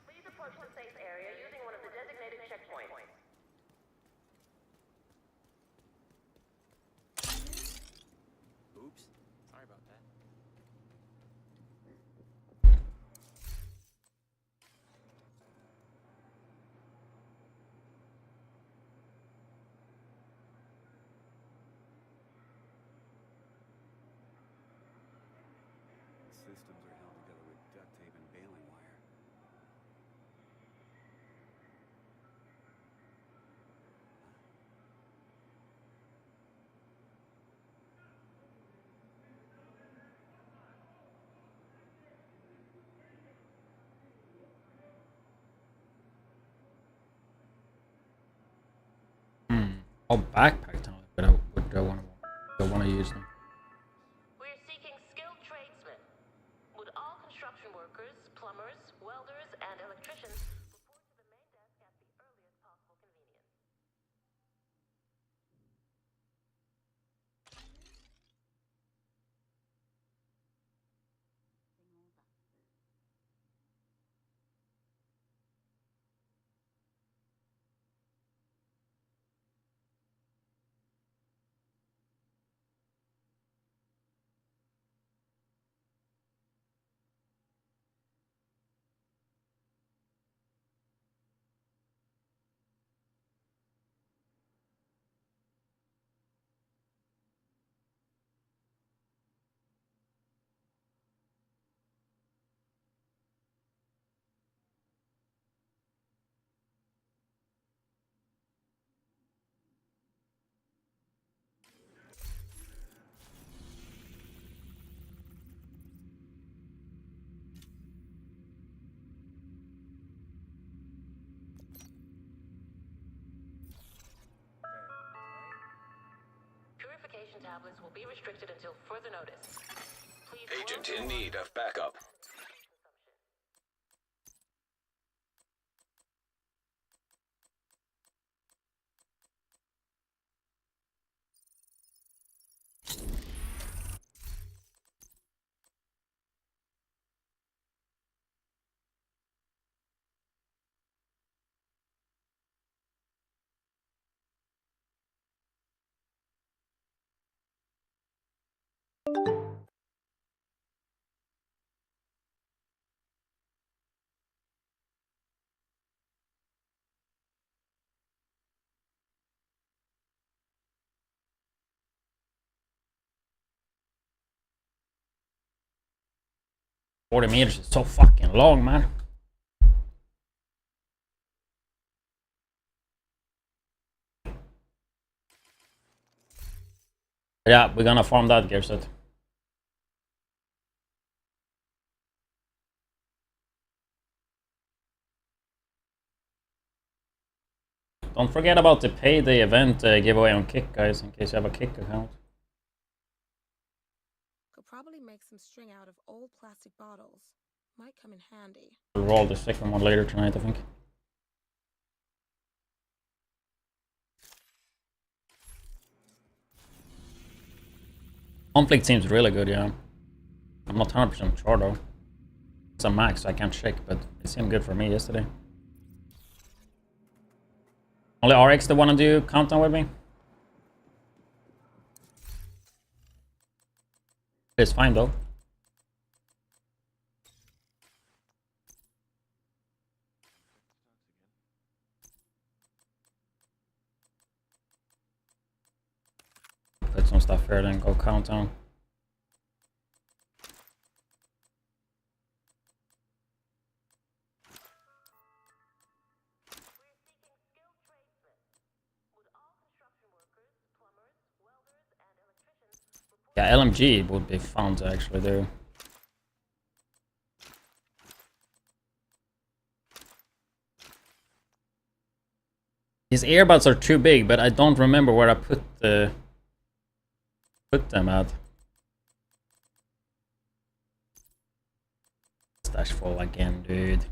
Speaker 4: Please approach the safe area using one of the designated checkpoints.
Speaker 7: about that.
Speaker 9: Systems are held together with duct tape and baling wire.
Speaker 1: Oh, backpack tunnel. But I would want to use them.
Speaker 4: We're seeking skilled tradesmen. Would all construction workers, plumbers, welders, and electricians report to the main desk at the earliest possible convenience? Purification tablets will be restricted until further notice. Please
Speaker 2: Agent in need of backup.
Speaker 1: $40 meters is so fucking long, man. Yeah, we're gonna farm that gear set. Don't forget about the payday event giveaway on Kick, guys, in case you have a Kick account.
Speaker 10: Could probably make some string out of old plastic bottles. Might come in handy.
Speaker 1: We'll roll the second one later tonight, I think. Conflict seems really good, yeah. I'm not 100% sure though. It's a max, so I can't check, but it seemed good for me yesterday. Only RX that wanna do countdown with me? It's fine though. Put some stuff here, then go countdown. Yeah, LMG would be fun to actually do. These earbuds are too big, but I don't remember where I put them at. Stash full again, dude.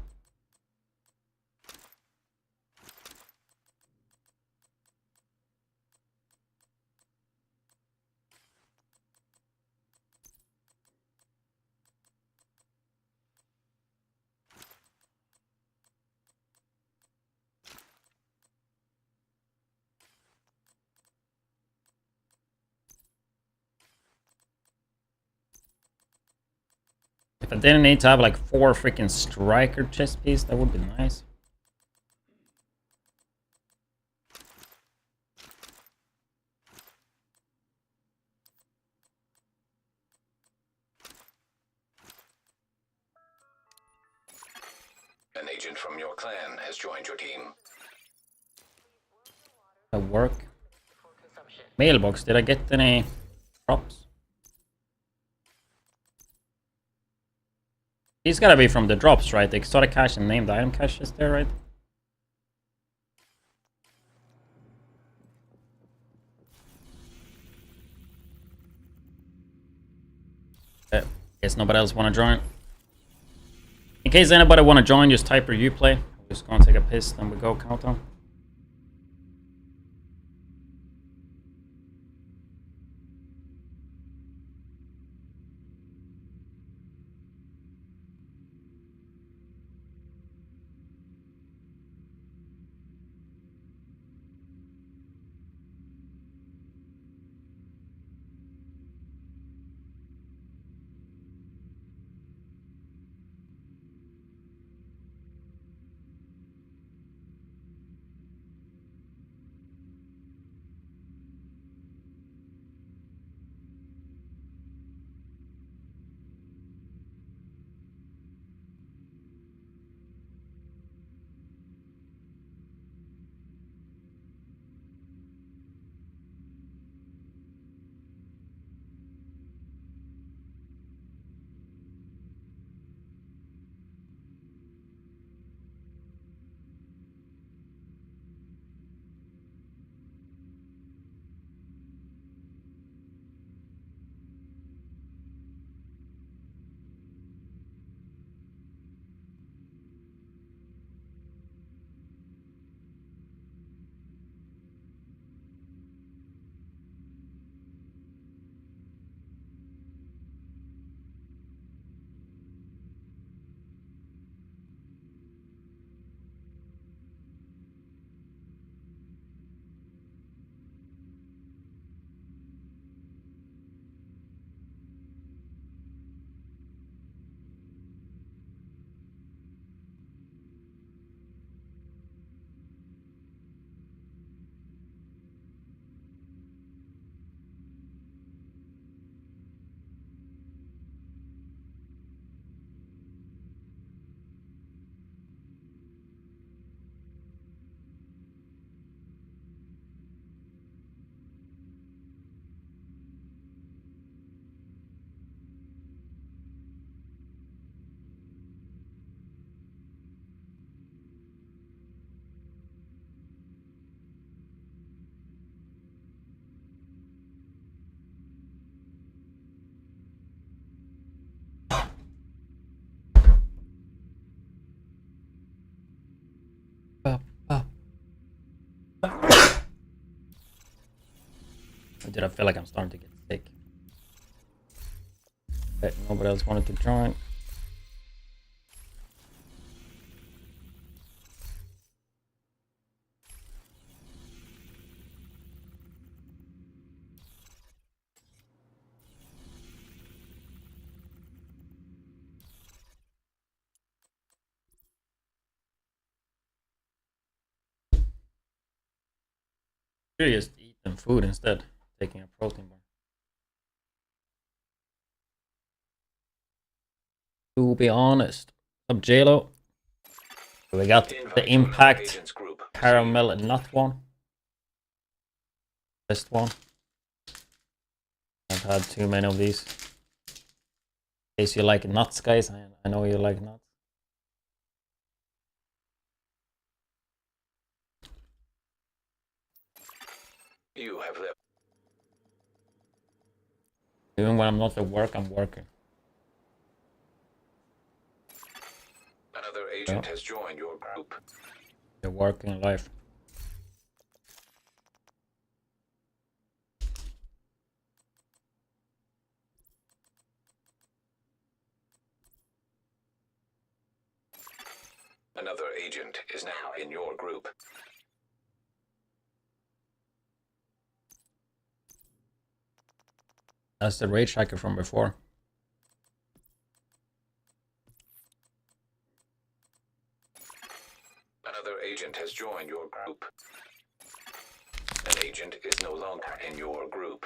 Speaker 1: If I didn't need to have like 4 freaking striker chest pieces, that would be nice.
Speaker 2: An agent from your clan has joined your team.
Speaker 1: That work. Mailbox, did I get any drops? These gotta be from the drops, right? The exotic cache and named item cache is there, right? Guess nobody else wanna join. In case anybody wanna join, just type your Uplay. I'm just gonna take a piss, then we go countdown. Dude, I feel like I'm starting to get sick. But nobody else wanted to join. Should just eat some food instead, taking a protein bar. To be honest, up JLo. We got the Impact Caramel Nut one. Best one. I've had too many of these. In case you like nuts, guys, I know you like nuts.
Speaker 2: You have left.
Speaker 1: Even when I'm not at work, I'm working.
Speaker 2: Another agent has joined your group.
Speaker 1: You're working in life.
Speaker 2: Another agent is now in your group.
Speaker 1: That's the rage hacker from before.
Speaker 2: agent has joined your group. An agent is no longer in your group.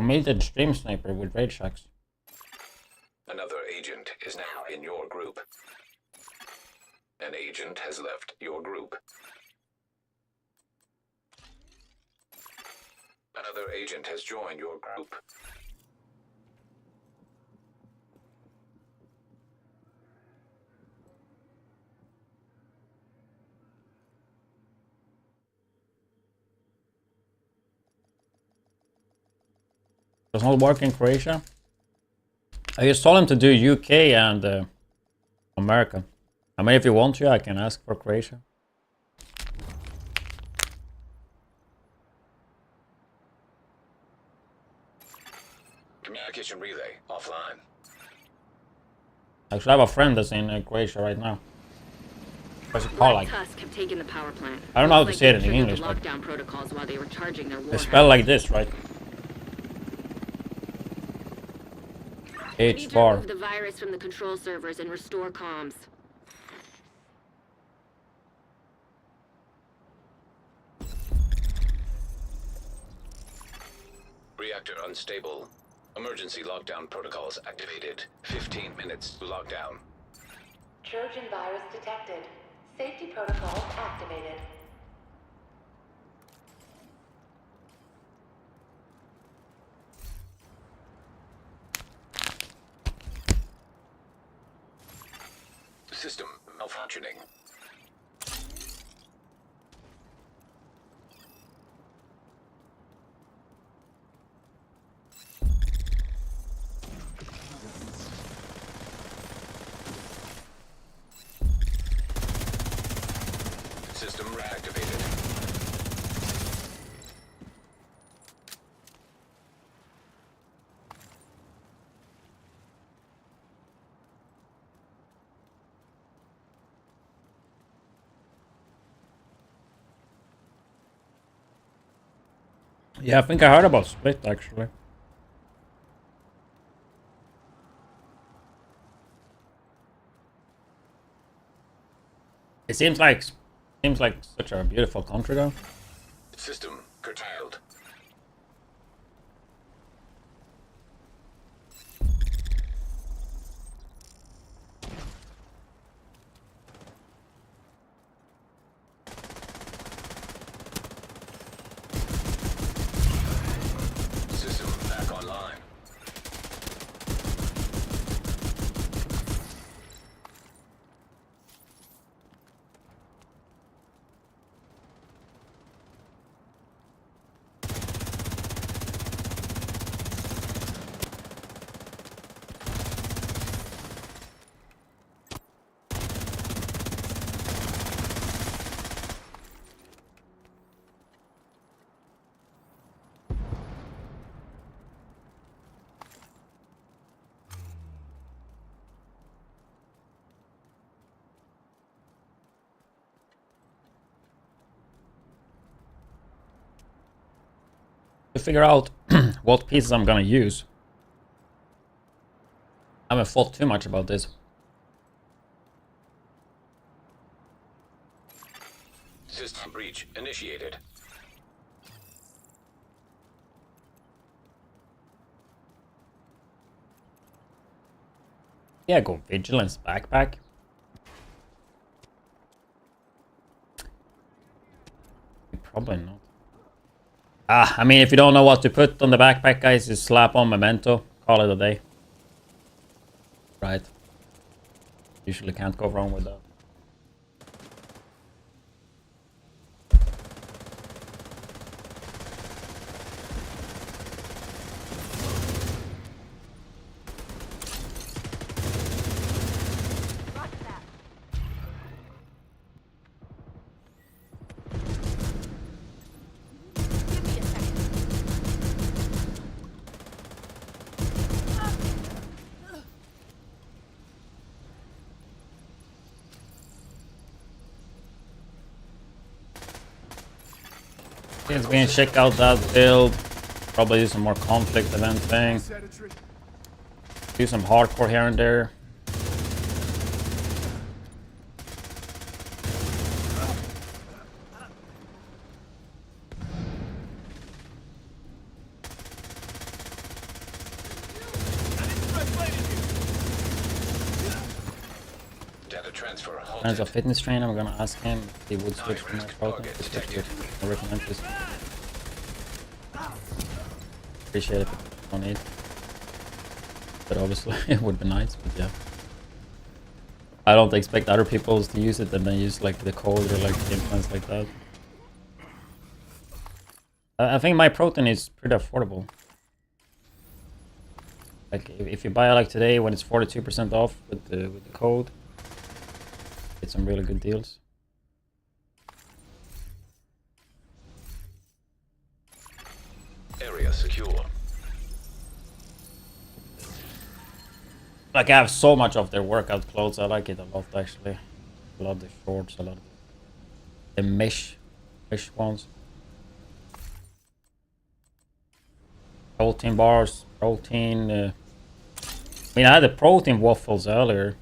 Speaker 1: Committed stream sniper with raid shacks.
Speaker 2: Another agent is now in your group. An agent has left your group. Another agent has joined your group.
Speaker 1: Does not work in Croatia. I just told him to do UK and America. I mean, if you want to, I can ask for Croatia.
Speaker 2: Communication relay offline.
Speaker 1: Actually, I have a friend that's in Croatia right now. What's it called like?
Speaker 5: Tusk have taken the power plant.
Speaker 1: I don't know how to
Speaker 5: Looks
Speaker 1: say it
Speaker 5: like
Speaker 1: in
Speaker 5: they triggered
Speaker 1: English,
Speaker 5: the
Speaker 1: but
Speaker 5: lockdown protocols while they were charging their
Speaker 1: they
Speaker 5: warheads.
Speaker 1: spell like this, right?
Speaker 5: We
Speaker 1: H
Speaker 5: need to
Speaker 1: bar.
Speaker 5: remove the virus from the control servers and restore comms.
Speaker 2: Reactor unstable. Emergency lockdown protocols activated. 15 minutes to lockdown.
Speaker 4: Trojan virus detected. Safety protocols activated.
Speaker 2: System malfunctioning. System reactivated.
Speaker 1: Yeah, I think I heard about Split actually. It seems like such a beautiful country though.
Speaker 2: System curtailed. System back online.
Speaker 1: To figure out what pieces I'm gonna use. I haven't thought too much about this.
Speaker 2: System breach initiated.
Speaker 1: Yeah, go vigilance backpack. Probably not. I mean, if you don't know what to put on the backpack, guys, just slap on Memento. Call it a day. Right. Usually can't go wrong with that. It's gonna check out that build. Probably do some more conflict event thing. Do some hardcore here and there.
Speaker 2: transfer
Speaker 1: As a
Speaker 2: halted.
Speaker 1: fitness trainer, I'm gonna ask him if he would switch to my
Speaker 2: High-risk
Speaker 1: protein.
Speaker 2: target
Speaker 1: To switch
Speaker 2: detected.
Speaker 1: with. I recommend this. Appreciate it. Don't need. But obviously, it would be nice. But yeah, I don't expect other people to use it and then use like the code or like implants like that. I think my protein is pretty affordable. Like if you buy it like today when it's 42% off with the code, get some really good deals.
Speaker 2: Area secure.
Speaker 1: Like I have so much of their workout clothes. I like it a lot actually. A lot of the shorts, a lot of the mesh ones. Protein bars, protein. I mean, I had the protein waffles earlier.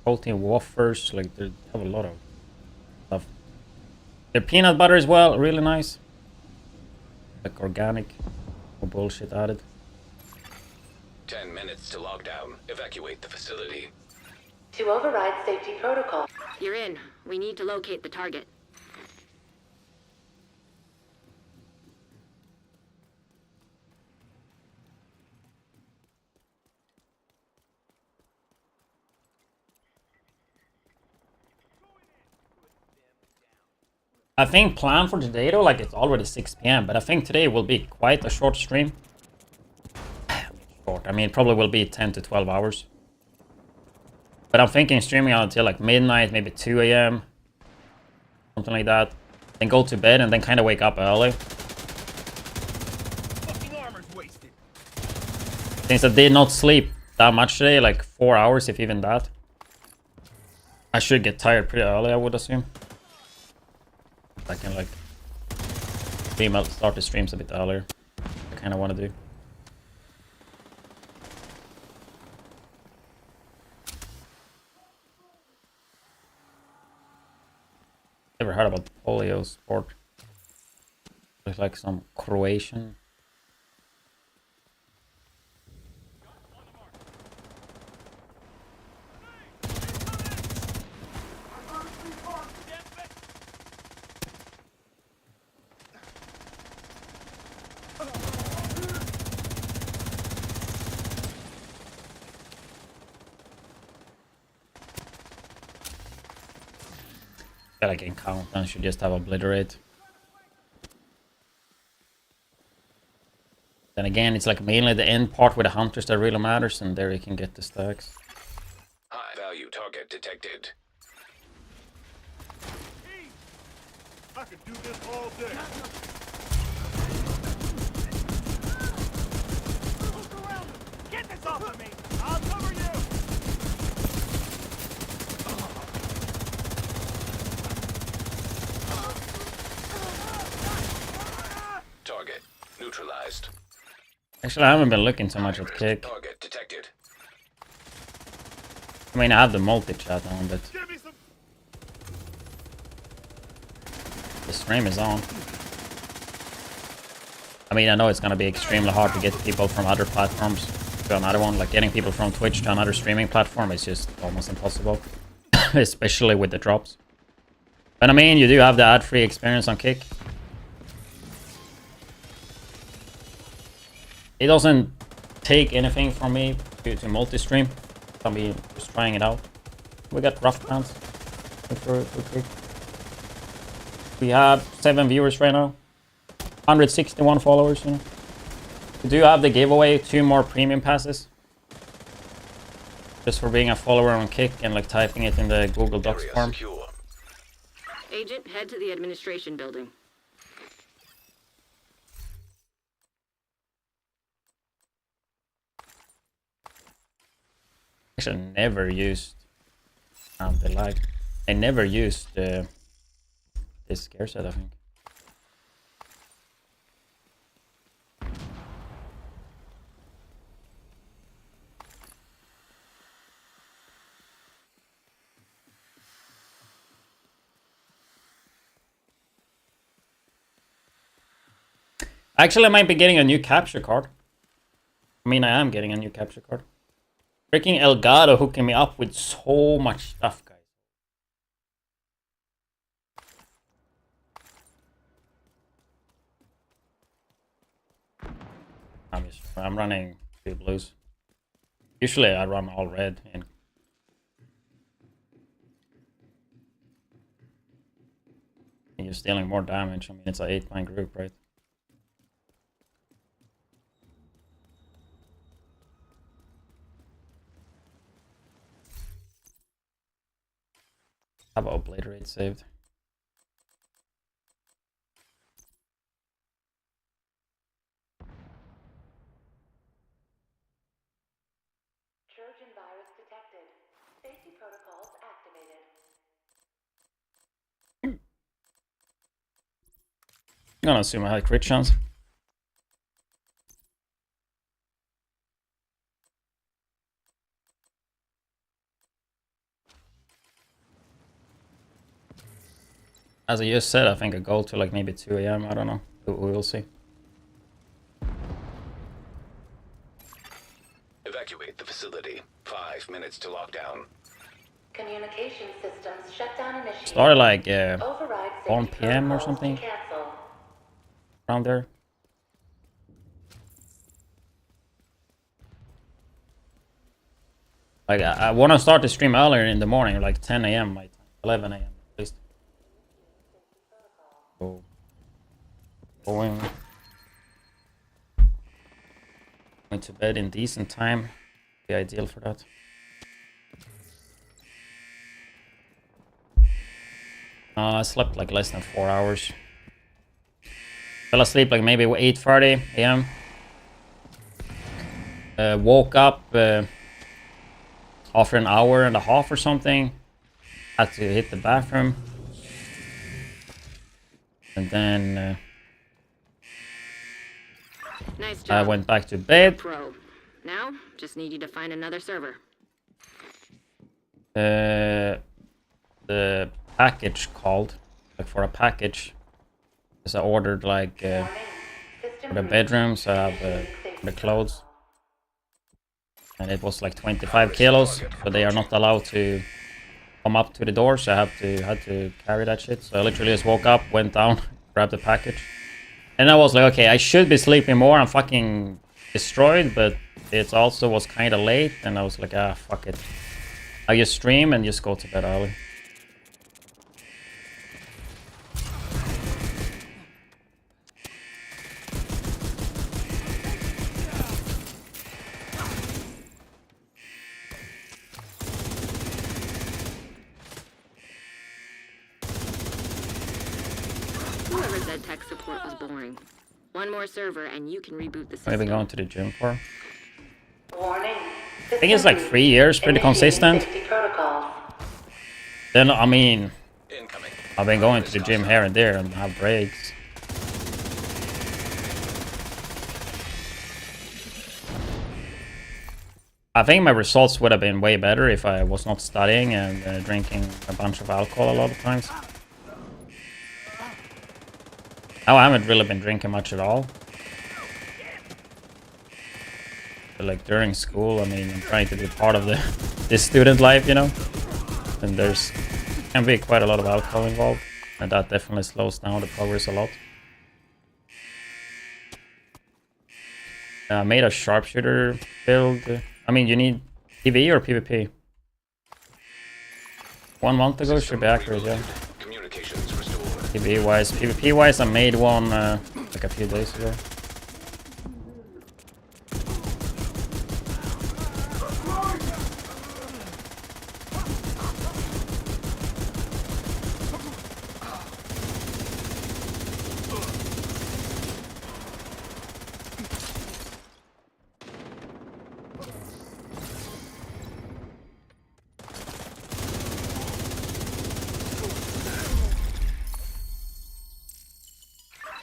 Speaker 1: Protein wafers, like they have a lot of stuff. The peanut butter as well, really nice. Like organic, no bullshit added.
Speaker 2: 10 minutes to lockdown. Evacuate the facility.
Speaker 4: To override safety protocol.
Speaker 5: You're in. We need to locate the target.
Speaker 1: I think plan for today though, like it's already 6 p.m. But I think today will be quite a short stream. Short, I mean, it probably will be 10 to 12 hours. But I'm thinking streaming until like midnight, maybe 2 a.m. Something like that. Then go to bed and then kind of wake up early.
Speaker 8: Fucking armor's wasted.
Speaker 1: Since I did not sleep that much today, like 4 hours, if even that. I should get tired pretty early, I would assume. I can like start the streams a bit earlier. I kind of want to do. Never heard about polio sport. Looks like some Croatian. I can count and should just have obliterate. Then again, it's like mainly the end part with the hunters that really matters, and there you can get the stacks.
Speaker 2: High value target detected.
Speaker 8: I could do this all day. Look around him. Get this off of me. I'll cover you.
Speaker 2: Target neutralized.
Speaker 1: Actually, I haven't been looking so much at
Speaker 2: High-risk
Speaker 1: kick.
Speaker 2: target detected.
Speaker 1: I mean, I have the multi-chat on, but
Speaker 8: Give me some.
Speaker 1: the stream is on. I mean, I know it's gonna be extremely hard to get people from other platforms to another one. Like getting people from Twitch to another streaming platform is just almost impossible. Especially with the drops. But I mean, you do have the ad-free experience on Kick. It doesn't take anything from me to multi-stream. I mean, just trying it out. We got rough plans for Kick. We have 7 viewers right now. 161 followers, you know. We do have the giveaway, 2 more premium passes. Just for being a follower on Kick and like typing it in the Google Docs
Speaker 2: Area
Speaker 1: form.
Speaker 2: secure.
Speaker 5: Agent, head to the administration building.
Speaker 1: Actually, never used the lag. I never used this scare set, I think. Actually, I might be getting a new capture card. I mean, I am getting a new capture card. Freaking Elgato hooking me up with so much stuff, guys. I'm running 2 blues. Usually I run all red in. You're dealing more damage. I mean, it's an 8-man group, right? How about obliterate saved?
Speaker 4: Trojan virus detected. Safety protocols activated.
Speaker 1: I'm gonna assume I had crit chance. As I just said, I think I go to like maybe 2 AM. I don't know. We will see.
Speaker 2: Evacuate the facility. 5 minutes to lockdown.
Speaker 4: Communication systems shut down initiated.
Speaker 1: Started like
Speaker 4: Override
Speaker 1: 1
Speaker 4: safety
Speaker 1: PM or
Speaker 4: protocols
Speaker 1: something.
Speaker 4: to cancel.
Speaker 1: Around there. Like I want to start the stream earlier in the morning, like 10 AM my time, 11 AM at least. So going to bed in decent time. Be ideal for that. I slept like less than 4 hours. Fell asleep like maybe 8:30 AM. Woke up after an hour and a half or something. Had to hit the bathroom. And then
Speaker 5: Nice
Speaker 1: I
Speaker 5: job.
Speaker 1: went back to bed.
Speaker 5: Pro. Now, just need you to find another server.
Speaker 1: The package called, like for a package, because I ordered like for the bedrooms, I have the clothes, and it was like 25 kilos, so they are not allowed to come up to the door, so I had to carry that shit. So I literally just woke up, went down, grabbed the package, and I was like, okay, I should be sleeping more. I'm fucking destroyed, but it also was kind of late, and I was like, ah, fuck it. I just stream and just go to bed early.
Speaker 5: Whoever said tech support was boring. One more server and you can reboot the
Speaker 1: What have
Speaker 5: system.
Speaker 1: been going to the gym for?
Speaker 4: Warning.
Speaker 1: I think it's like 3 years, pretty consistent. Then, I mean,
Speaker 2: Incoming.
Speaker 1: I've been going to the gym here and there and have breaks. I think my results would have been way better if I was not studying and drinking a bunch of alcohol a lot of times. Now I haven't really been drinking much at all. But like during school, I mean, I'm trying to be part of this student life, you know? And there's can be quite a lot of alcohol involved, and that definitely slows down the progress a lot. I made a sharpshooter build. I mean, you need PvE or PvP? 1 month ago should be accurate, yeah.
Speaker 2: Communications restored.
Speaker 1: PvE wise, PvP wise, I made one like a few days ago.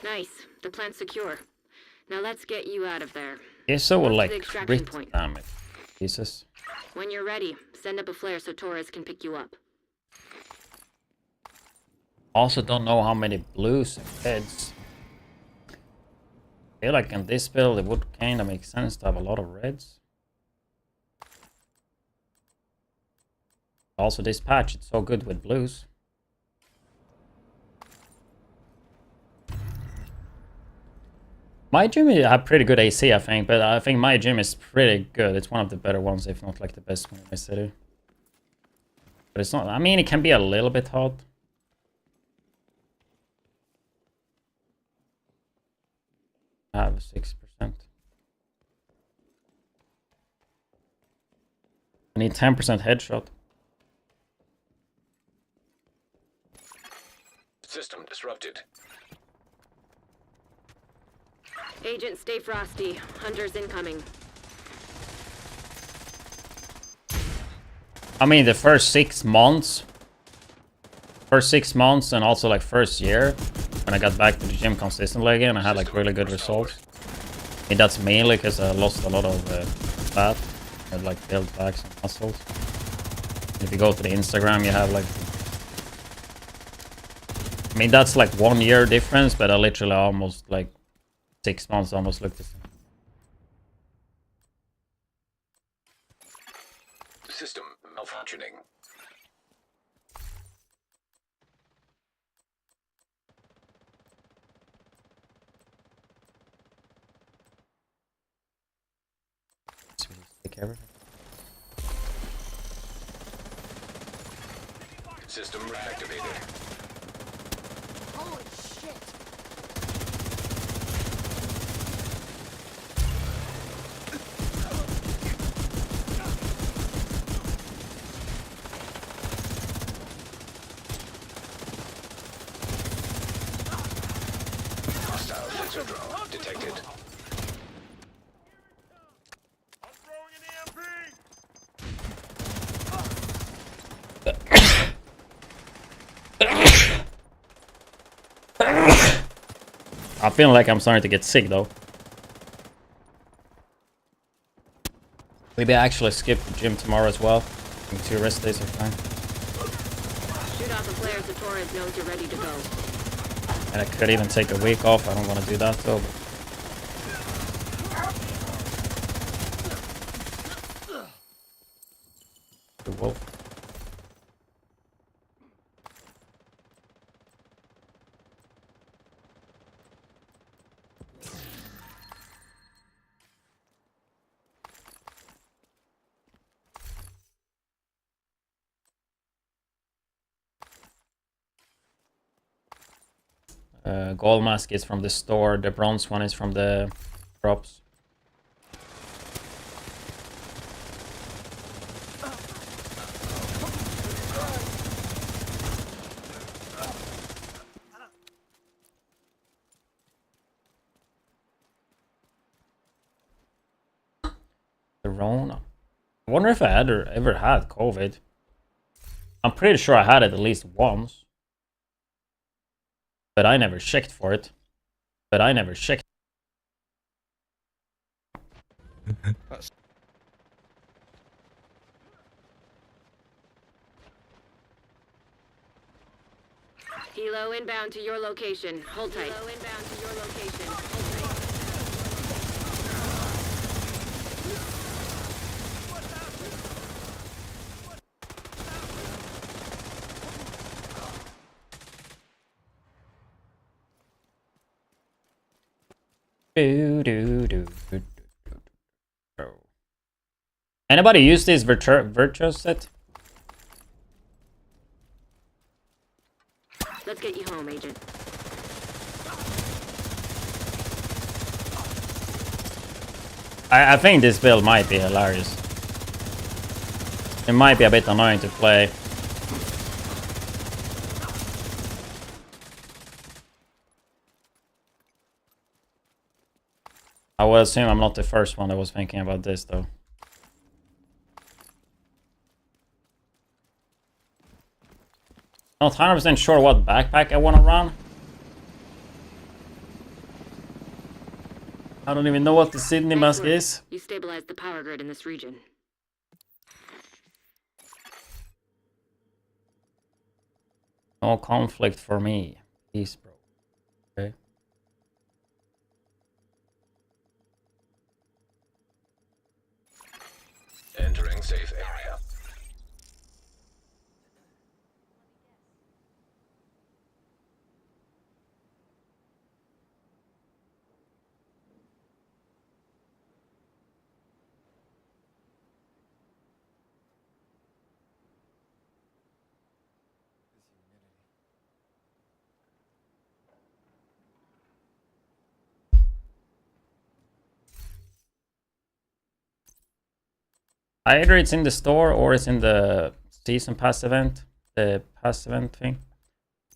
Speaker 5: Nice. The plant's secure. Now let's get you out of there.
Speaker 1: Yes, so will
Speaker 5: What's
Speaker 1: like
Speaker 5: the extraction
Speaker 1: crit
Speaker 5: point?
Speaker 1: damage. Jesus.
Speaker 5: When you're ready, send up a flare so Torres can pick you up.
Speaker 1: Also don't know how many blues and reds. I feel like in this build it would kinda make sense to have a lot of reds. Also this patch, it's so good with blues. My gym have pretty good AC, I think, but I think my gym is pretty good. It's one of the better ones, if not like the best one in my city. But it's not, I mean, it can be a little bit hot. I have 6%. I need 10% headshot.
Speaker 2: System disrupted.
Speaker 5: Agent, stay frosty. Hunters incoming.
Speaker 1: I mean, the first 6 months. First 6 months and also like first year. When I got back to the gym consistently again, I had like really good results. I mean, that's mainly because I lost a lot of fat. I had like built back some muscles. If you go to the Instagram, you have like... I mean, that's like 1 year difference, but I literally almost like 6 months almost looked the same.
Speaker 2: System malfunctioning.
Speaker 1: Take everything.
Speaker 2: System reactivated.
Speaker 10: Holy shit!
Speaker 2: Hostile sensor drone detected.
Speaker 8: I'm throwing an EMP!
Speaker 1: I feel like I'm starting to get sick though. Maybe I actually skip the gym tomorrow as well. I think 2 rest days are fine.
Speaker 5: Shoot off the flares so Torres knows you're ready to go.
Speaker 1: And I could even take a week off. I don't want to do that though. The wolf. Gold mask is from the store. The bronze one is from the drops. The Rona. I wonder if I had ever had COVID. I'm pretty sure I had it at least once. But I never checked for it.
Speaker 5: Helo inbound to your location. Hold tight. Helo inbound to your location. Hold tight.
Speaker 1: Anybody use this virtual set?
Speaker 5: Let's get you home, Agent.
Speaker 1: I think this build might be hilarious. It might be a bit annoying to play. I would assume I'm not the first one that was thinking about this though. Not 100% sure what backpack I want to run. I don't even know what the Sydney mask is.
Speaker 5: You stabilized the power grid in this region.
Speaker 1: No conflict for me. Peace, bro. Okay.
Speaker 2: Entering safe area.
Speaker 1: Either it's in the store or it's in the season pass event, the pass event thing,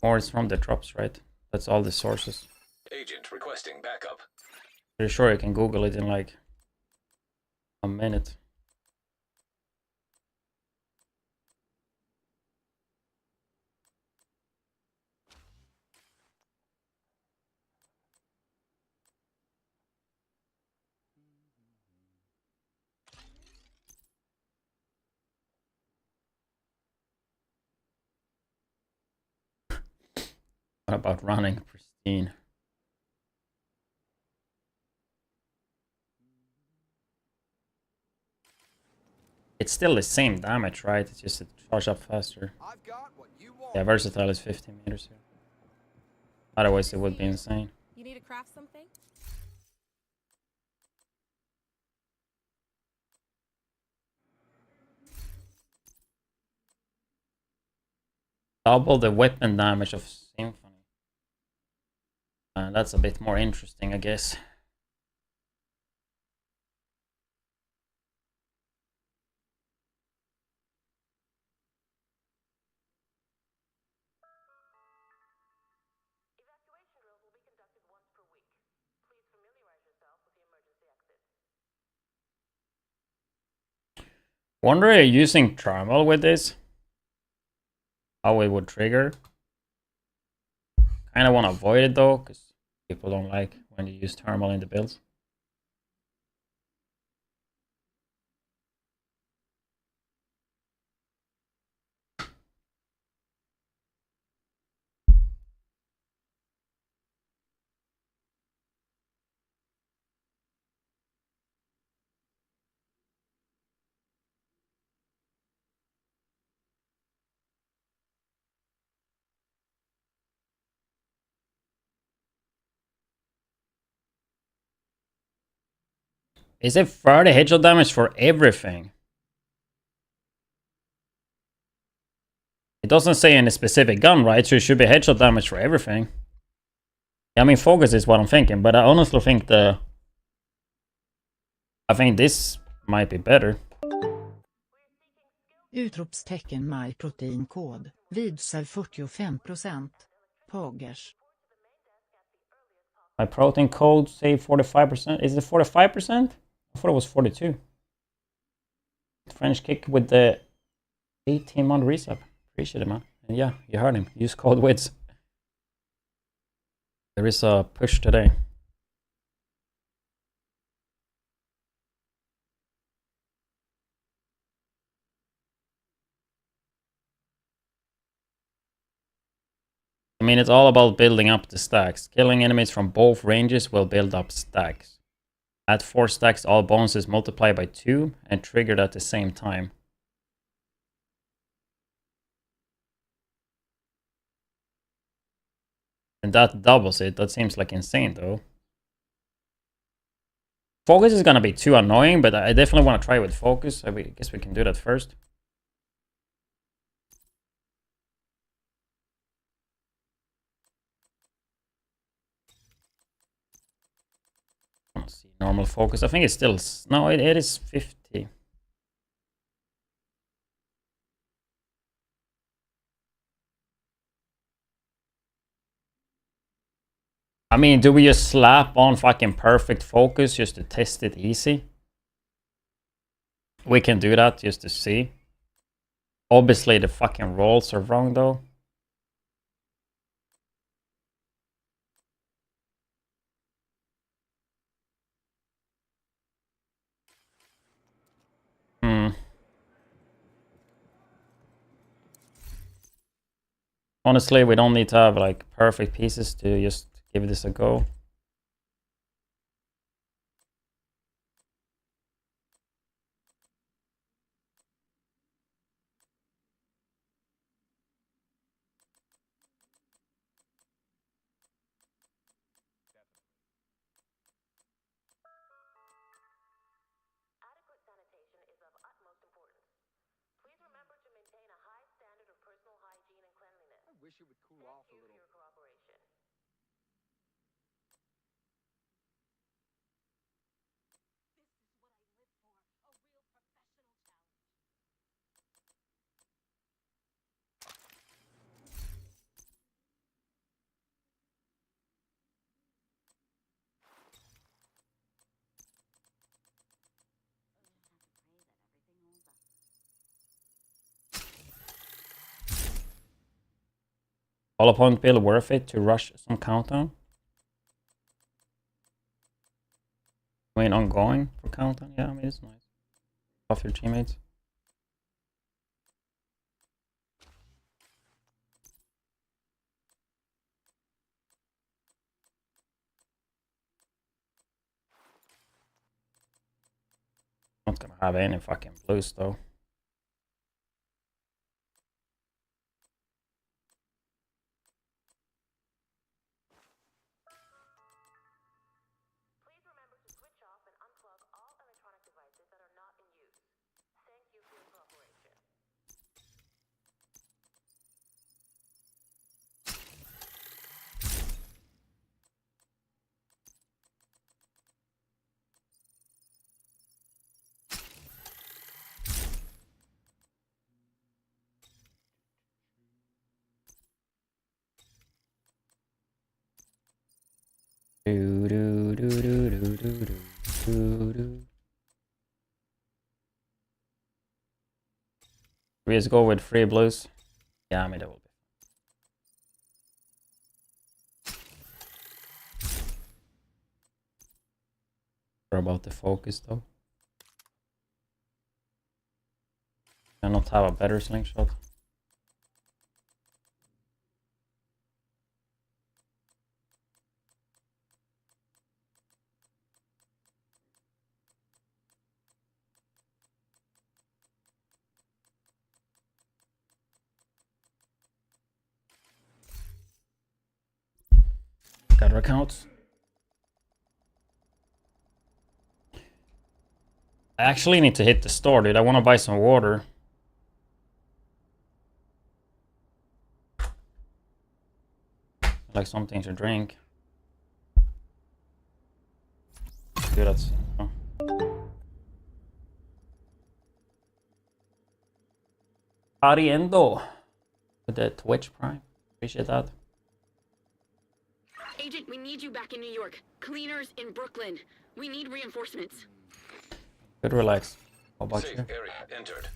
Speaker 1: or it's from the drops, right? That's all the sources.
Speaker 2: Agent requesting backup.
Speaker 1: Pretty sure you can Google it in like a minute. What about running pristine? It's still the same damage, right? It's just it charge up faster.
Speaker 8: I've got what you want.
Speaker 1: Yeah, versatile is 15 meters here. Otherwise, it would be insane.
Speaker 10: You need to craft something?
Speaker 1: Double the weapon damage of Symphony. That's a bit more interesting, I guess.
Speaker 4: Evacuation drills will be conducted once per week. Please familiarize yourself with the emergency exits.
Speaker 1: Wonder if using thermal with this, how it would trigger. Kind of want to avoid it though, because people don't like when you use thermal in the builds. Is it 30 headshot damage for everything? It doesn't say any specific gun, right? So it should be headshot damage for everything. I mean, focus is what I'm thinking, but I honestly think I think this might be better.
Speaker 11: Utropstecken my proteinkod. Widdz är 45%. Poggers.
Speaker 1: My protein code say 45%. Is it 45%? I thought it was 42. French kick with the 18-month resub. Appreciate it, man. And yeah, you heard him. Use code widdz. There is a push today. I mean, it's all about building up the stacks. Killing enemies from both ranges will build up stacks. At 4 stacks, all bonuses multiply by 2 and triggered at the same time. And that doubles it. That seems like insane, though. Focus is gonna be too annoying, but I definitely want to try with focus. I guess we can do that first. Let's see, normal focus. I think it's still... No, it is 50. I mean, do we just slap on fucking perfect focus just to test it easy? We can do that just to see. Obviously, the fucking rolls are wrong, though. Honestly, we don't need to have like perfect pieces to just give this a go.
Speaker 4: Adequate sanitation is of utmost importance. Please remember to maintain a high standard of personal hygiene and cleanliness.
Speaker 8: I wish it would cool off a
Speaker 4: Thank you
Speaker 8: little.
Speaker 4: for your cooperation.
Speaker 10: This is what I live for. A real professional challenge.
Speaker 1: Hollow point build worth it to rush some countdown? I mean, ongoing for countdown? Yeah, I mean, it's nice. Off your teammates. Not gonna have any fucking blues though.
Speaker 4: Please remember to switch off and unplug all electronic devices that are not in use. Thank you for your cooperation.
Speaker 1: Do do do do do do do do. We just go with 3 blues. Yeah, I mean that will be. What about the focus though? Can I not have a better slingshot? Gather accounts. I actually need to hit the store, dude. I want to buy some water. Like something to drink. Dude, that's... Oh. Ariendo with the Twitch Prime. Appreciate that.
Speaker 5: Agent, we need you back in New York. Cleaners in Brooklyn. We need reinforcements.
Speaker 1: Good, relax. How about
Speaker 2: Safe
Speaker 1: you?
Speaker 2: area entered.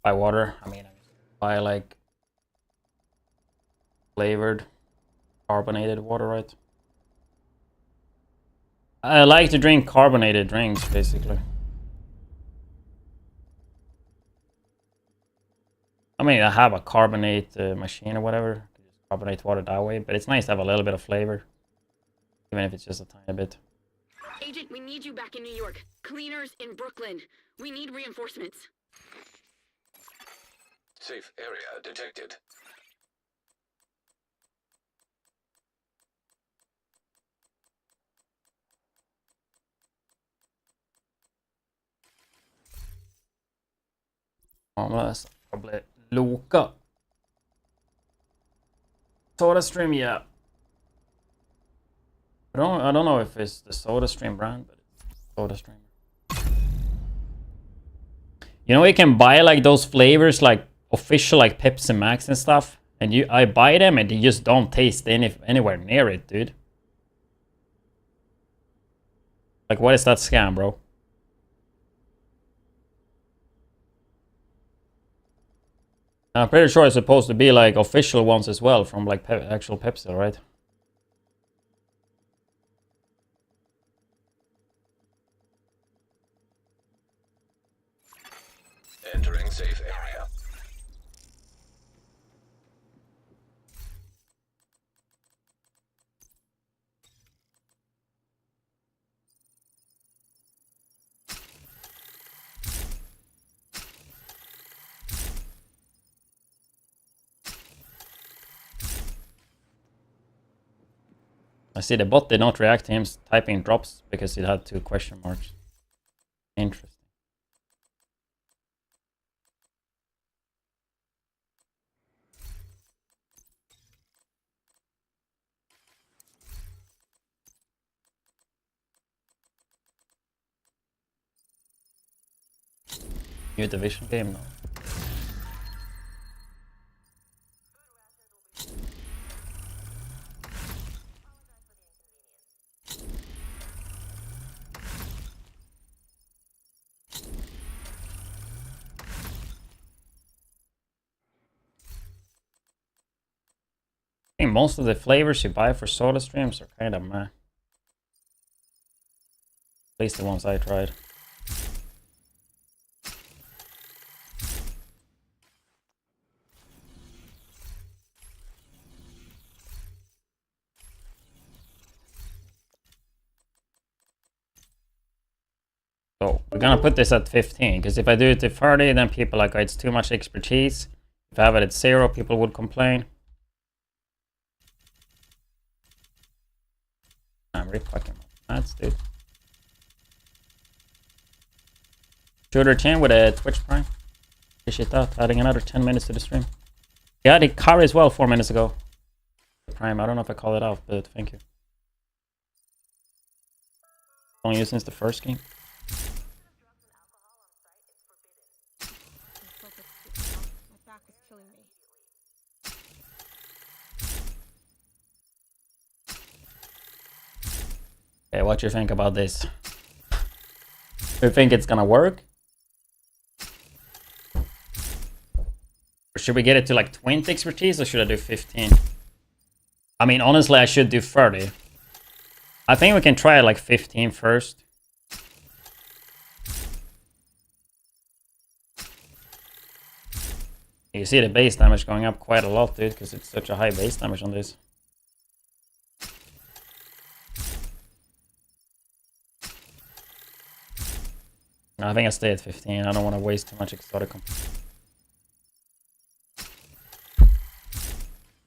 Speaker 1: Buy water. I mean, buy like flavored carbonated water, right? I like to drink carbonated drinks, basically. I mean, I have a carbonate machine or whatever. Just carbonate water that way, but it's nice to have a little bit of flavor, even if it's just a tiny bit.
Speaker 5: Agent, we need you back in New York. Cleaners in Brooklyn. We need reinforcements.
Speaker 2: Safe area detected.
Speaker 1: Unless probably Loka. SodaStream, yeah. I don't know if it's the SodaStream brand, but it's SodaStream. You know, you can buy like those flavors, like official, like Pepsi Max and stuff, and I buy them and they just don't taste anywhere near it, dude. Like, what is that scam, bro? I'm pretty sure it's supposed to be like official ones as well from like actual Pepsi, right?
Speaker 2: Entering safe area.
Speaker 1: I see the bot did not react to him typing drops because it had 2 question marks. Interesting. New division game now. I think most of the flavors you buy for soda streams are kind of meh. At least the ones I tried. So we're gonna put this at 15, because if I do it to 30, then people are like, oh, it's too much expertise. If I have it at 0, people would complain. I'm really fucking nuts, dude. Shooter Chin with a Twitch Prime. Appreciate that. Adding another 10 minutes to the stream. Yeah, the car as well 4 minutes ago. Prime, I don't know if I called it out, but thank you. Only you since the first game.
Speaker 10: My back is killing me.
Speaker 1: Okay, what do you think about this? Do you think it's gonna work? Or should we get it to like 20 expertise, or should I do 15? I mean, honestly, I should do 30. I think we can try like 15 first. You see the base damage going up quite a lot, dude, because it's such a high base damage on this. No, I think I stay at 15. I don't want to waste too much exotic.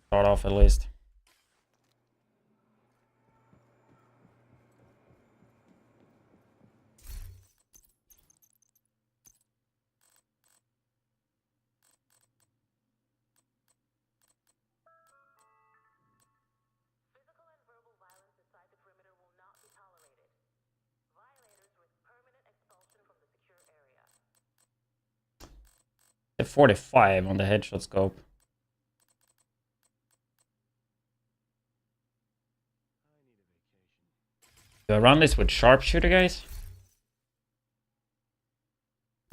Speaker 1: Start off at least.
Speaker 4: Physical and verbal violence inside the perimeter will not be tolerated. Violators risk permanent expulsion from the secure area.
Speaker 1: The 45 on the headshot scope. Do I run this with sharpshooter, guys?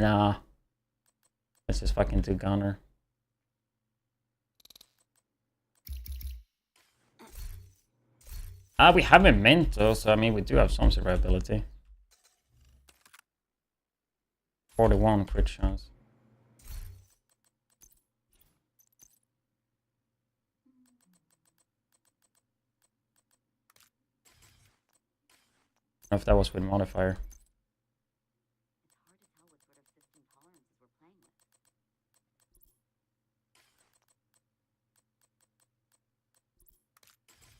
Speaker 1: Nah. Let's just fucking do gunner. We have Memento, so I mean, we do have some survivability. 41 crit chance. I don't know if that was with modifier.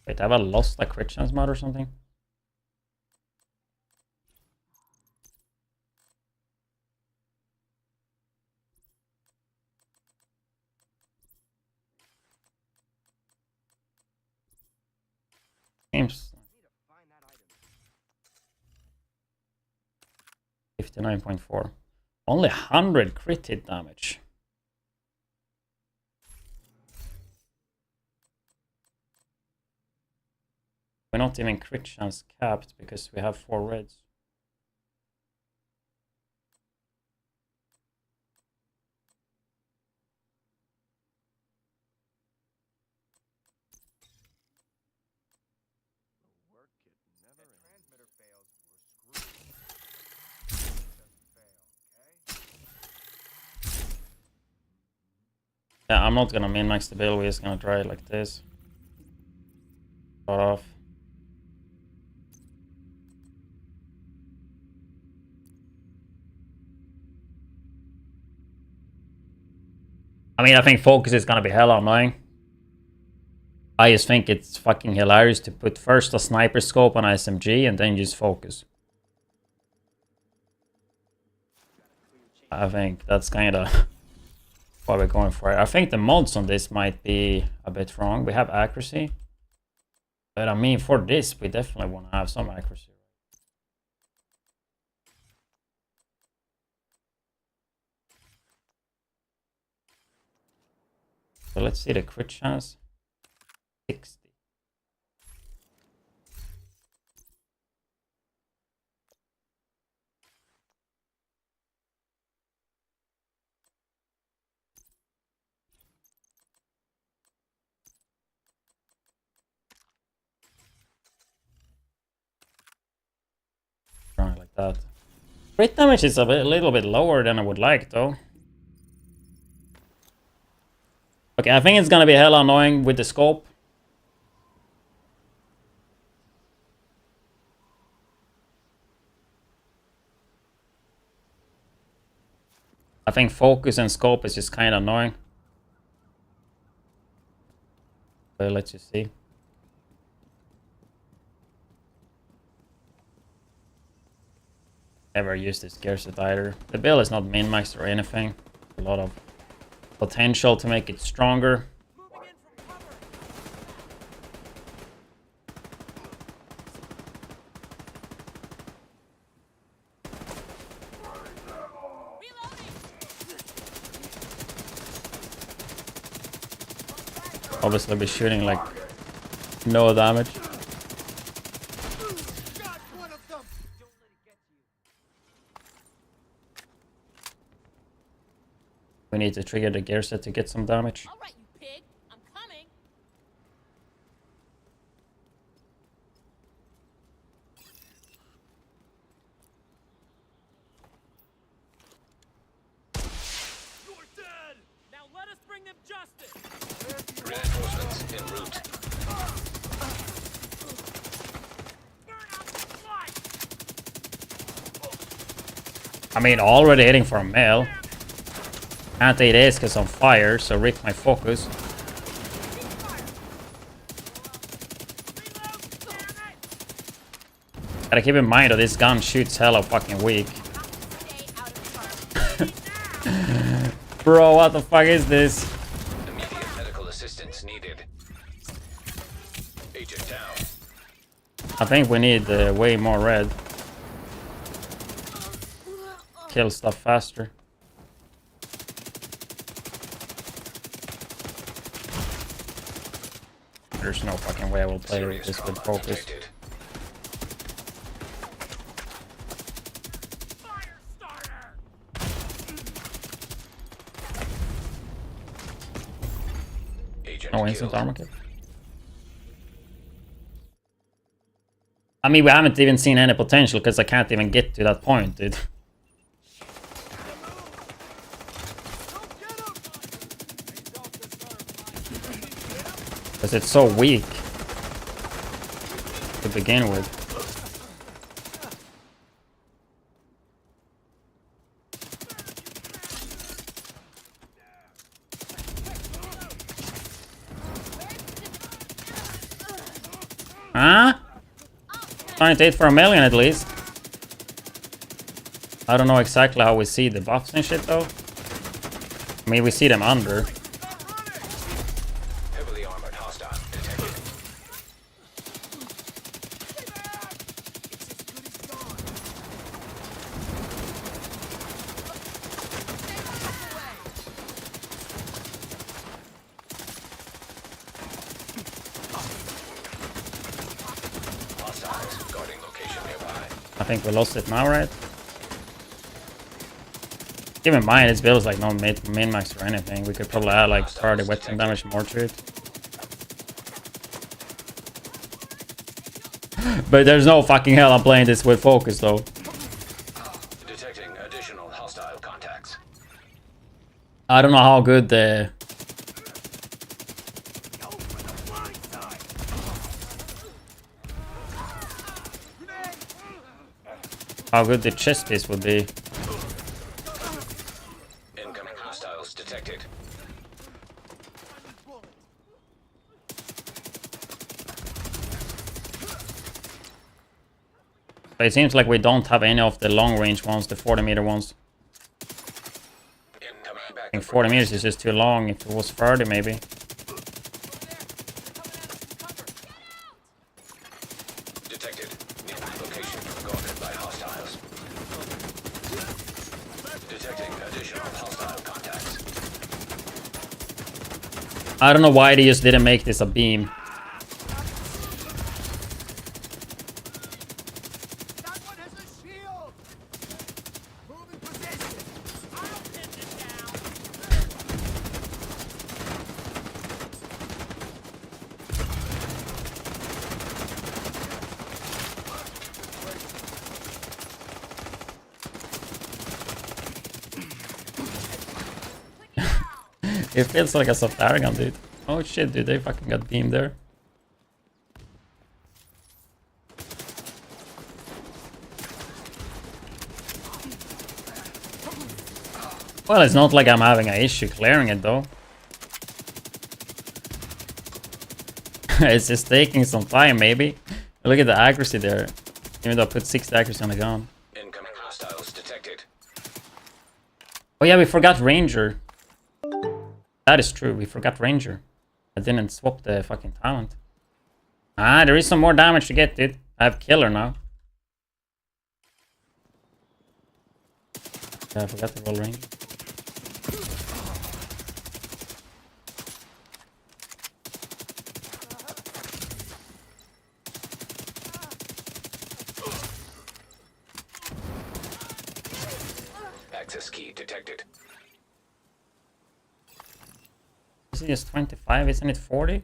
Speaker 1: Wait, have I lost a crit chance mod or something? Seems 59.4. Only 100 crit hit damage. We're not even crit chance capped because we have 4 reds. Yeah, I'm not gonna min-max the build, we're just gonna try it like this. Start off. I mean, I think focus is gonna be hella annoying. I just think it's fucking hilarious to put first a sniper scope on SMG and then just focus. I think that's kind of what we're going for. I think the mods on this might be a bit wrong. We have accuracy. But I mean, for this, we definitely want to have some accuracy. So let's see the crit chance. 60. that. Crit damage is a little bit lower than I would like, though. Okay, I think it's gonna be hella annoying with the scope. I think focus and scope is just kind of annoying. But let's just see. Never used this gear set either. The build is not min-maxed or anything. A lot of potential to make it stronger. Obviously be shooting like no damage. We need to trigger the gear set to get some damage.
Speaker 4: All right, you pig. I'm coming.
Speaker 8: You're dead! Now let us bring them justice!
Speaker 2: Reinforcements en route.
Speaker 8: Burn out the flight!
Speaker 1: I mean, already hitting for a male. Can't eat ace because on fire, so rip my focus. Gotta keep in mind that this gun shoots hella fucking weak. Bro, what the fuck is this?
Speaker 2: Immediate medical assistance needed. Agent down.
Speaker 1: I think we need way more red. Kill stuff faster. There's no fucking way I will play
Speaker 2: Serious
Speaker 1: this with
Speaker 2: trauma
Speaker 1: focus.
Speaker 2: detected.
Speaker 8: Fire starter!
Speaker 2: Agent
Speaker 1: No instant
Speaker 2: killed.
Speaker 1: armor kit. I mean, we haven't even seen any potential because I can't even get to that point, dude. Because it's so weak to begin with. Huh? Trying to hit for a million at least. I don't know exactly how we see the buffs and shit though. I mean, we see them under.
Speaker 2: Heavily armored hostile detected. Hostiles guarding location nearby.
Speaker 1: I think we lost it now, right? Keep in mind, this build is like no min-max or anything. We could probably add like 30 weapon damage more to it. But there's no fucking hell I'm playing this with focus though.
Speaker 2: Detecting additional hostile contacts.
Speaker 1: I don't know how good the... How good the chest piece would be.
Speaker 2: Incoming hostiles detected.
Speaker 1: But it seems like we don't have any of the long range ones, the 40 meter ones.
Speaker 2: Incoming
Speaker 1: I
Speaker 2: backup
Speaker 1: think 40 meters is just too long. If it was 30 maybe.
Speaker 2: detected. Near location guarded by hostiles. Detecting additional hostile contacts.
Speaker 1: I don't know why they just didn't make this a beam.
Speaker 8: That one has a shield! Moving position! I'll pin it down!
Speaker 1: It feels like a soft Aragon, dude. Oh shit, dude, they fucking got beamed there. Well, it's not like I'm having an issue clearing it though. It's just taking some time, maybe. Look at the accuracy there. Even though I put 60 accuracy on the gun.
Speaker 2: Incoming hostiles detected.
Speaker 1: Oh yeah, we forgot Ranger. That is true, we forgot Ranger. I didn't swap the fucking talent. Ah, there is some more damage to get, dude. I have Killer now. Yeah, I forgot to roll Ranger.
Speaker 2: Access key detected.
Speaker 1: Is it just 25? Isn't it 40?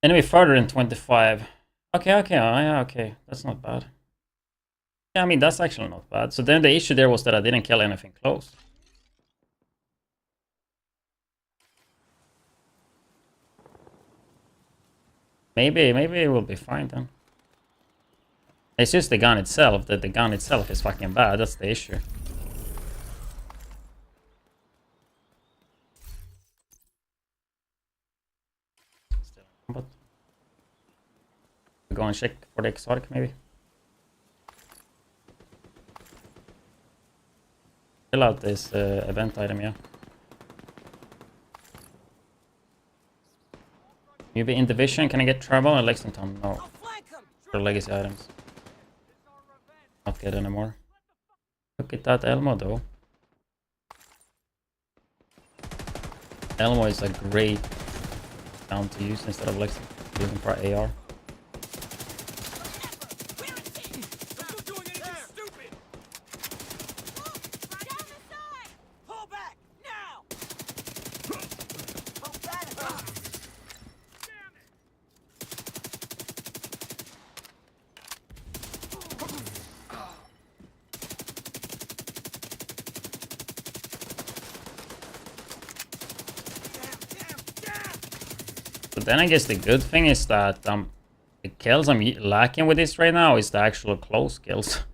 Speaker 1: Enemy further than 25. Okay, okay, yeah, okay. That's not bad. Yeah, I mean, that's actually not bad. So then the issue there was that I didn't kill anything close. Maybe it will be fine then. It's just the gun itself, that the gun itself is fucking bad. That's the issue. Still in combat. Go and check for the exotic maybe. Fill out this event item, yeah. You be in division, can I get trouble in Lexington? No. For legacy items. Not get anymore. Look at that Elmo though. Elmo is a great gun to use instead of Lexington. Using for AR. But then I guess the good thing is that the kills I'm lacking with this right now is the actual close kills.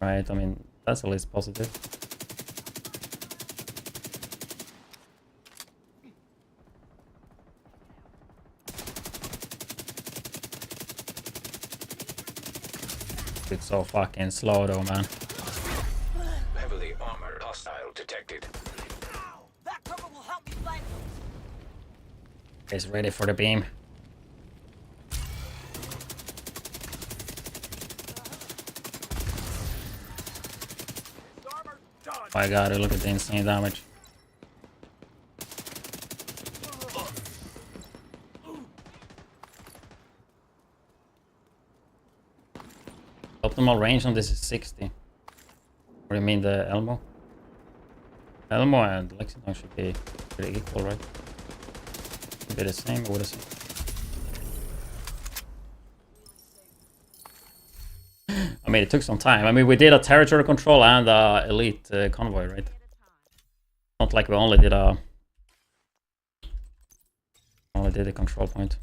Speaker 1: Right, I mean, that's at least positive. It's so fucking slow though, man.
Speaker 2: Heavily armored hostile detected.
Speaker 8: That cover will help me flank them.
Speaker 1: He's ready for the beam. Oh my god, look at the insane damage. Optimal range on this is 60. What do you mean, the Elmo? Elmo and Lexington should be pretty equal, right? Should be the same, or what is it? I mean, it took some time. I mean, we did a territory control and elite convoy, right? Not like we only did a control point.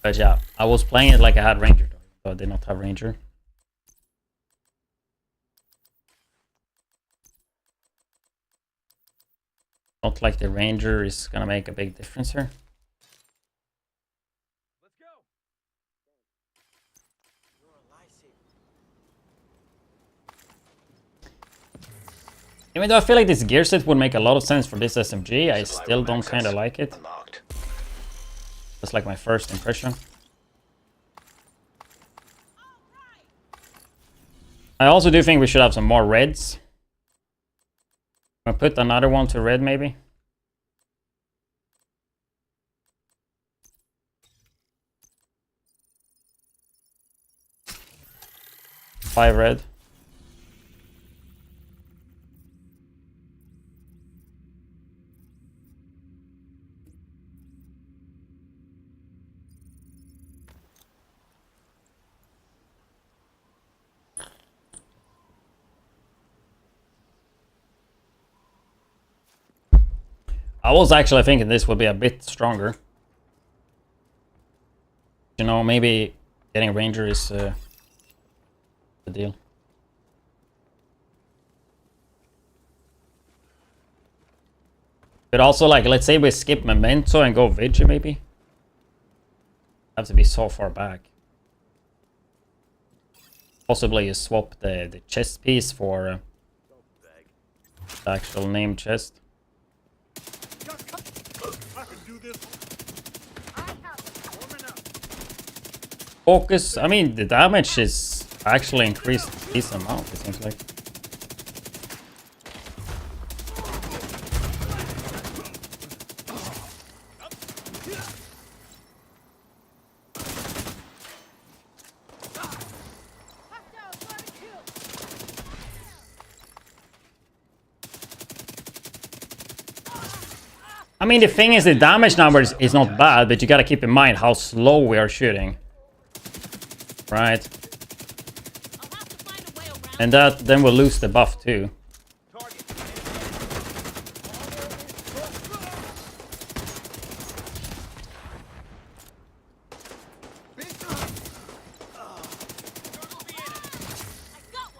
Speaker 1: But yeah, I was playing it like I had Ranger, though I did not have Ranger. Not like the Ranger is gonna make a big difference here.
Speaker 7: Let's go. You're a lifesaver.
Speaker 1: Even though I feel like this gear set would make a lot of sense for this SMG, I still don't kind of like it.
Speaker 2: Unlocked.
Speaker 1: That's like my first impression. I also do think we should have some more reds. I'll put another one to red, maybe. Five red. I was actually thinking this would be a bit stronger. You know, maybe getting Ranger is the deal. But also, like, let's say we skip Memento and go Vigil, maybe. Have to be so far back. Possibly you swap the chest piece for the actual named chest. Focus, I mean, the damage is actually increased a decent amount, it seems like. I mean, the thing is, the damage numbers is not bad, but you gotta keep in mind how slow we are shooting. Right? And that, then we'll lose the buff too.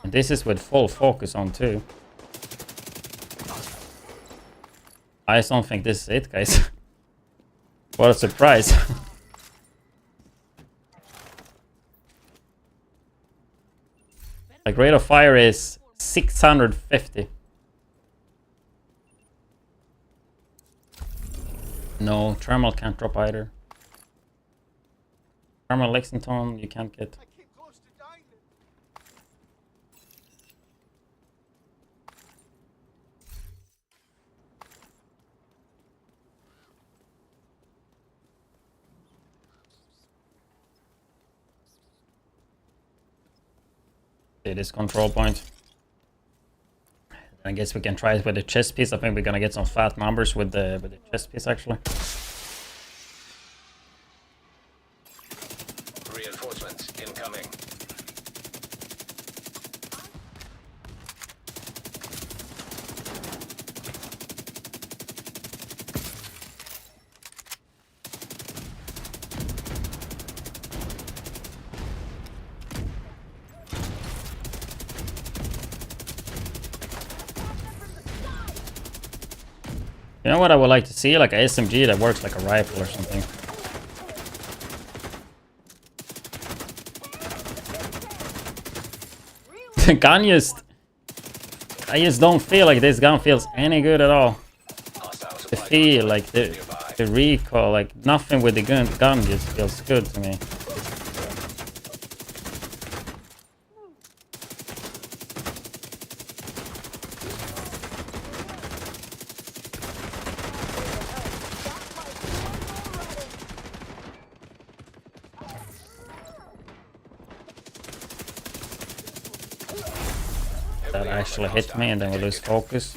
Speaker 1: And this is with full focus on too. I just don't think this is it, guys. What a surprise. Like, rate of fire is 650. No, Thermal can't drop either. Thermal Lexington you can't get. It is control point. I guess we can try it with the chest piece. I think we're gonna get some fat numbers with the chest piece actually.
Speaker 2: Reinforcements incoming.
Speaker 1: You know what I would like to see? Like a SMG that works like a rifle or something. The gun I just don't feel like this gun feels any good at all. The feel, like the recoil, like nothing with the gun just feels good to me. That actually hit me and then we lose focus.